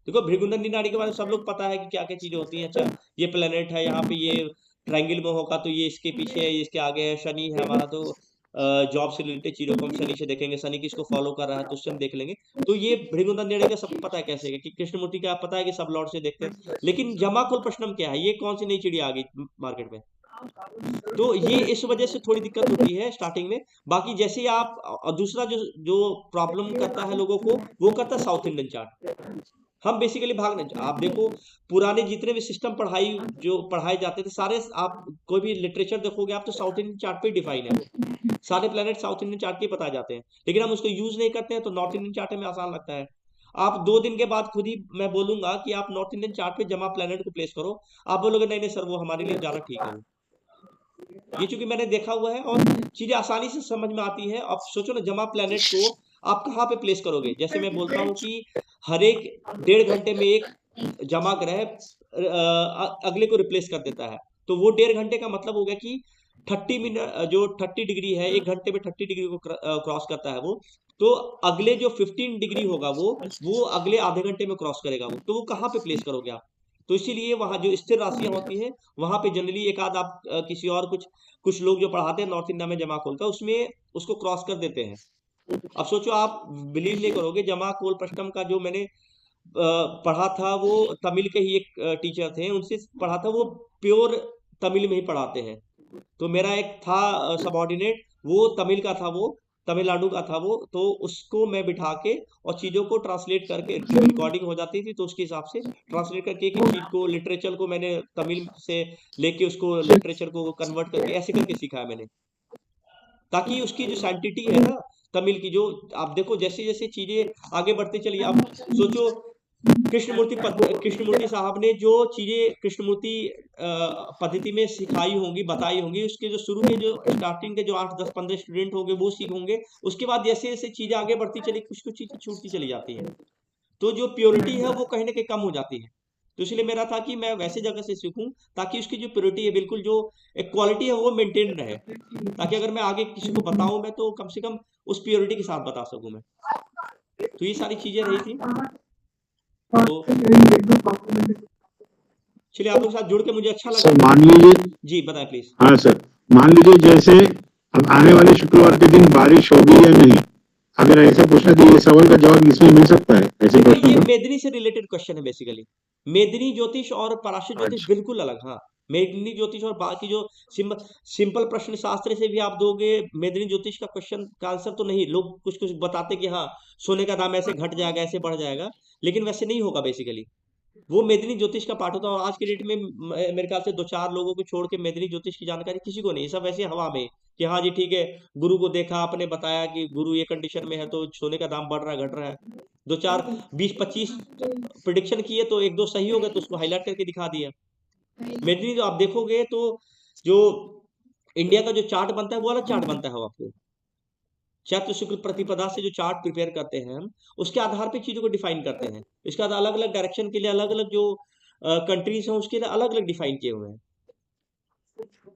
देखो भृगुनंदी नाड़ी के बारे में सब लोग पता है कि क्या क्या चीजें होती हैं। अच्छा ये प्लेनेट है, यहाँ पे ये ट्रायंगल में होगा तो ये इसके पीछे है, ये इसके आगे है। शनि है हमारा, तो जॉब से रिलेटेड चीजों को हम शनि से देखेंगे, शनि किसको फॉलो कर रहा है तो उससे हम देख लेंगे। तो ये भृगुनंदी नाड़ी का सबको पता है कैसे है, कि कृष्णमूर्ति का पता है कि सब लॉर्ड से देखते हैं। लेकिन जमाकुल प्रश्नम क्या है, ये कौन सी नई चिड़िया आ गई मार्केट में, तो ये इस वजह से थोड़ी दिक्कत होती है स्टार्टिंग में। बाकी जैसे ही आप, और दूसरा जो जो प्रॉब्लम करता है लोगों को वो करता है साउथ इंडियन चार्ट। हम बेसिकली भागने, आप देखो पुराने जितने भी सिस्टम पढ़ाई जो पढ़ाए जाते थे सारे, आप कोई भी लिटरेचर देखोगे आप तो साउथ इंडियन चार्ट पे डिफाइन है। सारे प्लेनेट साउथ इंडियन चार्ट के बताए जाते हैं, लेकिन हम उसको यूज नहीं करते हैं, तो नॉर्थ इंडियन चार्ट में आसान लगता है। आप 2 दिन के बाद खुद ही मैं बोलूंगा कि आप नॉर्थ इंडियन चार्ट पे जमा प्लेनेट को प्लेस करो, आप बोलोगे नहीं नहीं सर वो हमारे लिए ज्यादा ठीक है वो। ये चूंकि मैंने देखा हुआ है और चीजें आसानी से समझ में आती है। अब सोचो ना, जमा प्लेनेट को आप कहाँ पे प्लेस करोगे? जैसे मैं बोलता हूँ कि हर एक 1.5 घंटे में एक जमा ग्रह अगले को रिप्लेस कर देता है, तो वो 1.5 घंटे का मतलब हो गया कि 30 मिनट, जो 30 डिग्री है 1 घंटे में 30 डिग्री को क्रॉस करता है वो, तो अगले जो 15 डिग्री होगा वो अगले आधे घंटे में क्रॉस करेगा वो, तो वो कहाँ पे प्लेस करोगे आप? तो इसीलिए वहां जो स्थिर राशियां होती हैं वहां पे जनरली एक आध आप किसी और कुछ लोग जो पढ़ाते हैं नॉर्थ इंडिया में जमा खोल का, उसमें उसको क्रॉस कर देते हैं। अब सोचो, आप बिलीव नहीं करोगे, जमा कोल प्रश्नम का जो मैंने पढ़ा था, वो तमिल के ही एक टीचर थे, उनसे पढ़ा था, वो प्योर तमिल में ही पढ़ाते हैं। तो मेरा एक था सबऑर्डिनेट, वो तमिल का था, वो तमिलनाडु का था वो, तो उसको मैं बिठा के और चीज़ों को ट्रांसलेट करके, जब रिकॉर्डिंग हो जाती थी तो उसके हिसाब से ट्रांसलेट करके एक चीज़ को, लिटरेचर को मैंने तमिल से लेके उसको लिटरेचर को कन्वर्ट करके ऐसे करके सीखा है मैंने, ताकि उसकी जो सैंटिटी है ना तमिल की, जो आप देखो जैसे जैसे चीजें आगे बढ़ती चली, आप सोचो कृष्णमूर्ति साहब ने जो चीजें कृष्णमूर्ति पद्धति में सिखाई होंगी, बताई होंगी, उसके जो शुरू के जो स्टार्टिंग के जो 8 10 15 स्टूडेंट होंगे वो सीख होंगे, उसके बाद जैसे जैसे चीजें आगे बढ़ती चली कुछ कुछ चीजें छूटती चली जाती हैं, तो जो प्योरिटी है वो कहीं ना कहीं कम हो जाती है। तो इसलिए मेरा था कि मैं वैसे जगह से सीखूं ताकि उसकी जो प्योरिटी है, बिल्कुल जो एक क्वालिटी है वो मेंटेन रहे, ताकि अगर मैं आगे किसी को बताऊं मैं तो कम से कम उस प्योरिटी के साथ बता सकूं मैं। तो ये सारी चीजें रही थी। तो चलिए, आप लोग के साथ जुड़ के मुझे अच्छा लगा। सर मान लीजिए, जी बताएं प्लीज। हाँ सर, मान लीजिए जैसे अब आने वाले शुक्रवार के दिन बारिश होगी या नहीं, अगर ऐसा पूछना तो ये सवाल का जवाब इसमें मिल सकता है ऐसे देखो, प्रश्नों ये का? मेदिनी से रिलेटेड क्वेश्चन है बेसिकली। मेदिनी ज्योतिष और पराशर ज्योतिष अच्छा, बिल्कुल अलग। हाँ, मेदिनी ज्योतिष और बाकी जो सिंपल प्रश्न शास्त्र से भी आप दोगे, मेदिनी ज्योतिष का क्वेश्चन का आंसर तो नहीं, लोग कुछ कुछ बताते कि हाँ सोने का दाम ऐसे घट जाएगा ऐसे बढ़ जाएगा, लेकिन वैसे नहीं होगा बेसिकली। वो मेदिनी ज्योतिष का पार्ट होता है, और आज के डेट में मेरे ख्याल से 2-4 लोगों को छोड़ के मेदिनी ज्योतिष की जानकारी किसी को नहीं, सब ऐसे हवा में कि हाँ जी ठीक है, गुरु को देखा, आपने बताया कि गुरु ये कंडीशन में है तो सोने का दाम बढ़ रहा है घट रहा है, 2-4 20-25 प्रिडिक्शन किए तो 1-2 सही हो गए तो उसको हाईलाइट करके दिखा दिया। मेडिनी जो आप देखोगे तो जो इंडिया का जो चार्ट बनता है वो अलग चार्ट बनता है, वो आपको चैत्र शुक्ल प्रतिपदा से जो चार्ट प्रिपेयर करते हैं हम, उसके आधार पे चीजों को डिफाइन करते हैं। इसके बाद अलग अलग डायरेक्शन के लिए अलग अलग जो कंट्रीज हैं उसके लिए अलग अलग डिफाइन किए हुए हैं,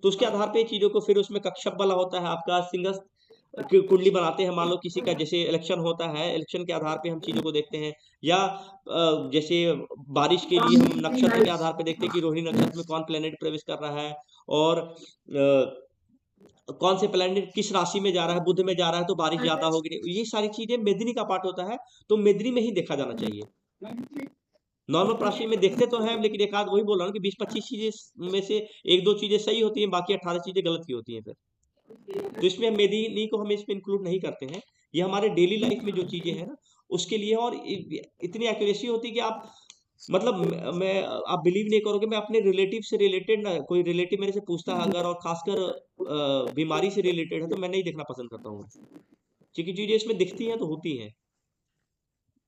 तो उसके आधार पे चीजों को फिर उसमें कक्षप वाला होता है आपका सिंगल कुंडली बनाते हैं। मान लो किसी का जैसे इलेक्शन होता है, इलेक्शन के आधार पे हम चीजों को देखते हैं, या जैसे बारिश के लिए हम नक्षत्र के आधार पे देखते हैं कि रोहिणी नक्षत्र में कौन प्लेनेट प्रवेश कर रहा है, और कौन से प्लेनेट किस राशि में जा रहा है, बुध में जा रहा है तो बारिश ज्यादा होगी। ये सारी चीजें मेदिनी का पार्ट होता है, तो मेदिनी में ही देखा जाना चाहिए। नॉर्मल राशि में देखते तो हैं, लेकिन एक आध वही बोल रहा हूँ कि 20-25 चीजें में से 1-2 चीजें सही होती हैं, बाकी 18 चीजें गलत ही होती हैं फिर। तो इसमें मेदिनी को हम इसमें इंक्लूड नहीं करते हैं। ये हमारे डेली लाइफ में जो चीजें हैं ना उसके लिए, और इतनी एक्यूरेसी होती है कि आप मतलब मैं आप बिलीव नहीं करोगे, मैं अपने रिलेटिव से रिलेटेड ना, कोई रिलेटिव मेरे से पूछता है अगर, और खासकर बीमारी से रिलेटेड है, तो मैं नहीं देखना पसंद करता हूँ, क्योंकि चीजें इसमें दिखती हैं तो होती हैं,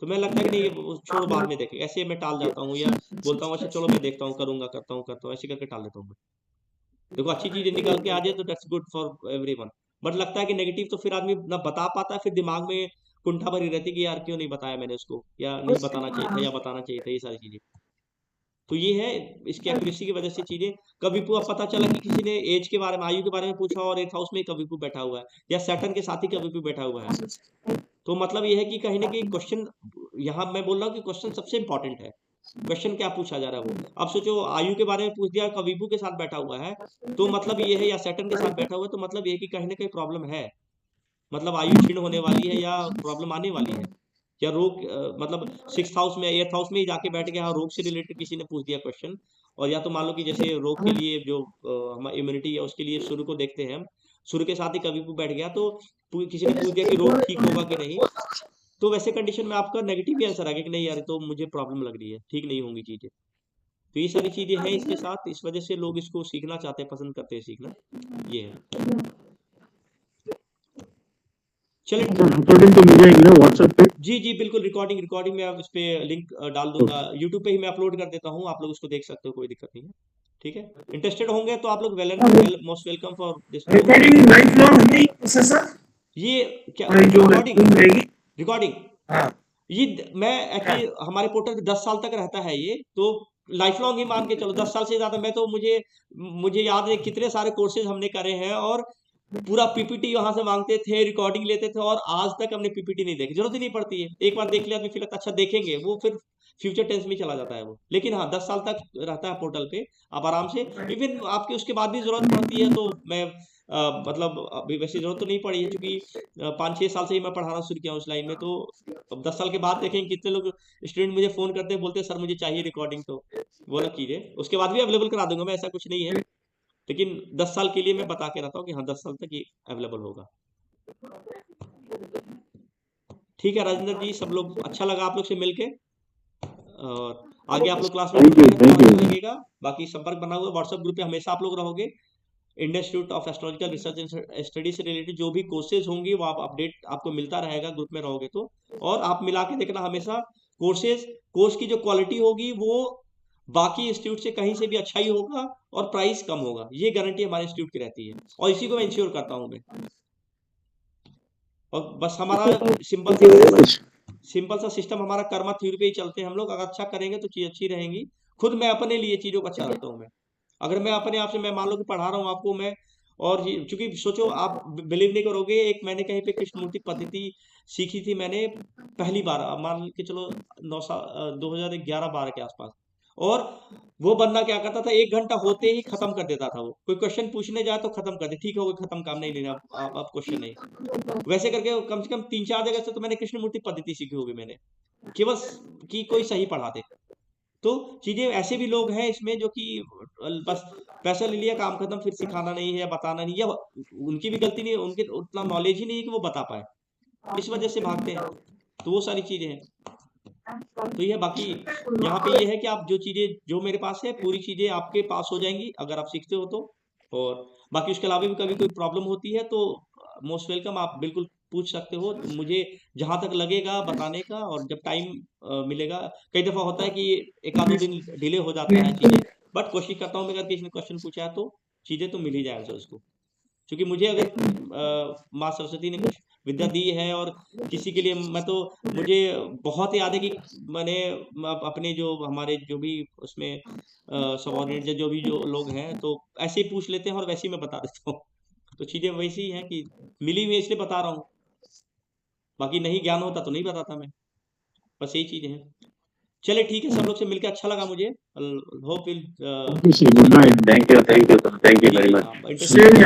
तो मैं लगता है कि नहीं ये छोड़ो बाद में देखेंगे, ऐसे मैं टाल जाता हूँ, या बोलता हूँ अच्छा चलो मैं देखता हूँ, करूंगा करता हूँ ऐसे करके टाल देता हूँ मैं। देखो अच्छी चीजें निकल के आ जाए तो that's good for everyone, but लगता है कि नेगेटिव तो फिर आदमी ना बता पाता है, फिर दिमाग में कुंठा भरी रहती है कि यार क्यों नहीं बताया मैंने उसको, या नहीं बताना चाहिए था, या बताना चाहिए था, ये सारी चीजें। तो ये है इसकी एक्यूरेसी की वजह से चीजें। कभी अब पता चला कि किसी ने एज के बारे में, आयु के बारे में पूछा, और 8th हाउस में कभी बैठा हुआ है, या सैटर्न के साथ ही कभी बैठा हुआ है, तो मतलब ये है कि कहीं ना कहीं क्वेश्चन, यहाँ मैं बोल रहा हूँ कि क्वेश्चन सबसे इंपॉर्टेंट है, क्वेश्चन क्या पूछा जा रहा है वो। अब सोचो आयु के बारे में पूछ दिया, कविबू के साथ बैठा हुआ है, तो मतलब ये है, या सैटर्न के साथ बैठा हुआ है, तो मतलब ये है कि कहीं ना कहीं प्रॉब्लम है, मतलब आयु क्षीण होने वाली है या प्रॉब्लम आने वाली है, या रोग मतलब 6th हाउस में 8th हाउस में ही जाके बैठ गया, हाँ रोग से रिलेटेड किसी ने पूछ दिया क्वेश्चन, और या तो मान लो कि जैसे रोग के लिए जो हमारी इम्यूनिटी है उसके लिए सूर्य को देखते हैं हम, सूर्य के साथ ही कभी भी बैठ गया, तो किसी ने पूछ दिया कि रोग ठीक होगा कि नहीं, तो वैसे कंडीशन में आपका नेगेटिव ही आंसर आ गया कि नहीं यार तो मुझे प्रॉब्लम लग रही है, ठीक नहीं होंगी चीजें। तो ये सारी चीजें हैं इसके साथ, इस वजह से लोग इसको सीखना चाहते हैं, पसंद करते हैं सीखना, ये है। चलिए रिकॉर्डिंग तो मिल जाएगी ना व्हाट्सएप पे? जी बिल्कुल, रिकॉर्डिंग मैं अब इस पे लिंक डाल दूंगा, यूट्यूब पे ही मैं अपलोड कर देता हूँ, आप लोग उसको देख सकते हो, कोई दिक्कत नहीं है। ठीक है, इंटरेस्टेड होंगे तो आप लोग most welcome for this. Recording life long नहीं प्रोसेसर, ये क्या और जो रिकॉर्डिंग रहेगी? रिकॉर्डिंग हाँ, ये मैं एक्चुअली हमारे पोर्टल पे 10 साल तक रहता है ये, तो लाइफ लॉन्ग ही मान के चलो, 10 साल से ज्यादा। मैं तो मुझे याद है कितने सारे कोर्सेज हमने करे हैं, और पूरा पीपीटी वहां से मांगते थे, रिकॉर्डिंग लेते थे, और आज तक हमने पीपीटी नहीं देखी, जरूरत ही नहीं पड़ती है। एक बार देख लिया तो फिर लगता अच्छा देखेंगे, वो फिर फ्यूचर टेंस में चला जाता है वो। लेकिन हाँ, 10 साल तक रहता है पोर्टल पे, आप आराम से, इवन आपके उसके बाद भी जरूरत पड़ती है तो मैं मतलब अभी वैसे जरूरत तो नहीं पड़ी है, क्योंकि 5-6 साल से ही मैं पढ़ाना शुरू किया उस लाइन में, तो अब 10 साल के बाद देखेंगे कितने लोग स्टूडेंट मुझे फोन करते हैं, बोलते हैं सर मुझे चाहिए रिकॉर्डिंग, तो वो अलग चीज है, उसके बाद भी अवेलेबल करा दूंगा मैं, ऐसा कुछ नहीं है। लेकिन 10 साल के लिए मैं बता के रहता हूँ कि हाँ 10 साल तक ये अवेलेबल होगा। ठीक है राजेंद्र जी, सब लोग अच्छा लगा आप लोग से मिलके, और आगे आप लोग क्लास में थैंक यू। लगेगा। बाकी संपर्क बना हुआ व्हाट्सएप ग्रुप पे, हमेशा आप लोग रहोगे। Indian institute of astrological research and study से रिलेटेड जो भी कोर्सेज होंगे वो आप अपडेट आपको मिलता रहेगा ग्रुप में रहोगे तो। और आप मिला के देखना हमेशा, कोर्स की जो क्वालिटी होगी वो बाकी इंस्टीट्यूट से कहीं से भी अच्छा ही होगा, और प्राइस कम होगा, ये गारंटी हमारे इंस्टीट्यूट की रहती है, और इसी को मैं इंश्योर करता हूँ मैं। और बस हमारा सिंपल सा सिस्टम हमारा कर्मा थ्योरी पे ही चलते हैं हम लोग। अगर अच्छा करेंगे तो चीज अच्छी रहेंगी। खुद मैं अपने लिए चीजों को अच्छा रखता हूँ मैं। अगर मैं अपने आप से, मैं मान लो कि पढ़ा रहा हूँ आपको मैं, और चूंकि सोचो आप बिलीव नहीं करोगे, एक मैंने कहीं पे कृष्णमूर्ति पद्धति सीखी थी मैंने पहली बार, मान के चलो 2011-12 के आसपास। और वो बंदा क्या करता था, 1 घंटा होते ही खत्म कर देता था। वो कोई क्वेश्चन पूछने जाए तो खत्म कर दे, ठीक है हो गया खत्म, काम नहीं लेना आप क्वेश्चन नहीं। वैसे करके कम से कम 3-4 जगह से तो मैंने कृष्णमूर्ति पद्धति सीखी होगी मैंने, केवल कि कोई सही पढ़ाते। तो चीजें, ऐसे भी लोग हैं इसमें जो कि बस पैसा ले लिया, काम खत्म, फिर सिखाना नहीं है या बताना नहीं, या उनकी भी गलती नहीं है, उनके उतना नॉलेज ही नहीं है कि वो बता पाए, इस वजह से भागते हैं। तो वो सारी चीजें हैं। तो ये बाकी यहाँ पे ये है कि आप जो चीजें जो मेरे पास है, पूरी चीजें आपके पास हो जाएंगी अगर आप सीखते हो तो। और बाकी उसके अलावा भी कभी कोई प्रॉब्लम होती है तो मोस्ट वेलकम, आप बिल्कुल पूछ सकते हो मुझे, जहां तक लगेगा बताने का। और जब टाइम मिलेगा, कई दफा होता है कि 1-2 दिन डिले हो जाता है चीजें, बट कोशिश करता हूँ मैं, अगर किसी ने क्वेश्चन पूछा है तो चीजें तो मिल ही जाए उसको। क्योंकि मुझे अगर माँ सरस्वती ने कुछ विद्या दी है, और किसी के लिए मैं तो, मुझे बहुत याद है कि मैंने अपने जो हमारे जो भी उसमें सबॉर्डिनेट या जो भी जो लोग हैं, तो ऐसे ही पूछ लेते हैं और वैसे ही मैं बता देता हूँ। तो चीजें वैसी ही हैं कि मिली हुई है, इसलिए बता रहा हूँ। बाकी नहीं ज्ञान होता तो नहीं बताता मैं, बस यही चीजें हैं। चलिए ठीक है, सब लोग से मिलकर अच्छा लगा मुझे। Hope will good night. Thank you sir, thank you very much. Interesting